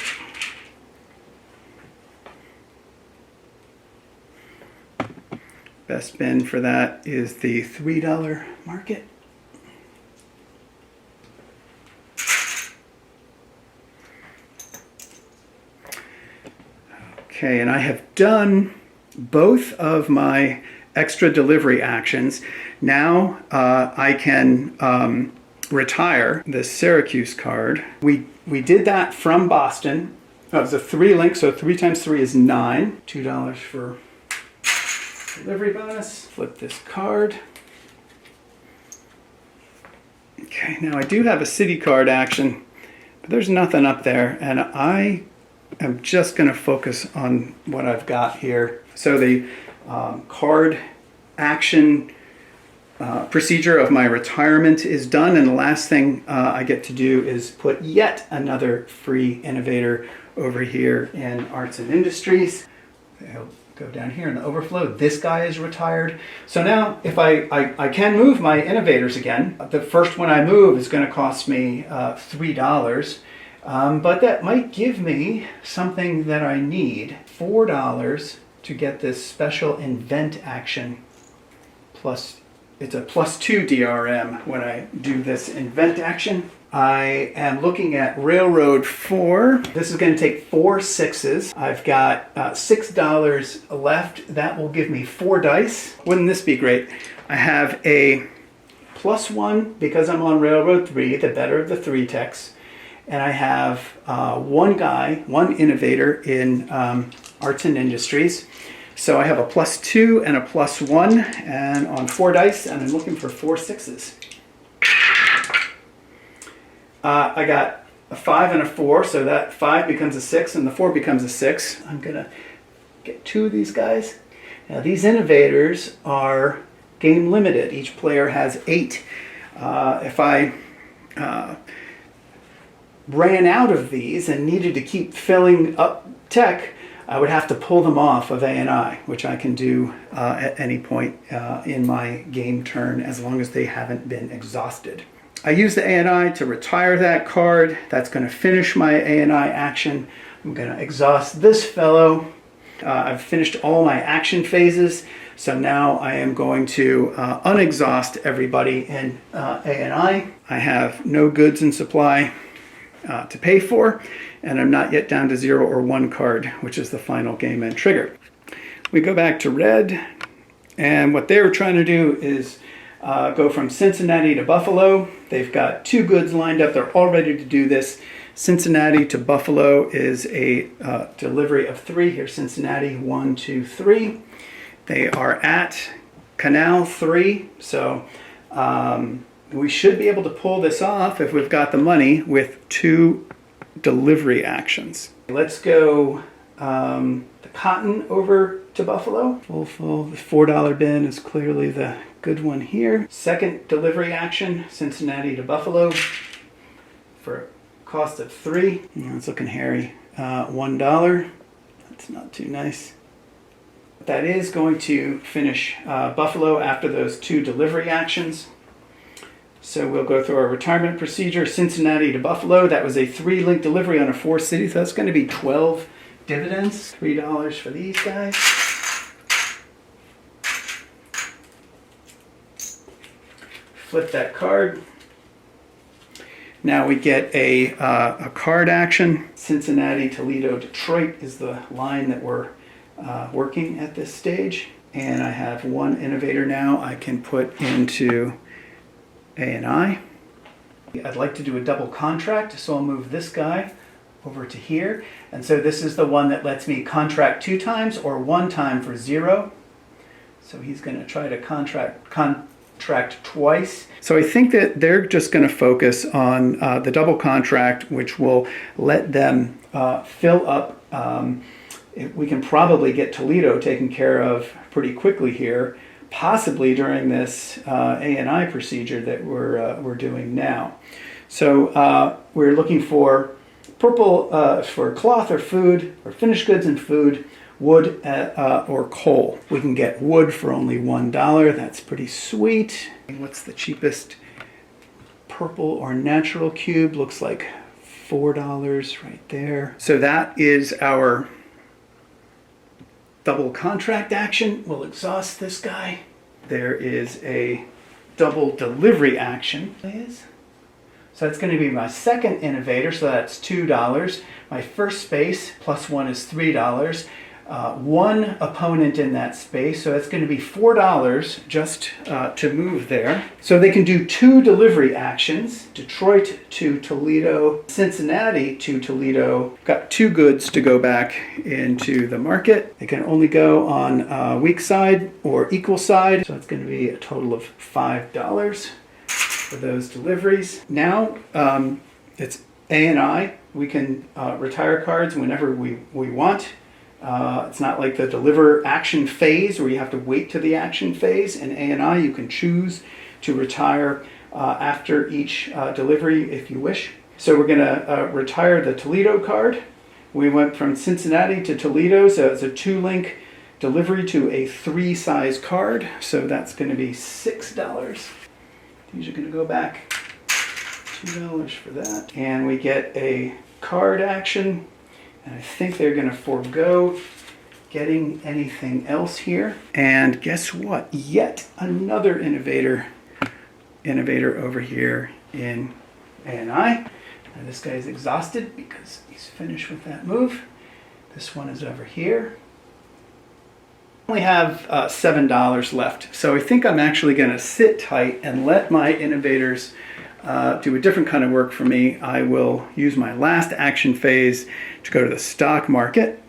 Best bin for that is the $3 market. Okay, and I have done both of my extra delivery actions. Now I can retire this Syracuse card. We did that from Boston. It was a 3 link, so 3 times 3 is 9. $2 for delivery bonus. Flip this card. Okay, now I do have a city card action, but there's nothing up there, and I am just going to focus on what I've got here. So the card action procedure of my retirement is done, and the last thing I get to do is put yet another free innovator over here in Arts and Industries. I'll go down here in the overflow. This guy is retired. So now if I can move my innovators again. The first one I move is going to cost me $3. But that might give me something that I need. $4 to get this special invent action. Plus, it's a +2 DRM when I do this invent action. I am looking at Railroad 4. This is going to take 4 6s. I've got $6 left. That will give me 4 dice. Wouldn't this be great? I have a +1 because I'm on Railroad 3, the better of the 3 techs. And I have one innovator in Arts and Industries. So I have a +2 and a +1 and on 4 dice, and I'm looking for 4 6s. I got a 5 and a 4, so that 5 becomes a 6 and the 4 becomes a 6. I'm going to get 2 of these guys. Now these innovators are game limited. Each player has 8. If I ran out of these and needed to keep filling up tech, I would have to pull them off of A&I, which I can do at any point in my game turn as long as they haven't been exhausted. I use the A&I to retire that card. That's going to finish my A&I action. I'm going to exhaust this fellow. I've finished all my action phases, so now I am going to unexhaust everybody in A&I. I have no goods in supply to pay for, and I'm not yet down to 0 or 1 card, which is the final game end trigger. We go back to red, and what they were trying to do is go from Cincinnati to Buffalo. They've got 2 goods lined up. They're all ready to do this. Cincinnati to Buffalo is a delivery of 3. Here's Cincinnati, 1, 2, 3. They are at Canal 3, so we should be able to pull this off if we've got the money with 2 delivery actions. Let's go the cotton over to Buffalo. Full. The $4 bin is clearly the good one here. Second delivery action, Cincinnati to Buffalo for a cost of 3. It's looking hairy. $1. That's not too nice. That is going to finish Buffalo after those 2 delivery actions. So we'll go through our retirement procedure. Cincinnati to Buffalo. That was a 3-link delivery on a 4 city. So that's going to be 12 dividends. $3 for these guys. Flip that card. Now we get a card action. Cincinnati, Toledo, Detroit is the line that we're working at this stage. And I have 1 innovator now I can put into A&I. I'd like to do a double contract, so I'll move this guy over to here. And so this is the one that lets me contract 2 times or 1 time for 0. So he's going to try to contract twice. So I think that they're just going to focus on the double contract, which will let them fill up. We can probably get Toledo taken care of pretty quickly here, possibly during this A&I procedure that we're doing now. So we're looking for purple for cloth or food, or finished goods and food, wood or coal. We can get wood for only $1. That's pretty sweet. What's the cheapest? Purple or natural cube looks like $4 right there. So that is our double contract action. We'll exhaust this guy. There is a double delivery action. So that's going to be my second innovator, so that's $2. My first space plus 1 is $3. one opponent in that space, so it's going to be $4 just to move there. So they can do 2 delivery actions, Detroit to Toledo, Cincinnati to Toledo. Got 2 goods to go back into the market. They can only go on weak side or equal side, so it's going to be a total of $5 for those deliveries. Now it's A and I. We can retire cards whenever we want. It's not like the deliver action phase where you have to wait to the action phase. In A&I, you can choose to retire after each delivery if you wish. So we're going to retire the Toledo card. We went from Cincinnati to Toledo, so it's a 2-link delivery to a 3-size card. So that's going to be $6. These are going to go back $2 for that. And we get a card action. And I think they're going to forego getting anything else here. And guess what? Yet another innovator over here in A&I. Now this guy's exhausted because he's finished with that move. This one is over here. I only have $7 left. So I think I'm actually going to sit tight and let my innovators do a different kind of work for me. I will use my last action phase to go to the stock market.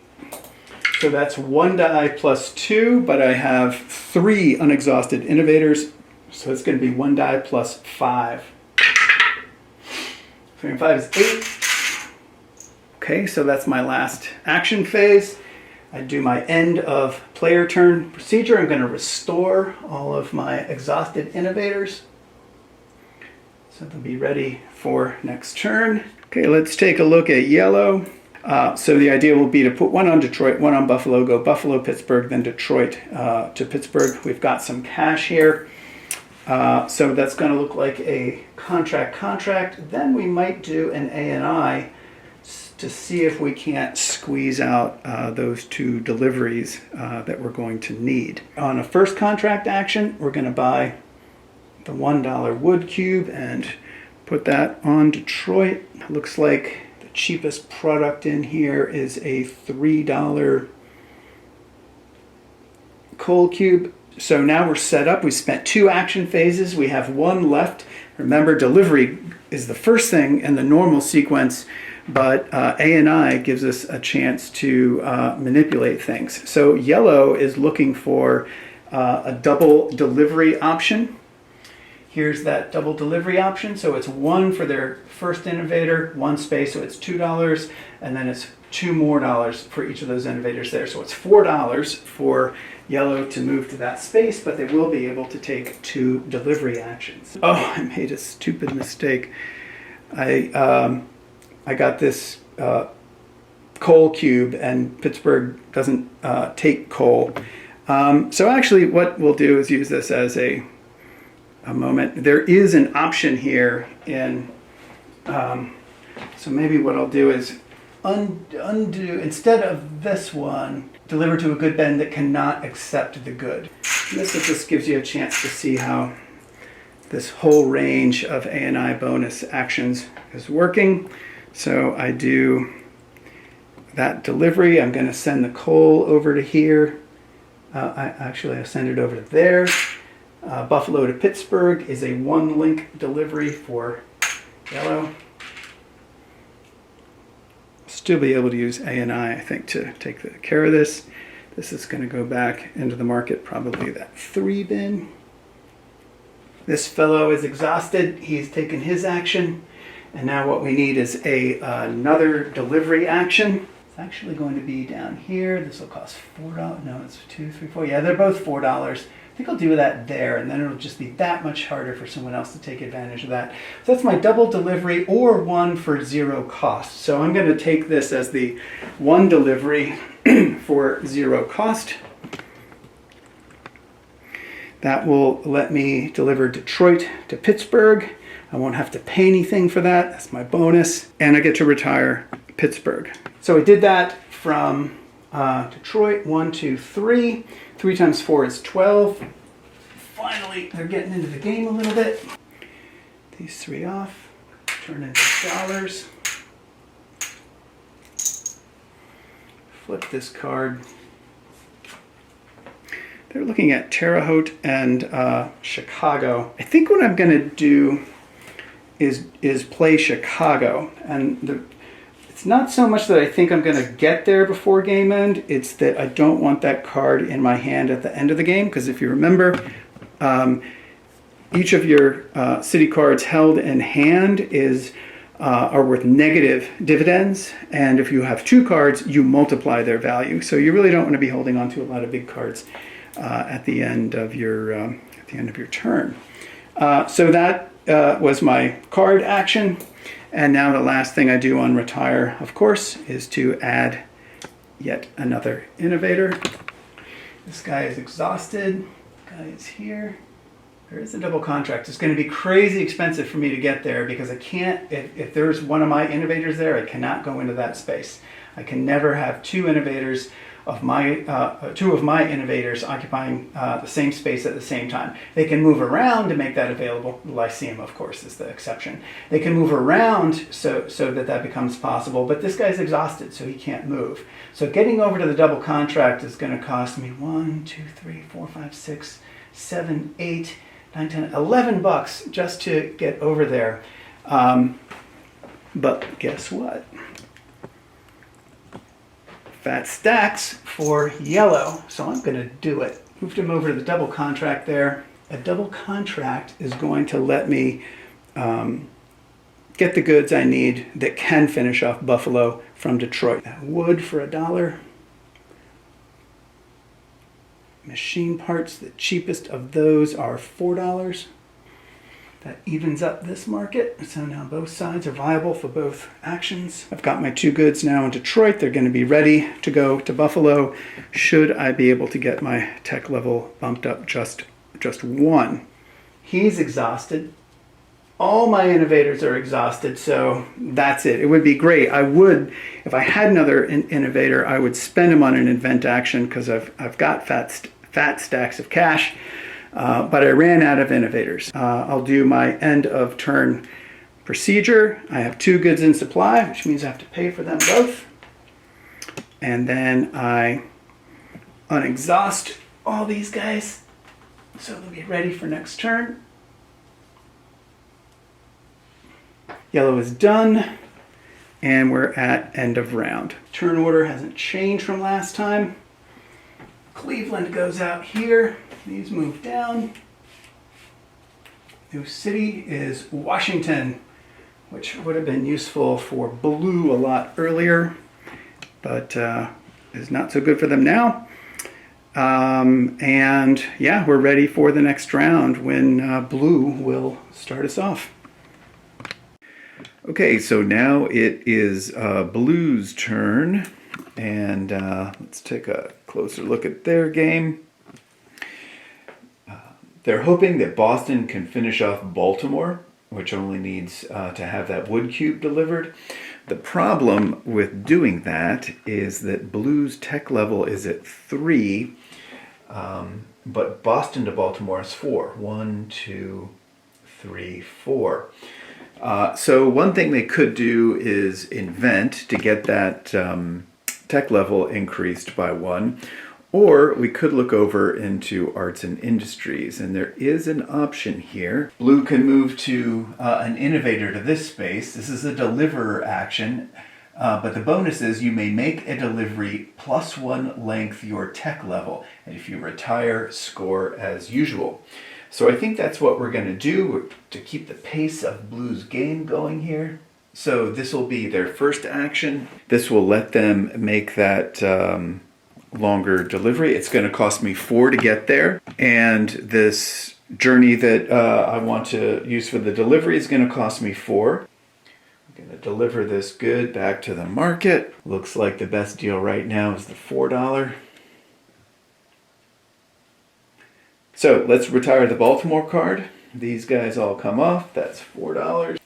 So that's 1 die plus 2, but I have 3 unexhausted innovators. So it's going to be 1 die plus 5. 3 and 5 is 8. Okay, so that's my last action phase. I do my end of player turn procedure. I'm going to restore all of my exhausted innovators, so they'll be ready for next turn. Okay, let's take a look at yellow. So the idea will be to put 1 on Detroit, 1 on Buffalo, go Buffalo, Pittsburgh, then Detroit to Pittsburgh. We've got some cash here. So that's going to look like a contract. Then we might do an A&I to see if we can't squeeze out those 2 deliveries that we're going to need. On a first contract action, we're going to buy the $1 wood cube and put that on Detroit. Looks like the cheapest product in here is a $3 coal cube. So now we're set up. We spent 2 action phases. We have 1 left. Remember, delivery is the first thing in the normal sequence, but A&I gives us a chance to manipulate things. So yellow is looking for a double delivery option. Here's that double delivery option. So it's 1 for their first innovator, 1 space, so it's $2, and then it's $2 more for each of those innovators there. So it's $4 for yellow to move to that space, but they will be able to take 2 delivery actions. Oh, I made a stupid mistake. I got this coal cube, and Pittsburgh doesn't take coal. So actually what we'll do is use this as a moment. There is an option here in, so maybe what I'll do is undo, instead of this one, deliver to a good bend that cannot accept the good. And this just gives you a chance to see how this whole range of A&I bonus actions is working. So I do that delivery. I'm going to send the coal over to here. I send it over to there. Buffalo to Pittsburgh is a 1-link delivery for yellow. Still be able to use A&I think, to take care of this. This is going to go back into the market, probably that 3 bin. This fellow is exhausted. He's taken his action. And now what we need is another delivery action. It's actually going to be down here. This will cost $4. No, it's 2, 3, 4. Yeah, they're both $4. I think I'll do that there, and then it'll just be that much harder for someone else to take advantage of that. So that's my double delivery, or 1 for 0 cost. So I'm going to take this as the 1 delivery for 0 cost. That will let me deliver Detroit to Pittsburgh. I won't have to pay anything for that. That's my bonus. And I get to retire Pittsburgh. So I did that from Detroit, 1, 2, 3. 3 times 4 is 12. Finally, they're getting into the game a little bit. These 3 off, turn into dollars. Flip this card They're looking at Terre Haute and Chicago. I think what I'm going to do is play Chicago. And it's not so much that I think I'm going to get there before game end. It's that I don't want that card in my hand at the end of the game. Because if you remember, each of your city cards held in hand are worth negative dividends, and if you have 2 cards, you multiply their value. So you really don't want to be holding on to a lot of big cards at the end of your turn. So that was my card action, and now the last thing I do on retire, of course, is to add yet another innovator. This guy is exhausted. This guy is here. There is a double contract. It's going to be crazy expensive for me to get there because I can't, if there's one of my innovators there, I cannot go into that space. I can never have two of my innovators occupying the same space at the same time. They can move around to make that available. Lyceum, of course, is the exception. They can move around so that becomes possible, but this guy's exhausted, so he can't move. So getting over to the double contract is going to cost me 1, 2, 3, 4, 5, 6, 7, 8, 9, 10, 11 bucks just to get over there. But guess what? Fat stacks for yellow, so I'm going to do it. Moved him over to the double contract there. A double contract is going to let me get the goods I need that can finish off Buffalo from Detroit. Wood for $1. Machine parts, the cheapest of those are $4. That evens up this market. So now both sides are viable for both actions. I've got my 2 goods now in Detroit. They're going to be ready to go to Buffalo should I be able to get my tech level bumped up just 1. He's exhausted. All my innovators are exhausted, so that's it. It would be great. I would, if I had another innovator, I would spend him on an event action because I've got fat stacks of cash, but I ran out of innovators. I'll do my end of turn procedure. I have 2 goods in supply, which means I have to pay for them both. And then I unexhaust all these guys so they'll be ready for next turn. Yellow is done, and we're at end of round. Turn order hasn't changed from last time. Cleveland goes out here. These move down. New city is Washington, which would have been useful for blue a lot earlier, but is not so good for them now. And yeah, we're ready for the next round when blue will start us off. Okay, so now it is Blue's turn, and let's take a closer look at their game. They're hoping that Boston can finish off Baltimore, which only needs to have that wood cube delivered. The problem with doing that is that Blue's tech level is at 3, but Boston to Baltimore is 4. 1, 2, 3, 4. So one thing they could do is invent to get that tech level increased by 1, or we could look over into arts and industries, and there is an option here. Blue can move to an innovator to this space. This is a deliverer action, but the bonus is you may make a delivery +1 length your tech level, and if you retire, score as usual. So I think that's what we're going to do to keep the pace of Blue's game going here. So this will be their first action. This will let them make that longer delivery. It's going to cost me 4 to get there. And this journey that I want to use for the delivery is going to cost me 4. I'm going to deliver this good back to the market. Looks like the best deal right now is the $4. So let's retire the Baltimore card. These guys all come off. That's $4.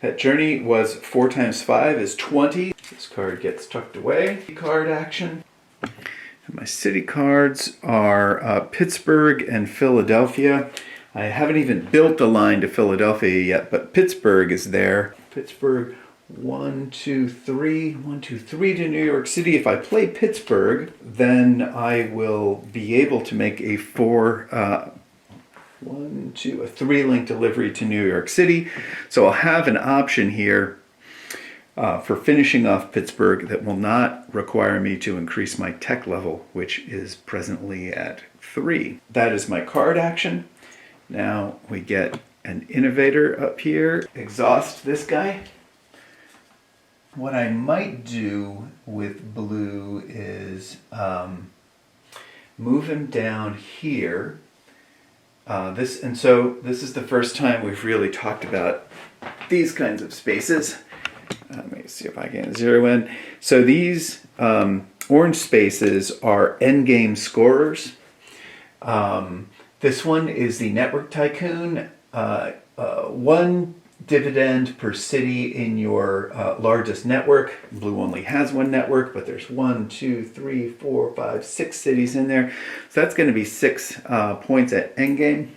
That journey was 4 times 5 is 20. This card gets tucked away. Card action. And my city cards are Pittsburgh and Philadelphia. I haven't even built a line to Philadelphia yet, but Pittsburgh is there. Pittsburgh 1, 2, 3, 1, 2, 3 to New York City. If I play Pittsburgh, then I will be able to make a 3-link delivery to New York City. So I'll have an option here for finishing off Pittsburgh that will not require me to increase my tech level, which is presently at 3. That is my card action. Now we get an innovator up here. Exhaust this guy. What I might do with blue is move him down here. This is the first time we've really talked about these kinds of spaces. Let me see if I can zero in. So these orange spaces are Endgame Scorers. This one is the Network Tycoon. 1 dividend per city in your largest network. Blue only has 1 network, but there's 1, 2, 3, 4, 5, 6 cities in there. So that's going to be 6 points at endgame.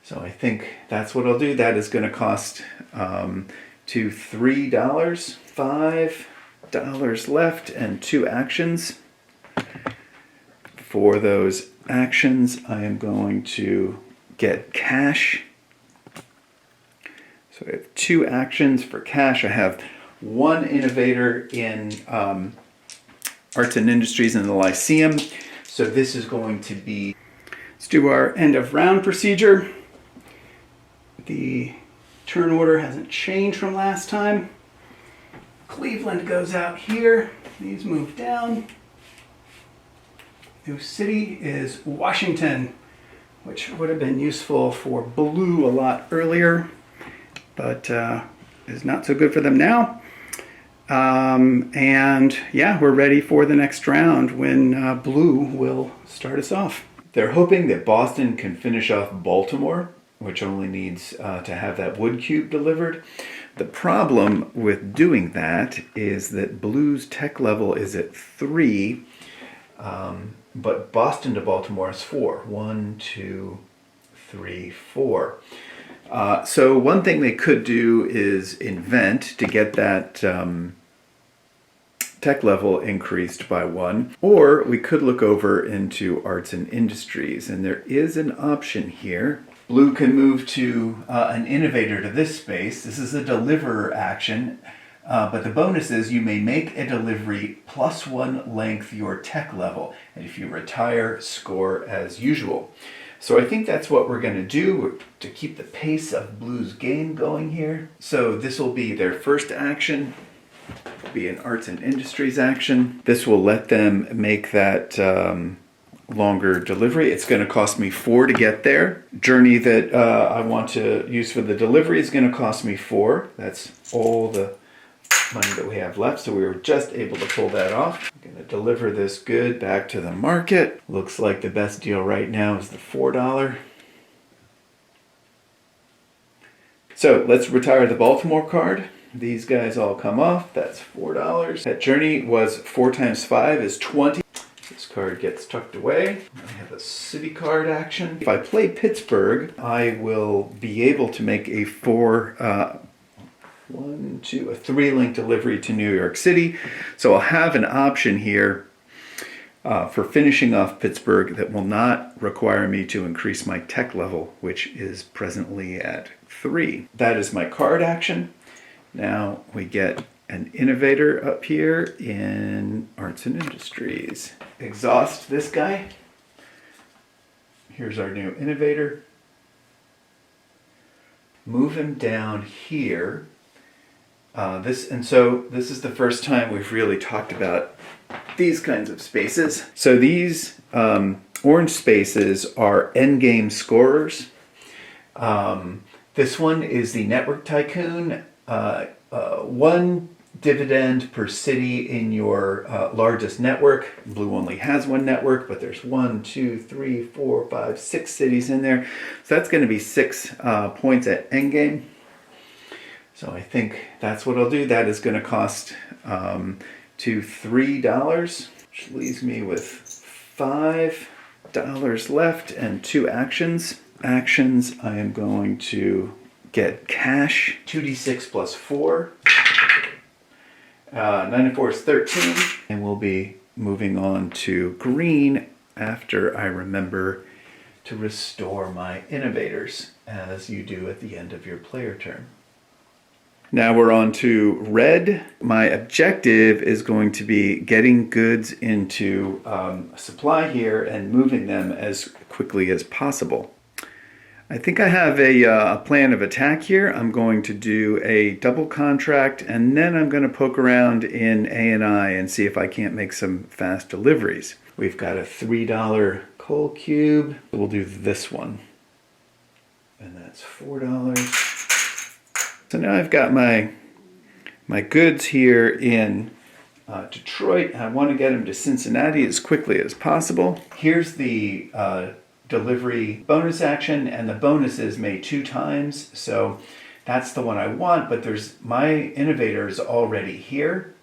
So I think that's what I'll do. That is going to cost to $3, $5 left, and 2 actions. For those actions, I am going to get cash. So I have 2 actions for cash. I have 1 innovator in Arts and Industries in the Lyceum. So this is going to be, let's do our end of round procedure. The turn order hasn't changed from last time. Cleveland goes out here. These move down. New city is Washington, which would have been useful for blue a lot earlier, but is not so good for them now. And yeah, we're ready for the next round when blue will start us off. They're hoping that Boston can finish off Baltimore, which only needs to have that wood cube delivered. The problem with doing that is that blue's tech level is at 3, but Boston to Baltimore is 4. 1, 2, 3, 4. So one thing they could do is invent to get that tech level increased by 1, or we could look over into Arts and Industries, and there is an option here. Blue can move to an innovator to this space. This is a deliver action, but the bonus is you may make a delivery plus 1 length your tech level, and if you retire, score as usual. So I think that's what we're going to do to keep the pace of blue's game going here. So this will be their first action. Be an Arts and Industries action. This will let them make that longer delivery. It's going to cost me 4 to get there. Journey that I want to use for the delivery is going to cost me 4. That's all the money that we have left, so we were just able to pull that off. I'm going to deliver this good back to the market. Looks like the best deal right now is the $4. So let's retire the Baltimore card. These guys all come off. That's $4. That journey was 4 times 5 is 20. This card gets tucked away. I have a city card action. If I play Pittsburgh, I will be able to make a 3-link delivery to New York City. So I'll have an option here for finishing off Pittsburgh that will not require me to increase my tech level, which is presently at 3. That is my card action. Now we get an innovator up here in Arts and Industries. Exhaust this guy. Here's our new innovator. Move him down here. This is the first time we've really talked about these kinds of spaces. So these orange spaces are Endgame Scorers. This one is the Network Tycoon. 1 dividend per city in your largest network. Blue only has 1 network, but there's 1, 2, 3, 4, 5, 6 cities in there. So that's going to be 6 points at endgame. So I think that's what I'll do. That is going to cost to $3, which leaves me with $5 left and 2 actions. Actions, I am going to get cash, 2d6 plus 4. 94 is 13. And we'll be moving on to green after I remember to restore my innovators, as you do at the end of your player turn. Now we're on to red. My objective is going to be getting goods into supply here and moving them as quickly as possible. I think I have a plan of attack here. I'm going to do a double contract, and then I'm going to poke around in A&I and see if I can't make some fast deliveries. We've got a $3 coal cube. We'll do this one. And that's $4. So now I've got my goods here in Detroit. I want to get them to Cincinnati as quickly as possible. Here's the delivery bonus action, and the bonus is made 2 times. So that's the one I want, but there's my innovator is already here.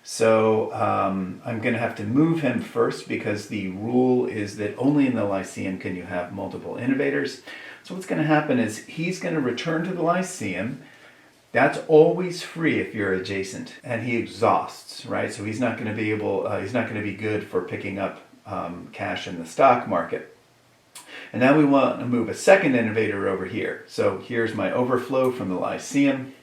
So I'm going to have to move him first because the rule is that only in the Lyceum can you have multiple innovators. So what's going to happen is he's going to return to the Lyceum. That's always free if you're adjacent, and he exhausts, right? So he's not going to be he's not going to be good for picking up cash in the stock market. And now we want to move a second innovator over here. So here's my overflow from the Lyceum.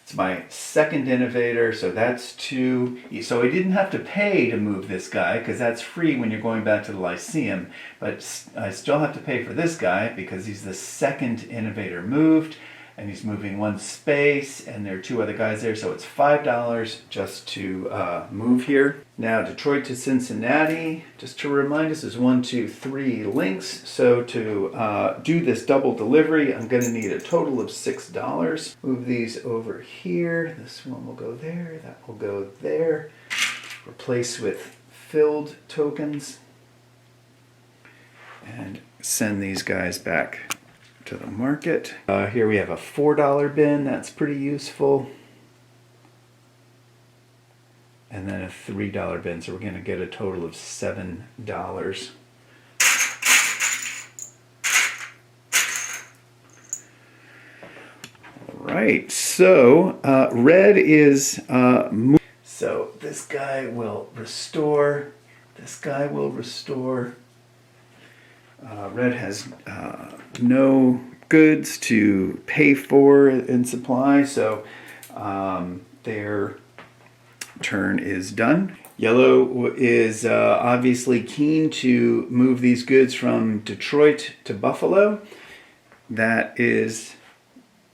It's my second innovator, so that's 2. So I didn't have to pay to move this guy because that's free when you're going back to the Lyceum. But I still have to pay for this guy because he's the second innovator moved, and he's moving 1 space, and there are 2 other guys there, so it's $5 just to move here. Now Detroit to Cincinnati, just to remind us, is 1, 2, 3 links. So to do this double delivery, I'm going to need a total of $6. Move these over here. This one will go there, that will go there. Replace with filled tokens. And send these guys back to the market. Here we have a $4 bin, that's pretty useful. And then a $3 bin, so we're going to get a total of $7. All right, so red is so this guy will restore, this guy will restore. Red has no goods to pay for in supply, so their turn is done. Yellow is obviously keen to move these goods from Detroit to Buffalo. That is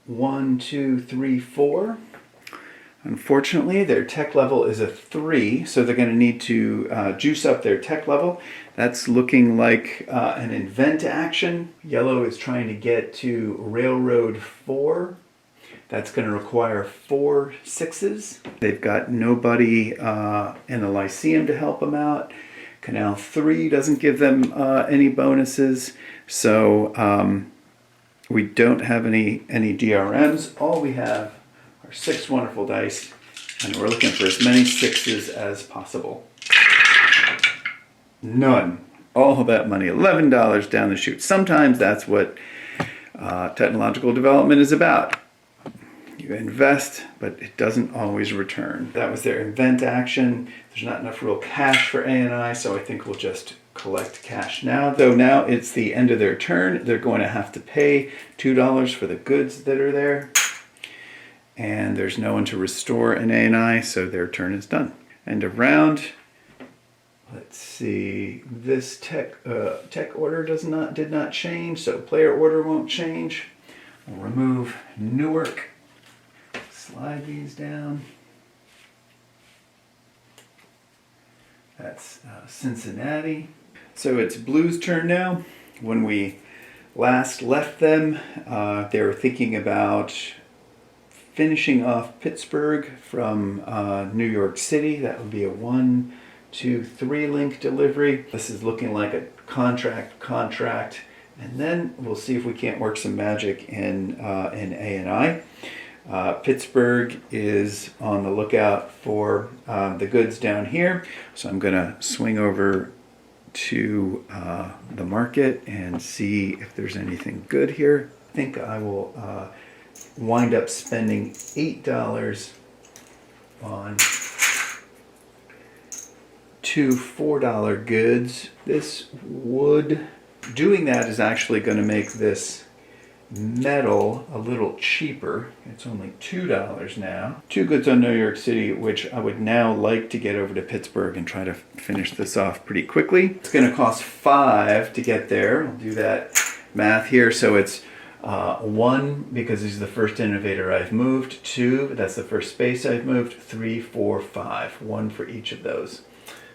1, 2, 3, 4. Unfortunately, their tech level is a 3, so they're going to need to juice up their tech level. That's looking like an invent action. Yellow is trying to get to Railroad 4. That's going to require 4 6s. They've got nobody in the Lyceum to help them out. Canal 3 doesn't give them any bonuses, so we don't have any DRMs. All we have are 6 wonderful dice, and we're looking for as many 6s as possible. None. All of that money, $11 down the chute. Sometimes that's what technological development is about. You invest, but it doesn't always return. That was their invent action. There's not enough real cash for A&I, so I think we'll just collect cash now. Though now it's the end of their turn, they're going to have to pay $2 for the goods that are there. And there's no one to restore an A&I, so their turn is done. End of round. Let's see. This tech order did not change, so player order won't change. We'll remove Newark. Slide these down. That's Cincinnati. So it's Blue's turn now. When we last left them, they were thinking about finishing off Pittsburgh from New York City. That would be a 1, 2, 3 link delivery. This is looking like a contract, and then we'll see if we can't work some magic in A&I. Pittsburgh is on the lookout for the goods down here, so I'm going to swing over to the market and see if there's anything good here. I think I will wind up spending $8 on two $4 goods. Doing that is actually going to make this metal a little cheaper. It's only $2 now. Two goods on New York City, which I would now like to get over to Pittsburgh and try to finish this off pretty quickly. It's going to cost $5 to get there. I'll do that math here. So it's 1, because this is the first innovator I've moved. 2, that's the first space I've moved. 3, 4, 5. 1 for each of those.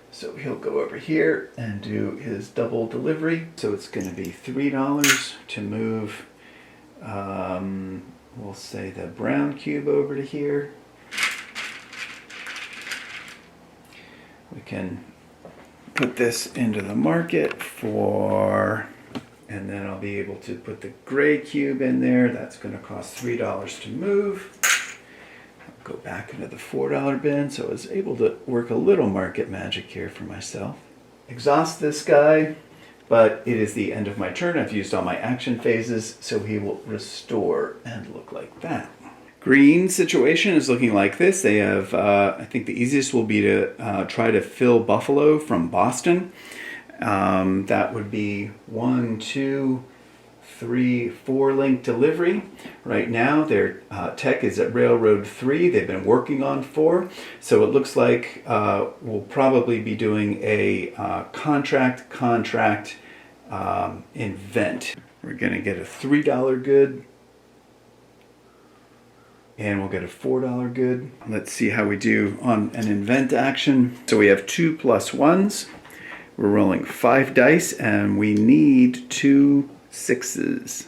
So he'll go over here and do his double delivery. So it's going to be $3 to move, we'll say the brown cube over to here. We can put this into the market for, and then I'll be able to put the gray cube in there. That's going to cost $3 to move. Go back into the $4 bin, so I was able to work a little market magic here for myself. Exhaust this guy, but it is the end of my turn. I've used all my action phases, so he will restore and look like that. Green situation is looking like this. They have, I think the easiest will be to try to fill Buffalo from Boston. That would be 1, 2, 3, 4 link delivery. Right now their tech is at Railroad 3. They've been working on 4. So it looks like we'll probably be doing a contract invent. We're going to get a $3 good, and we'll get a $4 good. Let's see how we do on an invent action. So we have 2 plus 1s. We're rolling 5 dice, and we need 2 6s.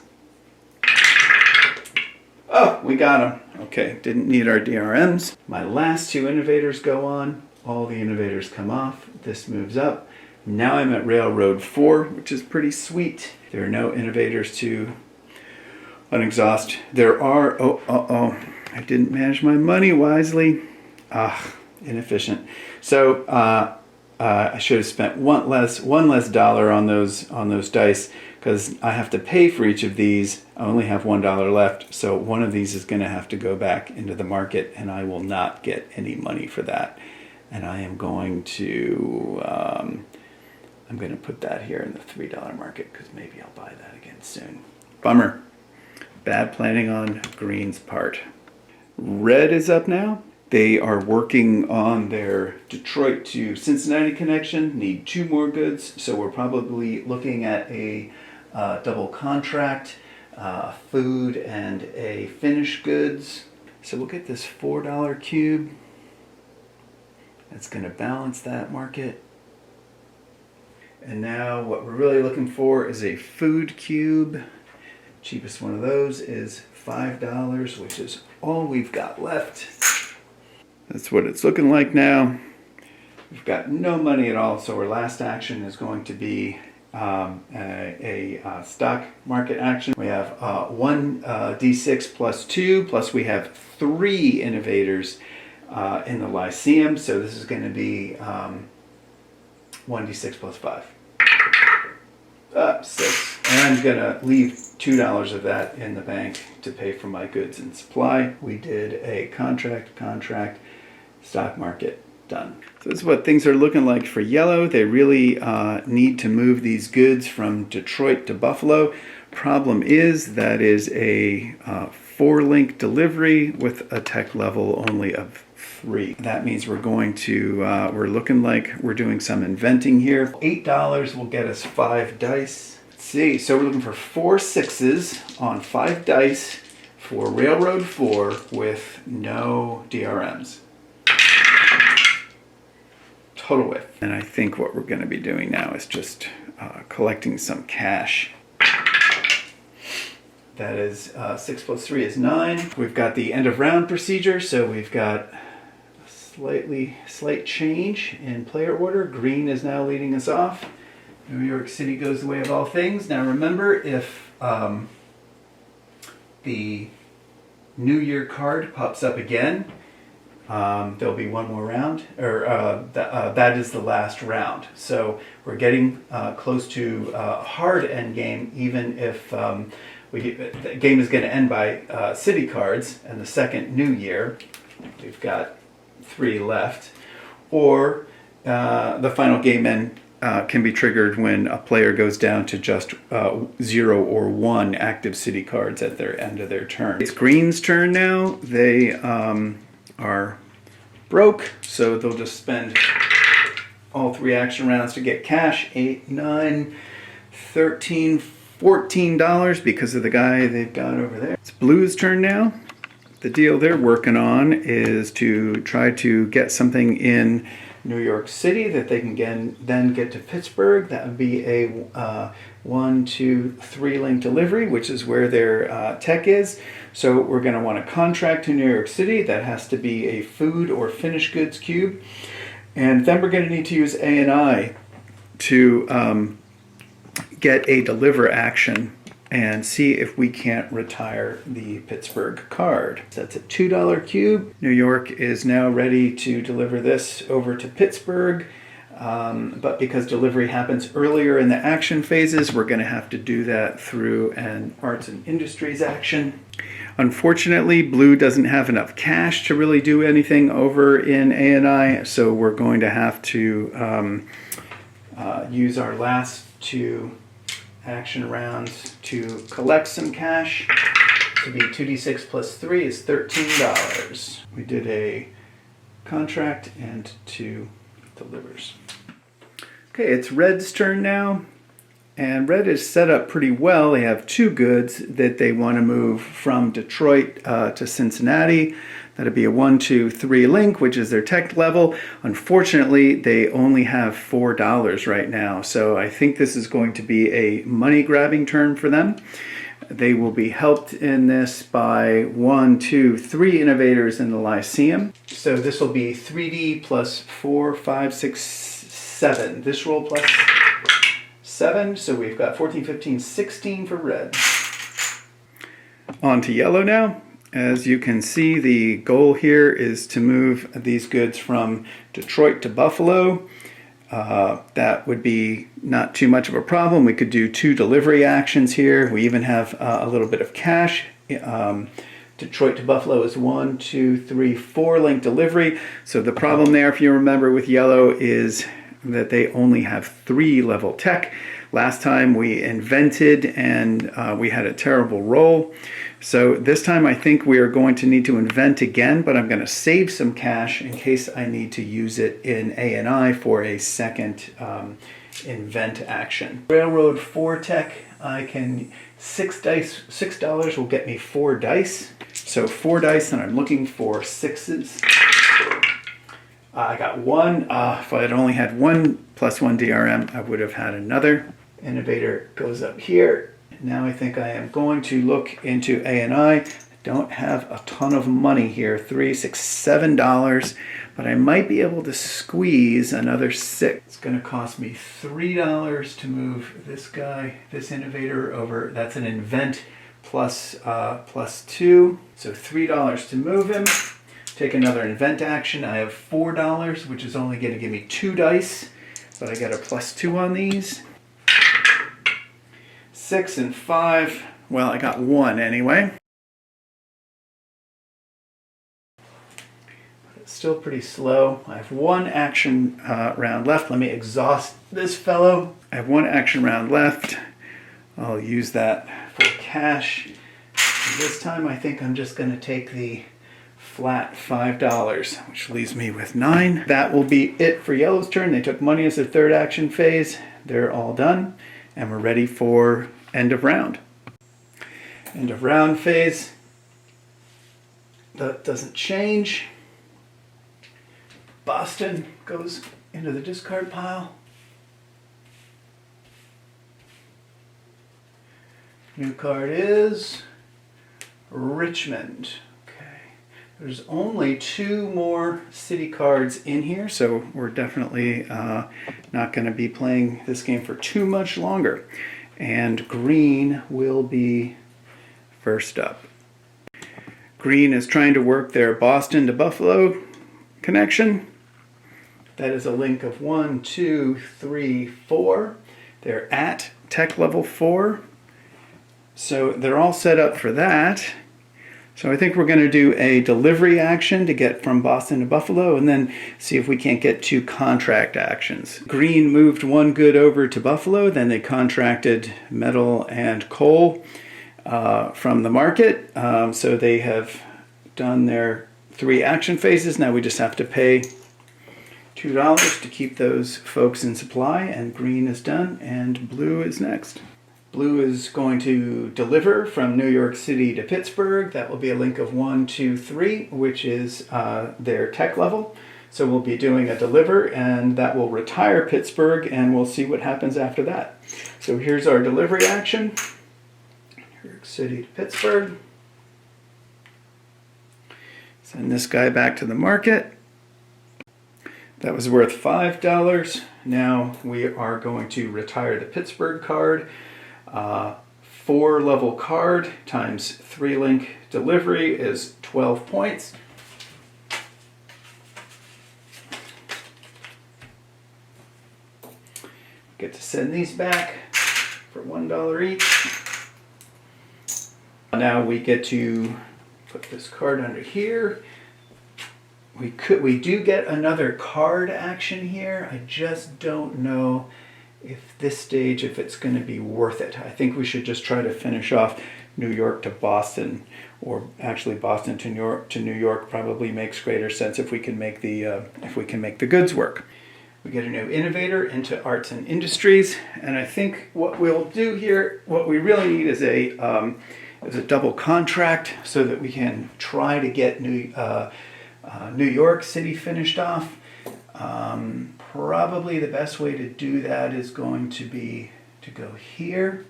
Oh, we got them. Okay, didn't need our DRMs. My last 2 innovators go on. All the innovators come off. This moves up. Now I'm at Railroad 4, which is pretty sweet. There are no innovators to unexhaust. There are, I didn't manage my money wisely. Inefficient. So I should have spent one less dollar on those dice, because I have to pay for each of these. I only have $1 left, so one of these is going to have to go back into the market, and I will not get any money for that. And I am going to put that here in the $3 market, because maybe I'll buy that again soon. Bummer. Bad planning on Green's part. Red is up now. They are working on their Detroit to Cincinnati connection, need 2 more goods, so we're probably looking at a double contract, food, and a finished goods. So we'll get this $4 cube. That's going to balance that market. And now what we're really looking for is a food cube. Cheapest one of those is $5, which is all we've got left. That's what it's looking like now. We've got no money at all, so our last action is going to be a stock market action. We have 1 D6 plus 2, plus we have 3 innovators in the Lyceum, so this is going to be 1 D6 plus 5. 6. And I'm going to leave $2 of that in the bank to pay for my goods and supply. We did a contract, stock market, done. So this is what things are looking like for yellow. They really need to move these goods from Detroit to Buffalo. Problem is that is a 4-link delivery with a tech level only of 3. That means we're going to, we're looking like we're doing some inventing here. $8 will get us 5 dice. Let's see, so we're looking for 4 6s on 5 dice for Railroad 4 with no DRMs. Total width. And I think what we're going to be doing now is just collecting some cash. That is 6 plus 3 is 9. We've got the end of round procedure, so we've got a slight change in player order. Green is now leading us off. New York City goes the way of all things. Now remember, if the New Year card pops up again, there'll be one more round, or that is the last round. So we're getting close to a hard endgame, even if the game is going to end by city cards, and the second new year, we've got 3 left. Or the final game end can be triggered when a player goes down to just 0 or 1 active city cards at their end of their turn. It's green's turn now. They are broke, so they'll just spend all 3 action rounds to get cash. $8, $9, $13, $14 because of the guy they've got over there. It's blue's turn now. The deal they're working on is to try to get something in New York City that they can then get to Pittsburgh. That would be a 1, 2, 3 link delivery, which is where their tech is. So we're going to want a contract to New York City. That has to be a food or finished goods cube. And then we're going to need to use A&I to get a deliver action and see if we can't retire the Pittsburgh card. That's a $2 cube. New York is now ready to deliver this over to Pittsburgh, but because delivery happens earlier in the action phases, we're going to have to do that through an arts and industries action. Unfortunately, blue doesn't have enough cash to really do anything over in A&I, so we're going to have to use our last 2 action rounds to collect some cash. To be 2d6 plus 3 is $13. We did a contract and 2 delivers. Okay, it's red's turn now. And red is set up pretty well. They have 2 goods that they want to move from Detroit to Cincinnati. That'd be a 1, 2, 3 link, which is their tech level. Unfortunately, they only have $4 right now. So I think this is going to be a money grabbing turn for them. They will be helped in this by 1, 2, 3 innovators in the Lyceum. So this will be 3D plus 4, 5, 6, 7. This roll plus 7. So we've got 14, 15, 16 for red. On to yellow now. As you can see, the goal here is to move these goods from Detroit to Buffalo. That would be not too much of a problem. We could do 2 delivery actions here. We even have a little bit of cash. Detroit to Buffalo is 1, 2, 3, 4 link delivery. So the problem there, if you remember with yellow, is that they only have 3 level tech. Last time we invented and we had a terrible roll. So this time I think we are going to need to invent again, but I'm going to save some cash in case I need to use it in A&I for a second invent action. Railroad 4 tech, I can $6 will get me 4 dice. So 4 dice, and I'm looking for 6s. I got 1. If I had only had 1 plus 1 DRM, I would have had another. Innovator goes up here. Now I think I am going to look into A&I. I don't have a ton of money here, $3, $6, $7, but I might be able to squeeze another 6. It's going to cost me $3 to move this guy, this innovator over. That's an invent plus 2, so $3 to move him. Take another invent action. I have $4, which is only going to give me 2 dice, but I got a +2 on these. 6 and 5. Well, I got 1 anyway. It's still pretty slow. I have 1 action round left. Let me exhaust this fellow. I have 1 action round left. I'll use that for cash. And this time I think I'm just going to take the flat $5, which leaves me with 9. That will be it for yellow's turn. They took money as their 3rd action phase. They're all done. And we're ready for end of round. End of round phase. That doesn't change. Boston goes into the discard pile. New card is Richmond. Okay. There's only 2 more city cards in here, so we're definitely not going to be playing this game for too much longer. And green will be first up. Green is trying to work their Boston to Buffalo connection. That is a link of 1, 2, 3, 4. They're at tech level 4. So they're all set up for that. So I think we're going to do a delivery action to get from Boston to Buffalo, and then see if we can't get 2 contract actions. Green moved 1 good over to Buffalo, then they contracted metal and coal from the market. So they have done their 3 action phases. Now we just have to pay $2 to keep those folks in supply, and green is done, and blue is next. Blue is going to deliver from New York City to Pittsburgh. That will be a link of 1, 2, 3, which is their tech level. So we'll be doing a deliver, and that will retire Pittsburgh, and we'll see what happens after that. So here's our delivery action. New York City to Pittsburgh. Send this guy back to the market. That was worth $5. Now we are going to retire the Pittsburgh card. 4 level card times 3 link delivery is 12 points. Get to send these back for $1 each. Now we get to put this card under here. We do get another card action here. I just don't know if this stage, if it's going to be worth it. I think we should just try to finish off New York to Boston, or actually Boston to New York probably makes greater sense if we can make the goods work. We get a new innovator into arts and industries, and I think what we'll do here, what we really need is a double contract so that we can try to get New York City finished off. Probably the best way to do that is going to be to go here,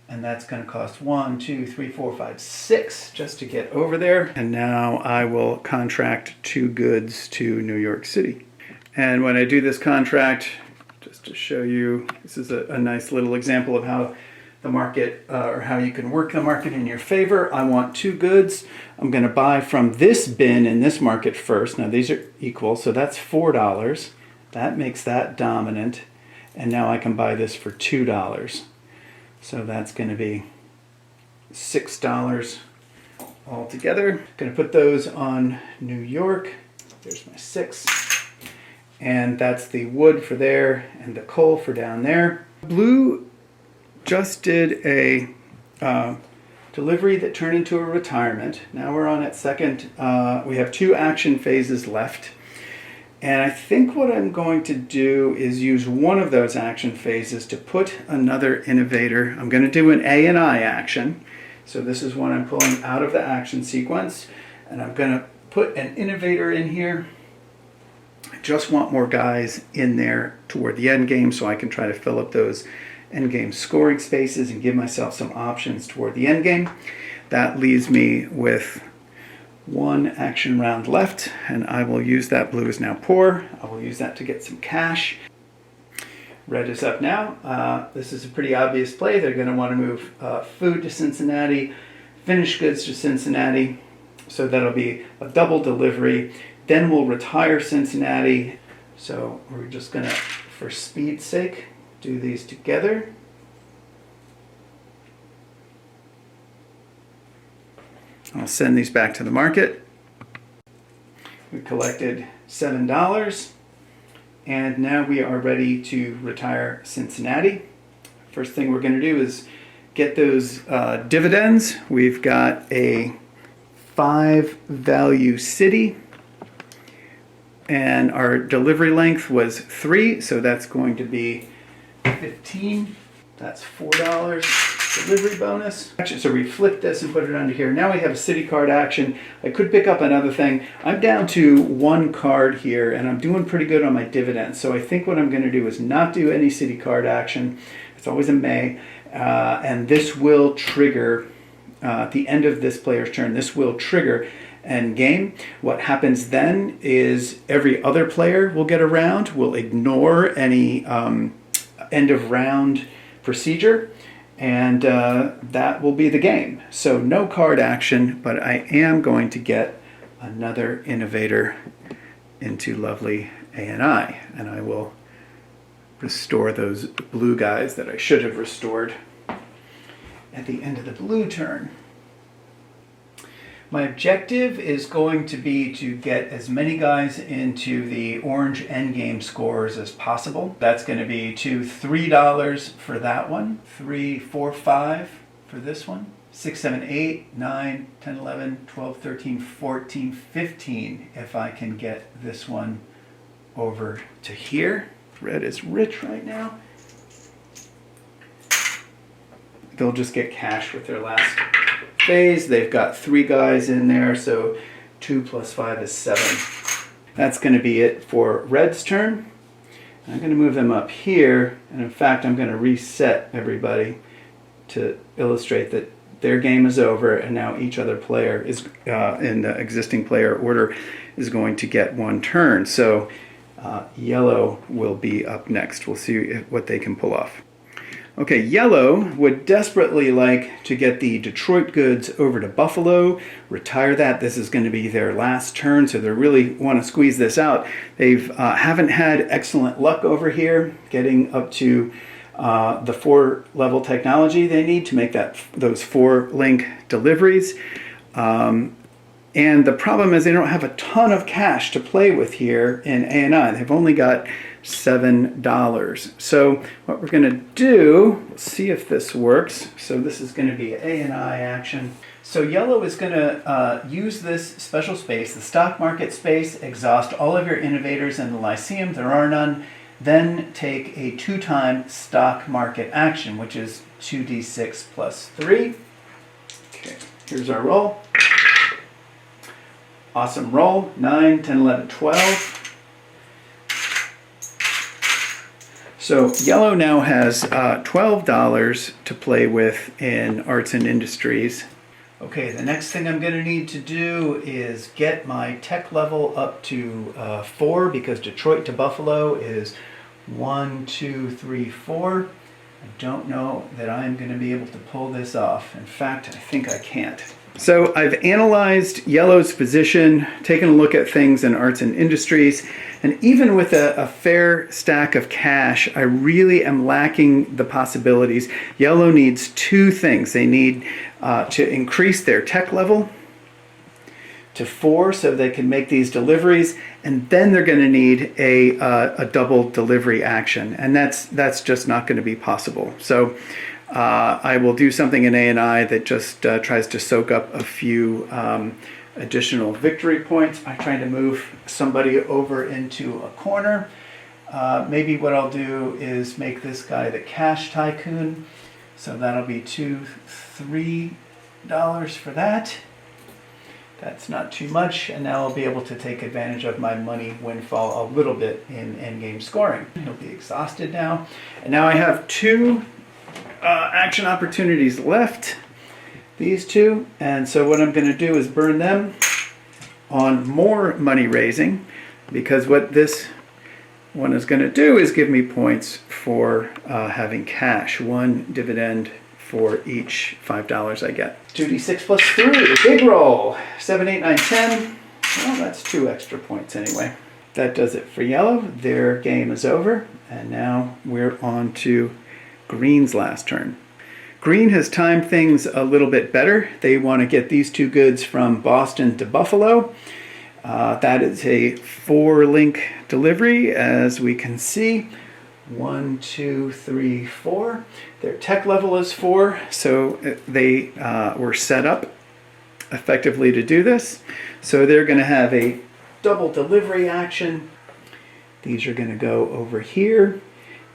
and that's going to cost 1, 2, 3, 4, 5, 6 just to get over there. And now I will contract 2 goods to New York City. And when I do this contract, just to show you, this is a nice little example of how the market, or how you can work the market in your favor. I want 2 goods. I'm going to buy from this bin in this market first. Now these are equal, so that's $4. That makes that dominant. And now I can buy this for $2. So that's going to be $6 altogether. Going to put those on New York. There's my 6. And that's the wood for there and the coal for down there. Blue just did a delivery that turned into a retirement. Now we're on its second. We have 2 action phases left. And I think what I'm going to do is use one of those action phases to put another innovator. I'm going to do an A and I action. So this is one I'm pulling out of the action sequence. And I'm going to put an innovator in here. I just want more guys in there toward the end game so I can try to fill up those endgame scoring spaces and give myself some options toward the end game. That leaves me with 1 action round left, and I will use that. Blue is now poor. I will use that to get some cash. Red is up now. This is a pretty obvious play. They're going to want to move food to Cincinnati, finished goods to Cincinnati. So that'll be a double delivery. Then we'll retire Cincinnati. So we're just going to, for speed's sake, do these together. I'll send these back to the market. We collected $7, and now we are ready to retire Cincinnati. First thing we're going to do is get those dividends. We've got a 5 value city, and our delivery length was 3, so that's going to be 15. That's $4 delivery bonus. Actually, so we flip this and put it under here. Now we have a city card action. I could pick up another thing. I'm down to 1 card here, and I'm doing pretty good on my dividends. So I think what I'm going to do is not do any city card action. It's always a May, and this will trigger at the end of this player's turn. This will trigger end game. What happens then is every other player will get a round. Will ignore any end of round procedure, and that will be the game. So no card action, but I am going to get another innovator into lovely A&I, and I will restore those blue guys that I should have restored. at the end of the blue turn. My objective is going to be to get as many guys into the orange endgame scores as possible. That's going to be $3 for that one, 3, 4, 5 for this one, 6, 7, 8, 9, 10, 11, 12, 13, 14, 15 if I can get this one over to here. Red is rich right now. They'll just get cash with their last phase. They've got 3 guys in there, so 2 plus 5 is 7. That's going to be it for red's turn. I'm going to move them up here, and in fact I'm going to reset everybody to illustrate that their game is over, and now each other player is in the existing player order is going to get 1 turn. So yellow will be up next. We'll see what they can pull off. Okay, yellow would desperately like to get the Detroit goods over to Buffalo, retire that. This is going to be their last turn, so they really want to squeeze this out. They've haven't had excellent luck over here getting up to the 4-level technology they need to make those 4-link deliveries. And the problem is they don't have a ton of cash to play with here in A&I. They've only got $7. So what we're going to do, we'll see if this works. So this is going to be A&I action. So yellow is going to use this special space, the stock market space, exhaust all of your innovators in the Lyceum. There are none. Then take a 2-time stock market action, which is 2d6 plus 3. Okay, here's our roll. Awesome roll. 9, 10, 11, 12. So yellow now has $12 to play with in arts and industries. Okay, the next thing I'm going to need to do is get my tech level up to 4, because Detroit to Buffalo is 1, 2, 3, 4. I don't know that I'm going to be able to pull this off. In fact, I think I can't. So I've analyzed yellow's position, taken a look at things in arts and industries, and even with a fair stack of cash, I really am lacking the possibilities. Yellow needs 2 things. They need to increase their tech level to 4 so they can make these deliveries, and then they're going to need a double delivery action, and that's just not going to be possible. So I will do something in A&I that just tries to soak up a few additional victory points by trying to move somebody over into a corner. Maybe what I'll do is make this guy the cash tycoon. So that'll be $2, $3 for that. That's not too much, and now I'll be able to take advantage of my money windfall a little bit in endgame scoring. He'll be exhausted now. And now I have 2 action opportunities left, these 2, and so what I'm going to do is burn them on more money raising, because what this one is going to do is give me points for having cash, 1 dividend for each $5 I get. 2d6 plus 3, big roll, 7, 8, 9, 10. Well, that's 2 extra points anyway. That does it for yellow. Their game is over, and now we're on to green's last turn. Green has timed things a little bit better. They want to get these 2 goods from Boston to Buffalo. That is a 4-link delivery, as we can see. 1, 2, 3, 4. Their tech level is 4, so they were set up effectively to do this. So they're going to have a double delivery action. These are going to go over here.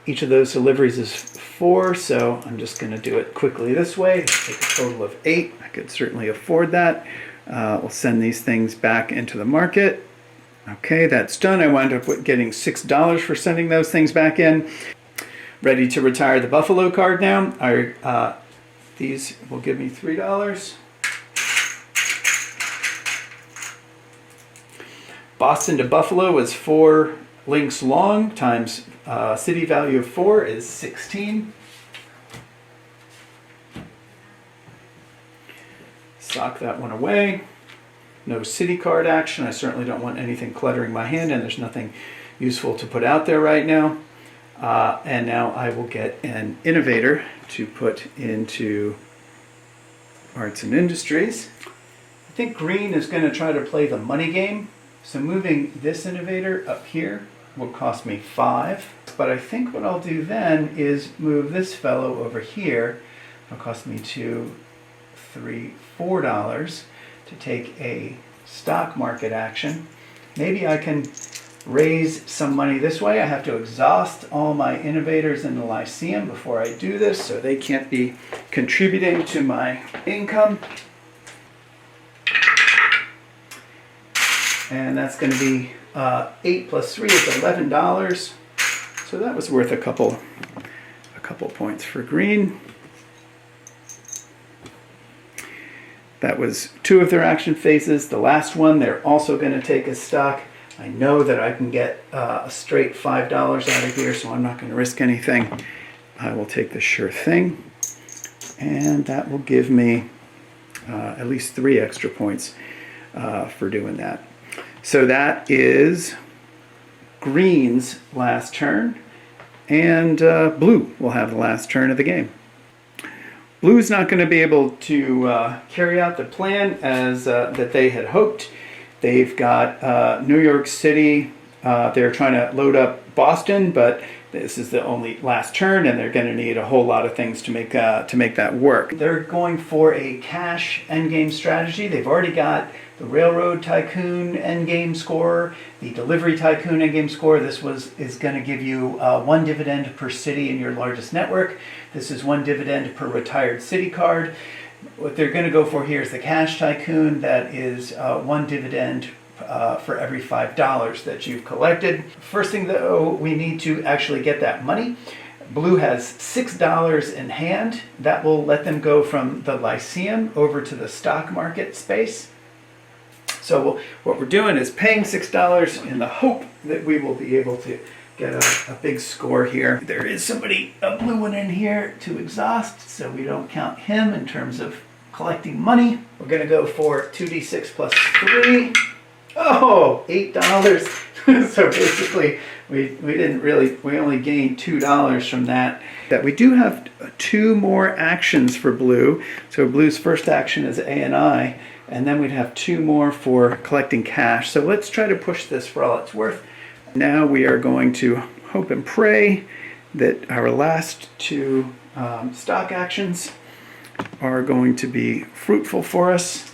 Each of those deliveries is 4, so I'm just going to do it quickly this way. Take a total of 8. I could certainly afford that. We'll send these things back into the market. Okay, that's done. I wound up getting $6 for sending those things back in. Ready to retire the Buffalo card now. These will give me $3. Boston to Buffalo is 4 links long times city value of 4 is 16. Sock that one away. No city card action. I certainly don't want anything cluttering my hand, and there's nothing useful to put out there right now. And now I will get an innovator to put into Arts and Industries. I think green is going to try to play the money game. So moving this innovator up here will cost me 5. But I think what I'll do then is move this fellow over here. It'll cost me $2, $3, $4 to take a stock market action. Maybe I can raise some money this way. I have to exhaust all my innovators in the Lyceum before I do this, so they can't be contributing to my income. And that's going to be 8 plus 3 is $11. So that was worth a couple points for green. That was 2 of their action phases. The last one, they're also going to take a stock. I know that I can get a straight $5 out of here, so I'm not going to risk anything. I will take the sure thing. And that will give me at least 3 extra points for doing that. So that is green's last turn, and blue will have the last turn of the game. Blue's not going to be able to carry out the plan as that they had hoped. They've got New York City. They're trying to load up Boston, but this is the only last turn, and they're going to need a whole lot of things to make that work. They're going for a cash endgame strategy. They've already got the Railroad Tycoon endgame score, the Delivery Tycoon endgame score. This is going to give you 1 dividend per city in your largest network. This is 1 dividend per retired city card. What they're going to go for here is the Cash Tycoon. That is 1 dividend for every $5 that you've collected. First thing though, we need to actually get that money. Blue has $6 in hand. That will let them go from the Lyceum over to the stock market space. So what we're doing is paying $6 in the hope that we will be able to get a big score here. There is a blue one in here to exhaust, so we don't count him in terms of collecting money. We're going to go for 2d6 plus 3. Oh, $8. So basically, we only gained $2 from that. That we do have 2 more actions for blue. So blue's first action is A&I, and then we'd have 2 more for collecting cash. So let's try to push this for all it's worth. Now we are going to hope and pray that our last 2 stock actions are going to be fruitful for us.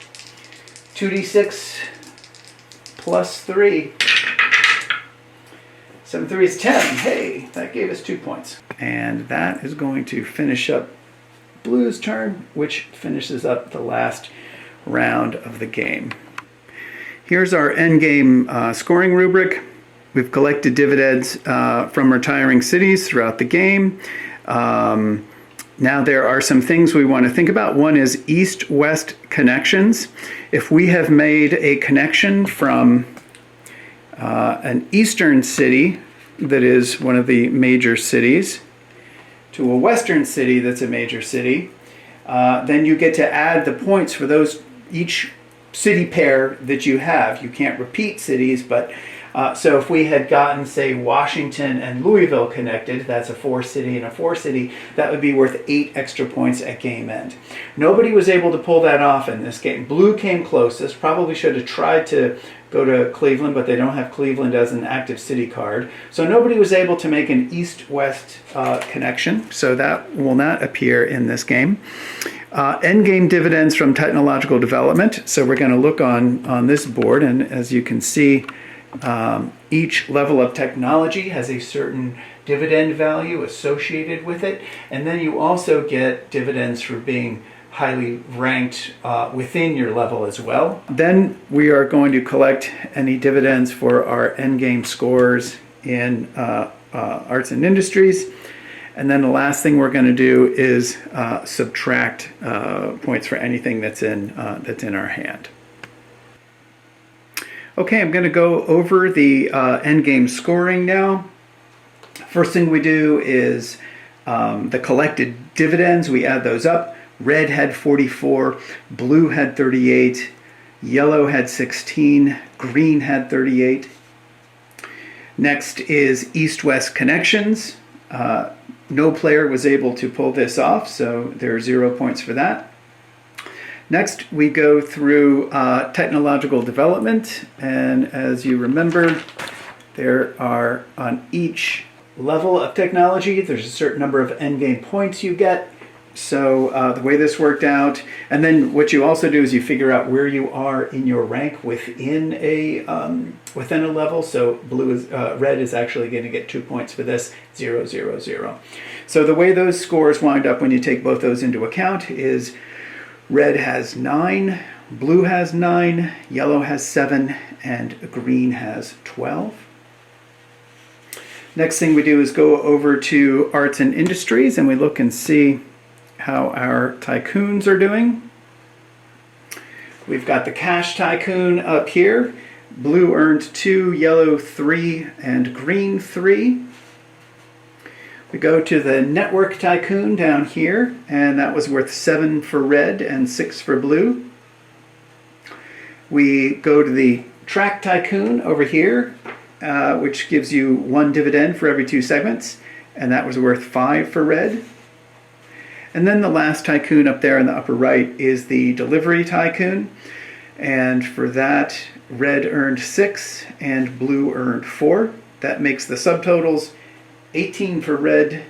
2d6 plus 3. 7 3 is 10. Hey, that gave us 2 points. And that is going to finish up blue's turn, which finishes up the last round of the game. Here's our endgame scoring rubric. We've collected dividends from retiring cities throughout the game. Now there are some things we want to think about. One is east-west connections. If we have made a connection from an eastern city that is one of the major cities to a western city that's a major city, then you get to add the points for each city pair that you have. You can't repeat cities, but so if we had gotten, say, Washington and Louisville connected, that's a 4-city and a 4-city, that would be worth 8 extra points at game end. Nobody was able to pull that off in this game. Blue came closest, probably should have tried to go to Cleveland, but they don't have Cleveland as an active city card. So nobody was able to make an east-west connection, so that will not appear in this game. Endgame dividends from technological development. So we're going to look on this board, and as you can see, each level of technology has a certain dividend value associated with it, and then you also get dividends for being highly ranked within your level as well. Then we are going to collect any dividends for our endgame scores in Arts and Industries. And then the last thing we're going to do is subtract points for anything that's in our hand. Okay, I'm going to go over the endgame scoring now. First thing we do is the collected dividends. We add those up. Red had 44, blue had 38, yellow had 16, green had 38. Next is east-west connections. No player was able to pull this off, so there are 0 points for that. Next, we go through technological development, and as you remember, there are on each level of technology, there's a certain number of endgame points you get. So the way this worked out, and then what you also do is you figure out where you are in your rank within a level. So red is actually going to get 2 points for this, 0, 0, 0. So the way those scores wind up when you take both those into account is red has 9, blue has 9, yellow has 7, and green has 12. Next thing we do is go over to arts and industries, and we look and see how our tycoons are doing. We've got the cash tycoon up here. Blue earned 2, yellow 3, and green 3. We go to the network tycoon down here, and that was worth 7 for red and 6 for blue. We go to the track tycoon over here, which gives you 1 dividend for every 2 segments, and that was worth 5 for red. And then the last tycoon up there in the upper right is the delivery tycoon, and for that red earned 6 and blue earned 4. That makes the subtotals 18 for red,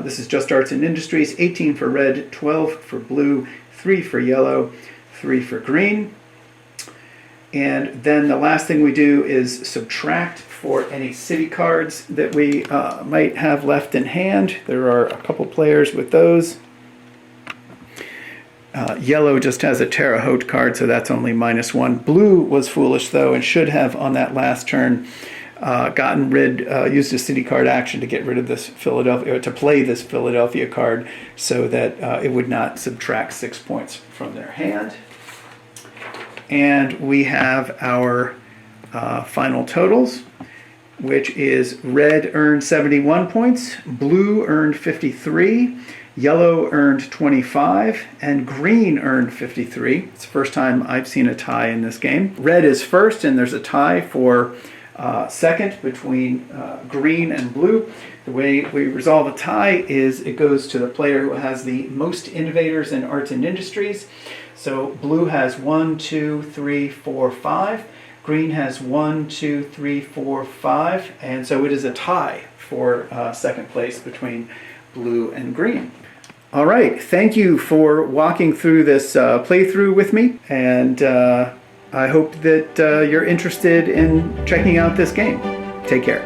this is just arts and industries, 18 for red, 12 for blue, 3 for yellow, 3 for green. And then the last thing we do is subtract for any city cards that we might have left in hand. There are a couple players with those. Yellow just has a Terre Haute card, so that's only -1. Blue was foolish, though, and should have, on that last turn, used a city card action to get rid of this Philadelphia, to play this Philadelphia card so that it would not subtract 6 points from their hand. And we have our final totals, which is red earned 71 points, blue earned 53, yellow earned 25, and green earned 53. It's the first time I've seen a tie in this game. Red is first, and there's a tie for second between green and blue. The way we resolve a tie is it goes to the player who has the most innovators in arts and industries. So blue has 1, 2, 3, 4, 5. Green has 1, 2, 3, 4, 5. And so it is a tie for second place between blue and green. All right, thank you for walking through this playthrough with me, and I hope that you're interested in checking out this game. Take care.